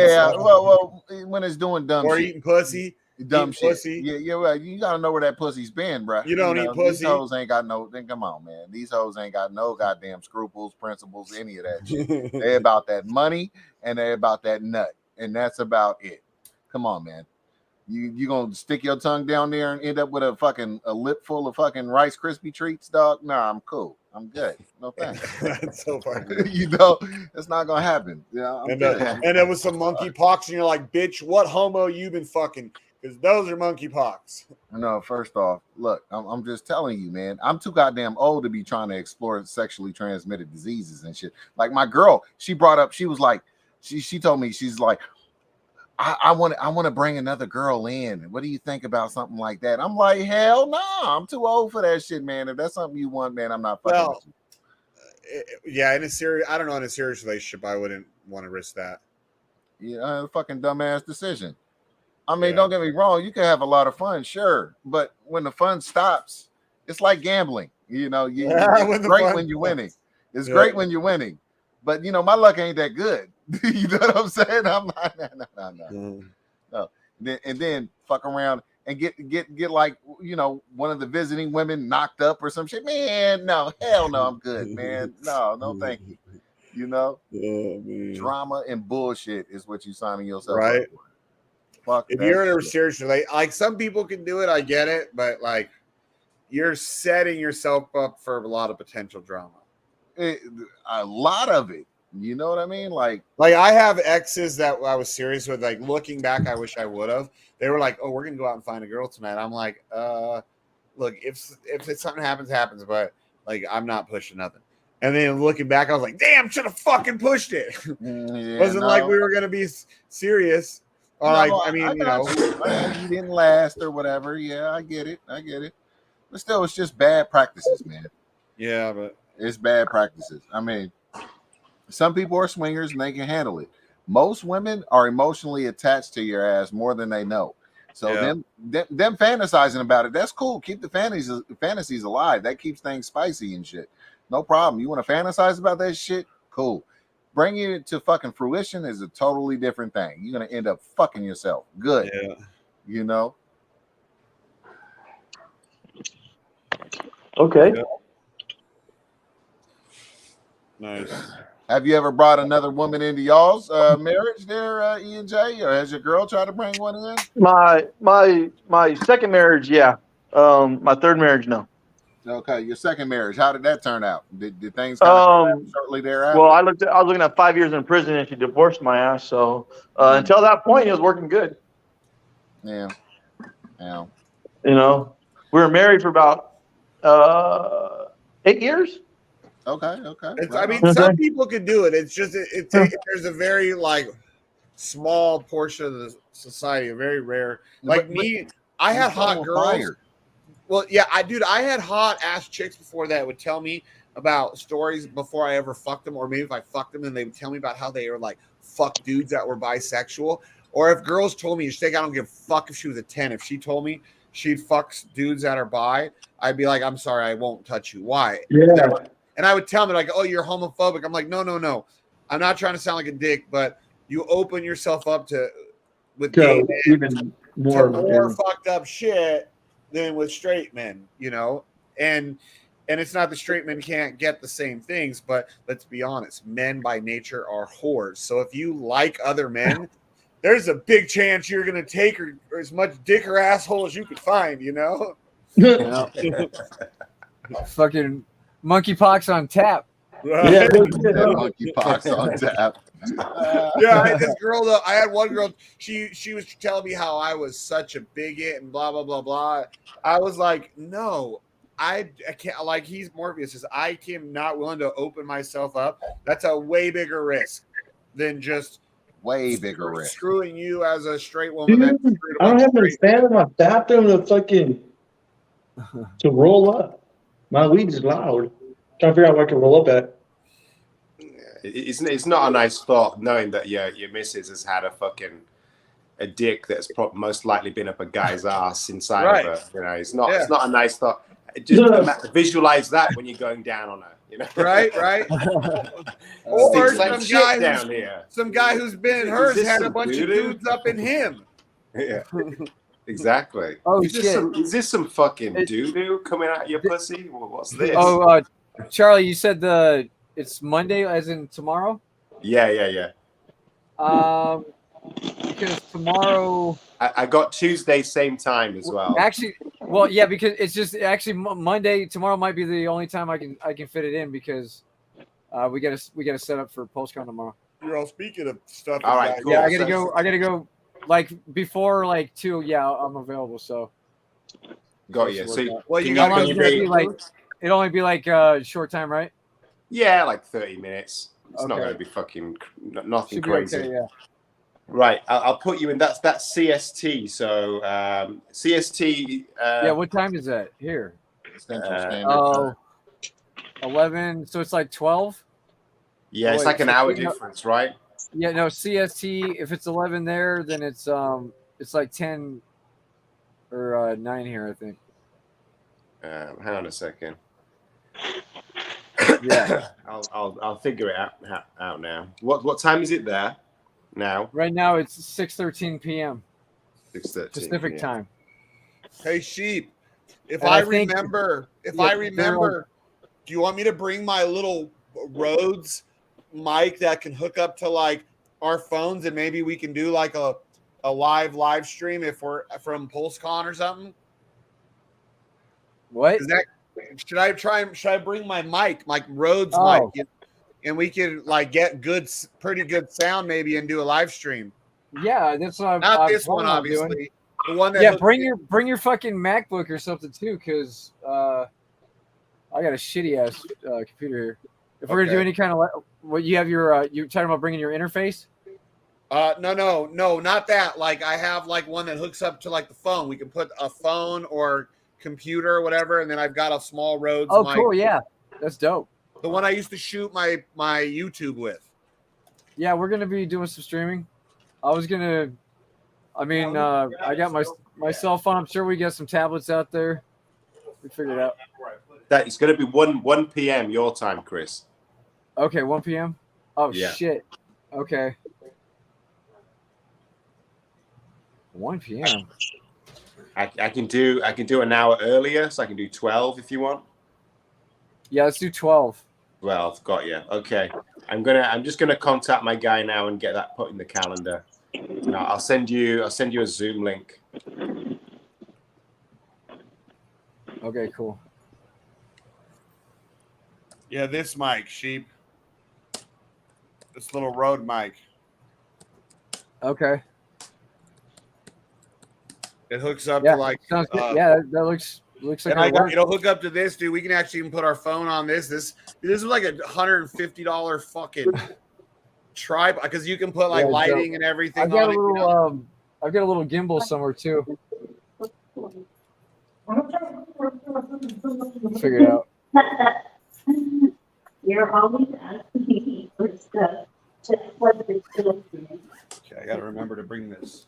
it's doing dumb or shit. Eating pussy. Dumb shit. Pussy. Yeah, well, you gotta know where that pussy's been, bro. You don't eat pussy. These hoes ain't got no. Then come on, man. These hoes ain't got no goddamn scruples, principles, any of that shit. They about that money and they about that nut, and that's about it. Come on, man. You gonna stick your tongue down there and end up with a lip full of fucking Rice Krispie treats, dog? Nah, I'm cool. I'm good. No thanks. That's so funny. That's not gonna happen. Yeah, and there was some monkey pox, and you're like, bitch, what homo you been fucking? Because those are monkey pox. No, first off, look, I'm just telling you, man. I'm too goddamn old to be trying to explore sexually transmitted diseases and shit. Like my girl, she brought up, she was like, she told me, she's like, I want to bring another girl in. What do you think about something like that? I'm like, hell no, I'm too old for that shit, man. If that's something you want, man, I'm not fucking with you. Yeah, in a serious relationship, I wouldn't want to risk that. Yeah, fucking dumbass decision. I mean, don't get me wrong, you can have a lot of fun, sure, but when the fun stops, it's like gambling. It's great when you're winning. It's great when you're winning, but my luck ain't that good. You know what I'm saying? I'm not, no. And then fuck around and get like one of the visiting women knocked up or some shit. Man, no, hell no, I'm good, man. No, thank you. Drama and bullshit is what you signing yourself up for. Fuck if you're in a serious relationship, like some people can do it, I get it, but like you're setting yourself up for a lot of potential drama. A lot of it. You know what I mean? Like I have exes that I was serious with. Like looking back, I wish I would have. They were like, "Oh, we're gonna go out and find a girl tonight." I'm like, look, if something happens, but like I'm not pushing nothing." And then looking back, I was like, "Damn, should have fucking pushed it." Wasn't like we were gonna be serious. Or you didn't last or whatever. Yeah, I get it. But still, it's just bad practices, man. Yeah, but it's bad practices. I mean, some people are swingers and they can handle it. Most women are emotionally attached to your ass more than they know. So them fantasizing about it, that's cool. Keep the fantasies alive. That keeps things spicy and shit. No problem. You want to fantasize about that shit? Cool. Bringing it to fucking fruition is a totally different thing. You're gonna end up fucking yourself. Good. Yeah. You know. Okay. Yeah. Nice. Have you ever brought another woman into y'all's marriage there, E and J, or has your girl tried to bring one in? My second marriage, yeah. My third marriage, no. Okay, your second marriage, how did that turn out? Did things kind of shortly thereafter? Well, I was looking at 5 years in prison, and she divorced my ass. So until that point, it was working good. Yeah. Yeah. You know, we were married for about 8 years. Okay. It's, I mean, some people could do it. It's just there's a very like small portion of the society, a very rare. Like me, I had hot girls. Well, yeah, I had hot ass chicks before that would tell me about stories before I ever fucked them, or maybe if I fucked them, and they would tell me about how they were like fuck dudes that were bisexual. Or if girls told me, I don't give a fuck if she was a 10. If she told me she'd fuck dudes that are bi, I'd be like, I'm sorry, I won't touch you. Why? Yeah. And I would tell them like, oh, you're homophobic. I'm like, no. I'm not trying to sound like a dick, but you open yourself up to with gay men even more fucked up shit than with straight men, you know? And it's not that straight men can't get the same things, but let's be honest, men by nature are whores. So if you like other men, there's a big chance you're gonna take or as much dick or asshole as you could find, you know? Fucking monkeypox on tap. Right. Yeah, monkeypox on tap. Yeah, I had this girl though. I had one girl. She was telling me how I was such a bigot and blah blah blah blah. I was like, no, I can't. Like he's Morpheus says, I am not willing to open myself up. That's a way bigger risk than just risk screwing you as a straight woman. Dude, I don't have a fan in my bathroom to roll up. My weed is loud. Trying to figure out where I can roll up at. It's not a nice thought knowing that your missus has had a dick that's most likely been up a guy's ass inside of her. You know, it's not a nice thought. Just visualize that when you're going down on her. You know, right. Or some guy who's been in hers had a bunch of dudes up in him. Yeah, exactly. Oh, is this some fucking doo-doo coming out of your pussy? What's this? Oh, Charlie, you said it's Monday, as in tomorrow. Yeah. Because tomorrow I got Tuesday same time as well. Actually, well, yeah, because it's just actually Monday. Tomorrow might be the only time I can fit it in because we got to set up for PulseCon tomorrow. You're all speaking of stuff. All right, cool. Yeah, I gotta go. Like before, like 2. Yeah, I'm available. So got you. So you got to it'll only be like a short time, right? Yeah, like 30 minutes. It's not going to be fucking nothing Should be crazy. okay, yeah. Right, I'll put you in. That's CST. So CST. Yeah, what time is that here? Central Standard. 11. So it's like 12. Yeah, it's like an hour difference, right? Yeah, no, CST. If it's 11 there, then it's like 10 or 9 here, I think. Hang on a second. Yeah, I'll figure it out now. What time is it there now? Right now it's 6:13 p.m. 6:13 Pacific time. Hey Sheep, if I remember, do you want me to bring my little Rhodes mic that can hook up to like our phones and maybe we can do like a live stream if we're from PulseCon or something? What? Should I bring my mic, like Rhodes mic, and we could like get pretty good sound maybe and do a live stream? Yeah, that's what I'm. Not this one, obviously. The one that bring your fucking MacBook or something too, because I got a shitty ass computer here. If we're gonna do any kind of what you have you're talking about bringing your interface. No, not that. Like I have like one that hooks up to like the phone. We can put a phone or computer or whatever, and then I've got a small Rhodes mic. Cool, yeah, that's dope. The one I used to shoot my YouTube with. Yeah, we're gonna be doing some streaming. I got my cell phone. I'm sure we get some tablets out there. We figured it out. That it's going to be 1 p.m. your time, Chris. Okay, 1 p.m. Oh Yeah. shit. Okay. 1 p.m. I can do an hour earlier, so I can do 12 if you want. Yeah, let's do 12. 12, got you. Okay. I'm just gonna contact my guy now and get that put in the calendar. No, I'll send you a Zoom link. Okay, cool. Yeah, this mic, Sheep. This little Rode mic. Okay. It hooks up Yeah, to like. sounds good. Yeah, that looks like it'll hook up to this, dude. We can actually even put our phone on this. This is like $150 fucking tripod because you can put like lighting and everything. I've got a little gimbal somewhere too. Figure it out. You're always asking me for stuff. Just what the still doing. Okay, I gotta remember to bring this.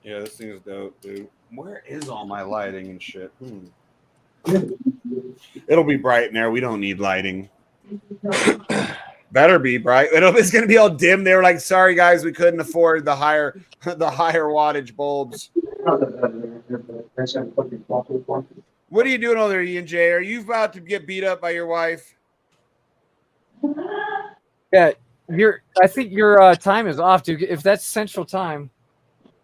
Yeah, this thing is dope, dude. Where is all my lighting and shit? It'll be bright in there. We don't need lighting. Better be bright. It's gonna be all dim. They were like, "Sorry guys, we couldn't afford the higher wattage bulbs." What are you doing over there, Ian J? Are you about to get beat up by your wife? Yeah, I think your time is off, dude. If that's Central Time,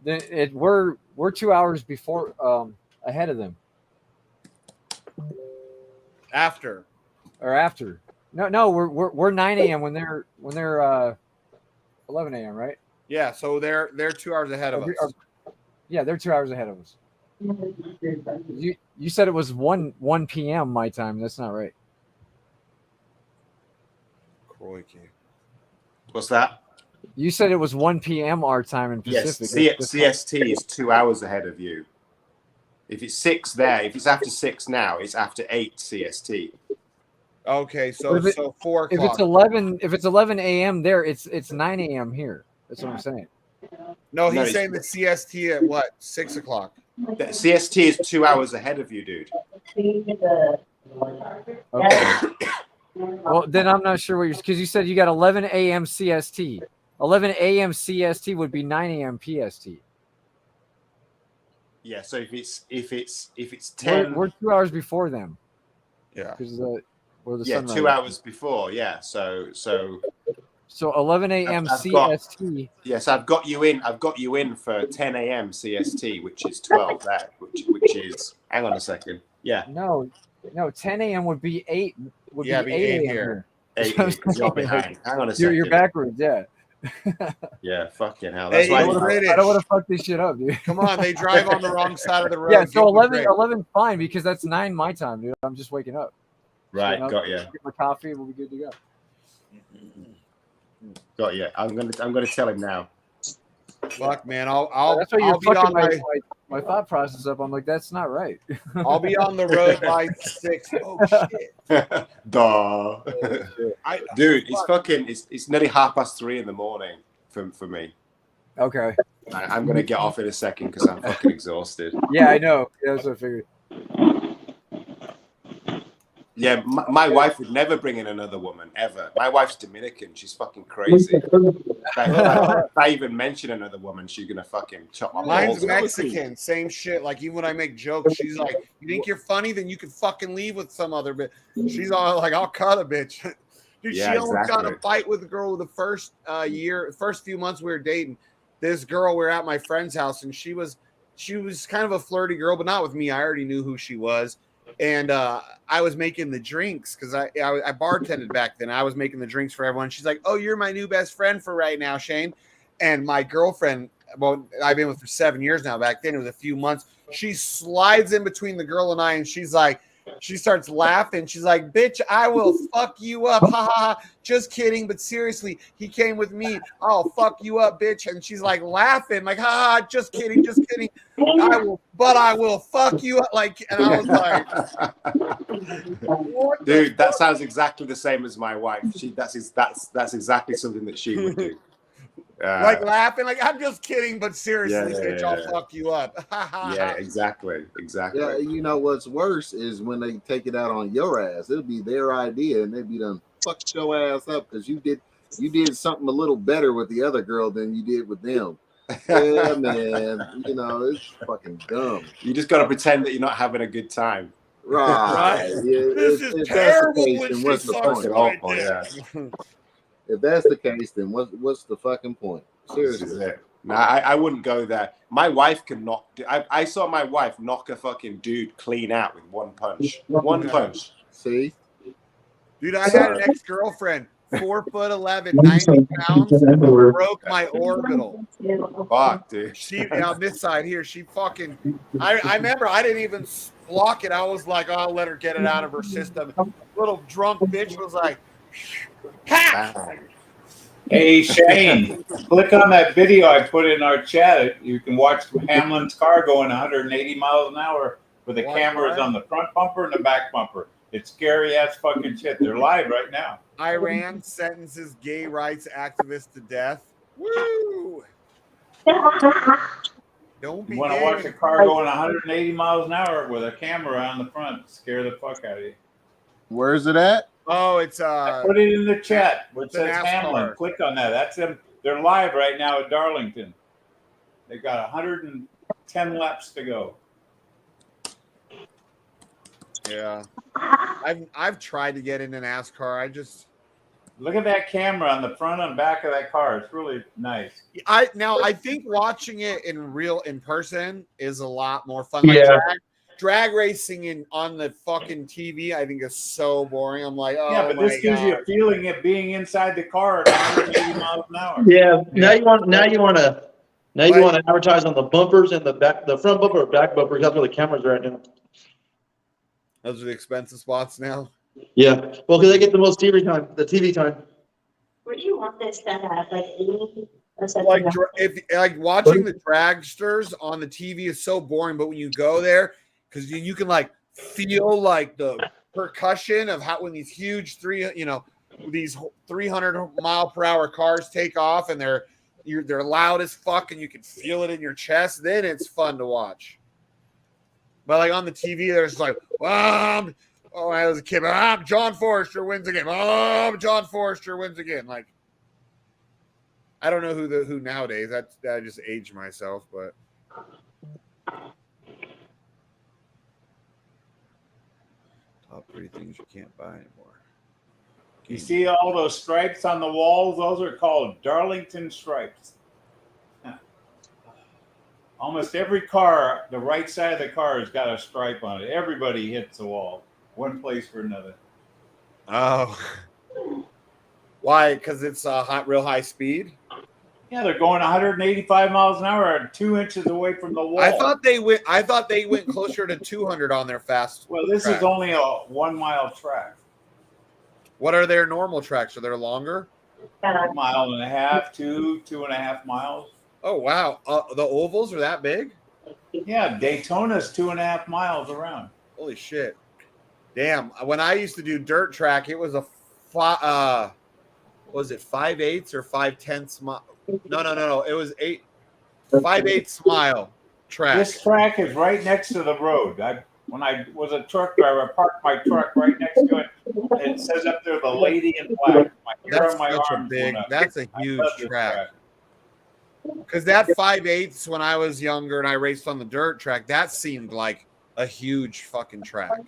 then we're 2 hours before ahead of them. After. No, we're 9 a.m. when they're 11 a.m. right? Yeah, so they're 2 hours ahead of us. Yeah, they're 2 hours ahead of us. You said it was 1 p.m. my time. That's not right. Crikey. What's that? You said it was 1 p.m. our time in Pacific. Yes, CST is 2 hours ahead of you. If it's 6 there, if it's after 6 now, it's after 8 CST. Okay, so 4 o'clock. If it's 11 a.m. there, it's 9 a.m. here. That's what I'm saying. No, he's saying the CST at what? 6 o'clock. The CST is 2 hours ahead of you, dude. Okay. Well, then I'm not sure what because you said you got 11 a.m. CST. 11 a.m. CST would be 9 a.m. PST. Yeah. So if it's 10, we're 2 hours before them. Yeah. Because we're the yeah, sunrise. 2 hours before. Yeah. So 11 a.m. CST. Yes, I've got you in for 10 a.m. CST, which is 12 there, which is. Hang on a second. Yeah. No, 10 a.m. would be 8. Would be 8 here. 8 because you're behind. Hang on a second. You're backwards, yeah. Yeah, fucking hell. That's Why I don't want to fuck this shit up, dude. Come on, they drive on the wrong side of the road. Yeah, so 11 fine because that's 9 my time, dude. I'm just waking up. Right, got you. Get my coffee, we'll be good to go. Got you. I'm gonna tell him now. Fuck, man. I'll that's why you're be on fucking my thought process up. I'm like, that's not right. I'll be on the road by 6. Oh shit. Duh. Dude, it's nearly 3:30 in the morning for me. Okay. I'm gonna get off in a second because I'm fucking exhausted. Yeah, I know. Yeah, that's what I figured. Yeah, my wife would never bring in another woman ever. My wife's Dominican. She's fucking crazy. If I even mention another woman, she's gonna fucking chop my balls. Mine's Mexican. Same shit. Like even when I make jokes, she's like, "You think you're funny? Then you can fucking leave with some other bitch." She's all like, "I'll cut a bitch." Dude, Yeah, she almost got in exactly. a fight with a girl the first few months we were dating. This girl, we were at my friend's house, and she was kind of a flirty girl, but not with me. I already knew who she was. And I was making the drinks because I bartended back then. I was making the drinks for everyone. She's like, "Oh, you're my new best friend for right now, Shane." And my girlfriend, well, I've been with for 7 years now. Back then, it was a few months. She slides in between the girl and I, and she's like, She starts laughing. She's like, "Bitch, I will fuck you up." Ha ha ha. Just kidding, but seriously, he came with me. I'll fuck you up, bitch. And she's like laughing, like, "Ha ha, just kidding, just kidding. I will fuck you up." Like, and I was like, what dude, that sounds exactly the same as my wife. That's exactly something that she would do. like laughing, like, "I'm just kidding, but seriously, Yeah, bitch, I'll fuck you up." Yeah, exactly. Yeah, you know what's worse is when they take it out on your ass. It'll be their idea, and they be done fucked your ass up because you did something a little better with the other girl than you did with them. Yeah, man. You know, it's fucking dumb. You just got to pretend that you're not having a good time. Right. Yeah, This is terrible when then she what's the sucks point? my dick. Yeah. If that's the case, then what's the fucking point? Seriously. This is it. No, I wouldn't go there. My wife can knock. I saw my wife knock a fucking dude clean out with one punch. One punch. See, dude, I had an ex-girlfriend, 4'11", 90 pounds, broke my orbital. Fuck, dude. She on this side here, she fucking. I remember I didn't even block it. I was like, I'll let her get it out of her system. Little drunk bitch was like, ha! Hey Shane, click on that video I put in our chat. You can watch Hamlin's car going 180 miles an hour with the cameras on the front bumper and the back bumper. It's scary ass fucking shit. They're live right now. Iran sentences gay rights activists to death. Woo! Don't be. You want to watch a car going 180 miles an hour with a camera on the front? Scare the fuck out of you. Where is it at? Oh, it's I put it in the chat where it it's says an Hamlin. Click on that. That's them. They're live right now at Darlington. They got 110 laps to go. Yeah, I've tried to get into NASCAR. I just look at that camera on the front and back of that car. It's really nice. I think watching it in person is a lot more fun. Like Yeah. drag racing on the fucking TV, I think is so boring. I'm like, oh Yeah, but this gives you a feeling of being inside the car at 180 miles an hour. Yeah. Now you want to advertise on the bumpers and the front bumper or back bumper. That's where the cameras are right now. Those are the expensive spots now. Yeah. Well, because they get the most TV time, the TV time. Where do you want this to have? Like watching the dragsters on the TV is so boring, but when you go there, because you can like feel like the percussion of how when these huge these 300-mile-per-hour cars take off and they're loud as fuck and you can feel it in your chest, then it's fun to watch. But like on the TV, there's like, I was a kid, John Forrester wins again. John Forrester wins again. Like, I don't know who nowadays. That I just aged myself, but top 3 things you can't buy anymore. You see all those stripes on the walls? Those are called Darlington stripes. Almost every car, the right side of the car has got a stripe on it. Everybody hits the wall, one place or another. Oh. Why? Because it's real high speed? Yeah, they're going 185 miles an hour 2 inches away from the wall. I thought they went closer to 200 on their fast. Well, this track. is only a 1 mile track. What are their normal tracks? Are they longer? 1.5 miles, 2.5 miles. Oh wow! The ovals are that big? Yeah, Daytona's 2.5 miles around. Holy shit! Damn. When I used to do dirt track, it was a was it 5/8 or 5/10 mile? No. It was 5/8 mile track. This track is right next to the road. When I was a truck driver, I parked my truck right next to it. It says up there, "The Lady in Black." That's a huge track. Because that 5/8 when I was younger and I raced on the dirt track, that seemed like a huge fucking track.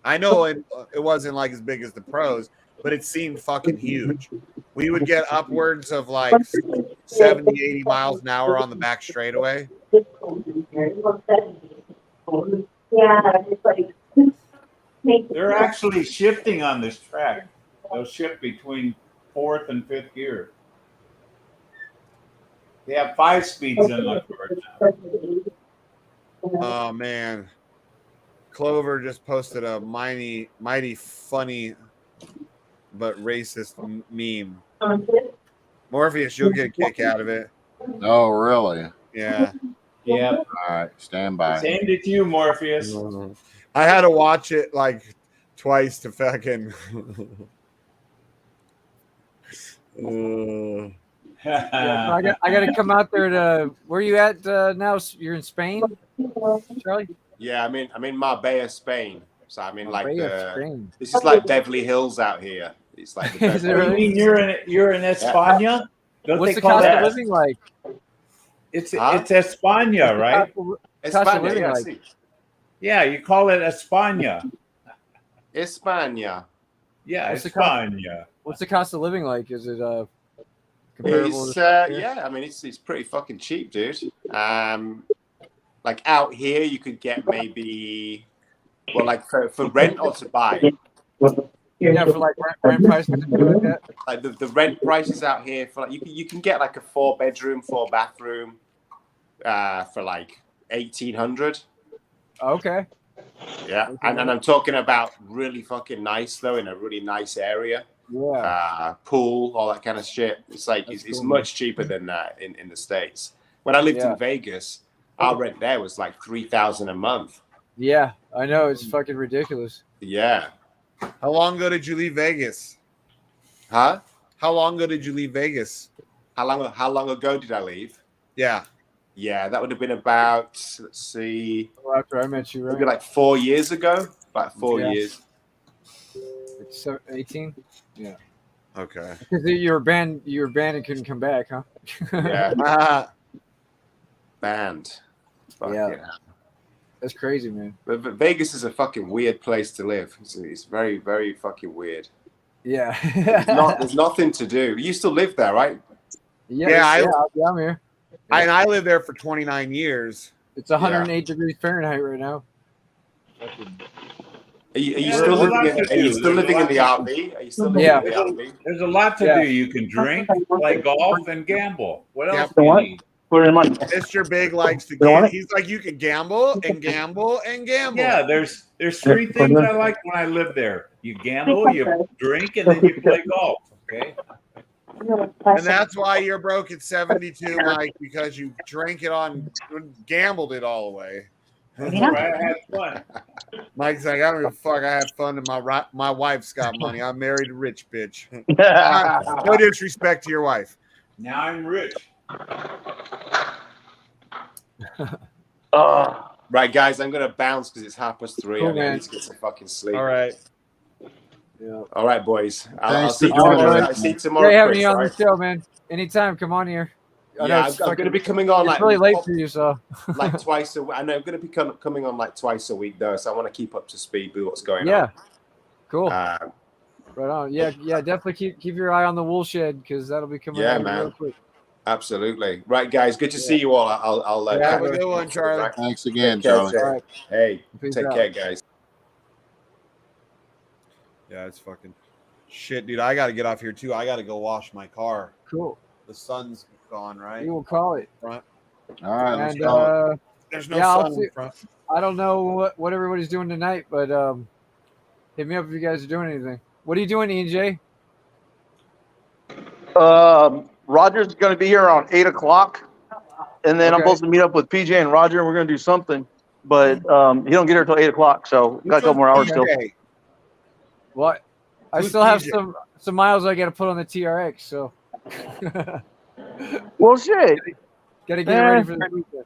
I know it wasn't like as big as the pros, but it seemed fucking huge. We would get upwards of like 70, 80 miles an hour on the back straightaway. They're actually shifting on this track. They'll shift between 4th and 5th gear. They have 5 speeds in the car now. Oh man, Clover just posted a mighty funny but racist meme. Morpheus, you'll get a kick out of it. Oh, really? Yeah. Yep. All right, stand by. It's aimed at you, Morpheus. I had to watch it like twice to fucking. I got to come out there to. Where you at now? You're in Spain, Charlie? Yeah, I'm in Marbella, Spain. So I'm in like Marbella, Spain. this is like Beverly Hills out here. It's like the Is it really? You mean you're in España? Don't What's they the call cost that? of living like? It's España, right? Cost of living yeah, like? sí. Yeah, you call it España. España. Yeah, What's the España. What's the cost of living like? Is it comparable? It's to yeah, I mean it's pretty fucking cheap, dude. Like out here you could get maybe like for rent or to buy. Yeah, for like rent prices and shit like that. Like the rent prices out here for like you can get like a 4-bedroom, 4-bathroom for like 1,800. Okay. Yeah, and I'm talking about really fucking nice though, in a really nice area. Yeah. Pool, all that kind of shit. It's like it's cool, much cheaper than in the States. When I lived Yeah. in Vegas, our rent there was like $3,000 a month. Yeah, I know it's fucking ridiculous. Yeah. How long ago did you leave Vegas? Huh? How long ago did you leave Vegas? How long ago did I leave? Yeah. Yeah, that would have been about, let's see, Well, after I met you, maybe right? like 4 years ago. About 4 Yeah. years. It's 18. Yeah. Okay. Because you were banned and couldn't come back, huh? Yeah. Banned. Fuck Yeah. yeah. That's crazy, man. But Vegas is a fucking weird place to live. It's very, very fucking weird. Yeah. There's nothing to do. You still live there, right? Yeah, I'm here. I lived there for 29 years. It's 108 degrees Fahrenheit right now. Are you still living in the RV? Are you still living in the RV? There's a lot to Yeah. do. You can drink, play golf, and gamble. What else? Yeah. Do you need? Mr. Big likes to gamble. He's like, you can gamble and gamble and gamble. Yeah, there's 3 things I like when I live there. You gamble, you drink, and then you play golf. Okay. And that's why you're broke at 72, Mike, because you drank it on, gambled it all away. That's all right. I had fun. Mike's like, I don't give a fuck. I had fun, and my wife's got money. I married a rich bitch. No disrespect to your wife. Now I'm rich. Right, guys, I'm gonna bounce because it's 3:30. Cool, I man. need to get some fucking sleep. All right. Yeah. All right, boys. I'll Thanks see you for joining tomorrow. us. I'll see you tomorrow. Great having Chris, you on all the right? show, man. Anytime, come on here. I know Yeah, it's I'm fucking- going to be coming on it's like really late for you, so like twice a week. I know I'm going to be coming on like twice a week though, so I want to keep up to speed with what's going yeah, on. cool. Uh, Right on. Yeah, definitely keep your eye on the wool shed because that'll be coming Yeah, out man. real quick. Absolutely. Right, guys. Good to see you all. I'll Have a good one, Charlie. Thanks again, Take care, Charlie. Jay. All right. Hey, Peace take out. care, guys. Yeah, it's fucking shit, dude. I got to get off here too. I got to go wash my car. Cool. The sun's gone, right? We will call it. Front. All right, let's And go. There's no yeah, I'll sun see- in front. I don't know what everybody's doing tonight, but hit me up if you guys are doing anything. What are you doing, EJ? Roger's going to be here around 8 o'clock, and then I'm Okay. supposed to meet up with PJ and Roger, and we're going to do something. But he don't get here till 8 o'clock, so got a couple more hours still. Okay. What? I Who's still have PJ? some miles I got to put on the TRX, so Well, shit, got to get it ready for the weekend.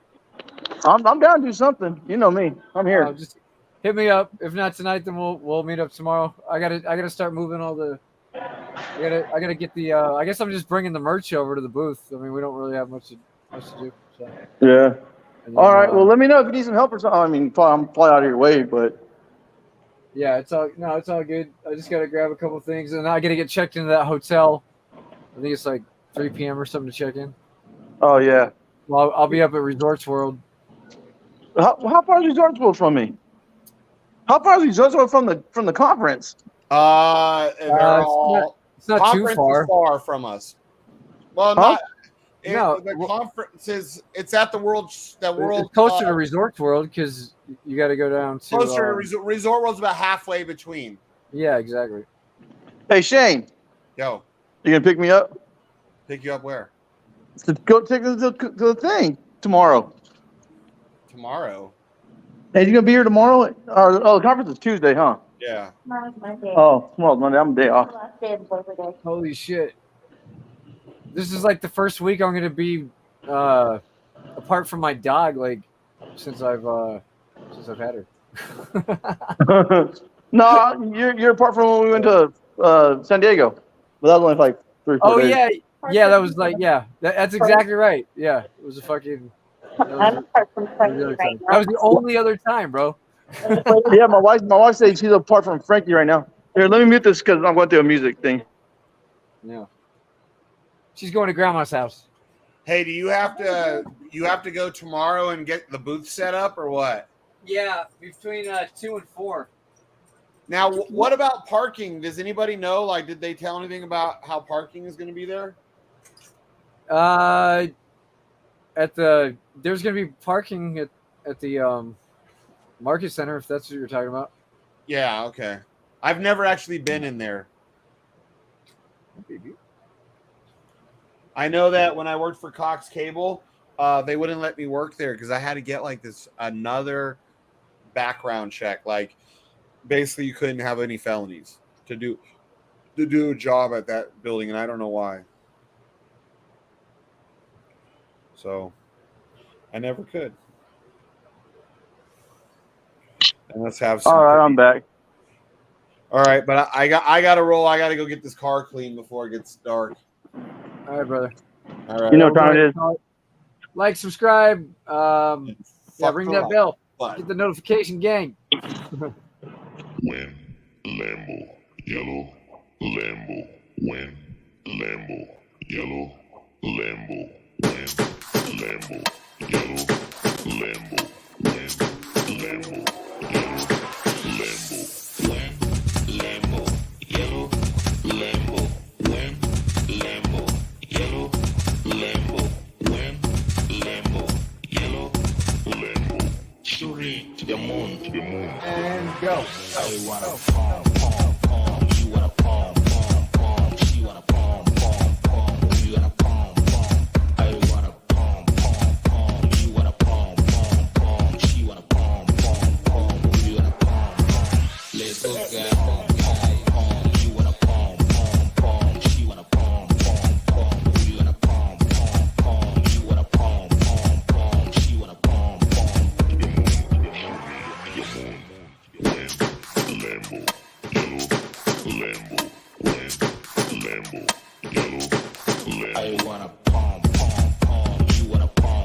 I'm down to do something. You know me. I'm here. Just hit me up. If not tonight, then we'll meet up tomorrow. I gotta start moving all the. I gotta get the. I guess I'm just bringing the merch over to the booth. I mean, we don't really have much to do. So. Yeah. And then, All right. Well, let me know if you need some help or something. I mean, I'm probably out of your way, but Yeah, it's all good. I just gotta grab a couple things, and I gotta get checked into that hotel. I think it's like 3 p.m. or something to check in. oh yeah. Well, I'll be up at Resorts World. How far is Resorts World from me? How far is Resorts World from the conference? They're all It's not too conference far. is far from us. Well, Huh? The conference is it's at the world. It's closer to Resorts World because you got to go down to closer to Resort World's about halfway between. Yeah, exactly. Hey Shane, Yo, you gonna pick me up? Pick you up where? To go take us to the thing tomorrow. Tomorrow. Hey, you gonna be here tomorrow? The conference is Tuesday, huh? Yeah. Oh, tomorrow's Monday. I'm a day off. Holy shit! This is like the first week I'm gonna be apart from my dog, like since I've had her. No, you're apart from when we went to San Diego, but that was only like 3 or 4 days. Yeah, that was like that's exactly right. Yeah, it was a fucking. That was the only other time, bro. Yeah, my wife said she's apart from Frankie right now. Here, let me mute this because I'm going through a music thing. Yeah. She's going to grandma's house. Hey, do you have to go tomorrow and get the booth set up or what? Yeah, between 2 and 4. Now, what about parking? Does anybody know? Like, did they tell anything about how parking is going to be there? There's going to be parking at the Market Center, if that's what you're talking about. Yeah, okay. I've never actually been in there. I know that when I worked for Cox Cable, they wouldn't let me work there because I had to get like another background check. Like, basically, you couldn't have any felonies to do a job at that building, and I don't know why. So, I never could. And let's have some. All right, I'm back. All right, but I got to roll. I got to go get this car clean before it gets dark. All right, brother. All right. You know what time it is. Like, subscribe. Ring that bell. But. Get the notification, gang. Win, Lambo, yellow, Lambo, win, Lambo, yellow, Lambo, win, Lambo, yellow, Lambo, win, Lambo, yellow, Lambo, win, Lambo, yellow, Lambo, win, Lambo, yellow, Lambo, win, Lambo, yellow, Lambo, shooting to the moon, And go. I wanna palm, palm, palm. You wanna palm, palm, palm. She wanna palm, palm, palm. You wanna palm, palm. I wanna palm, palm, palm. You wanna palm, palm, palm. She wanna palm, palm, palm. You wanna palm, palm. Let's go, get palm, palm, palm. You wanna palm, palm, palm. She wanna palm, palm, palm. You wanna palm, palm, palm. You wanna palm, palm, palm. She wanna palm, palm. Lambo, yellow, Lambo, win, Lambo, yellow, Lambo. I wanna palm, palm, palm. You wanna palm.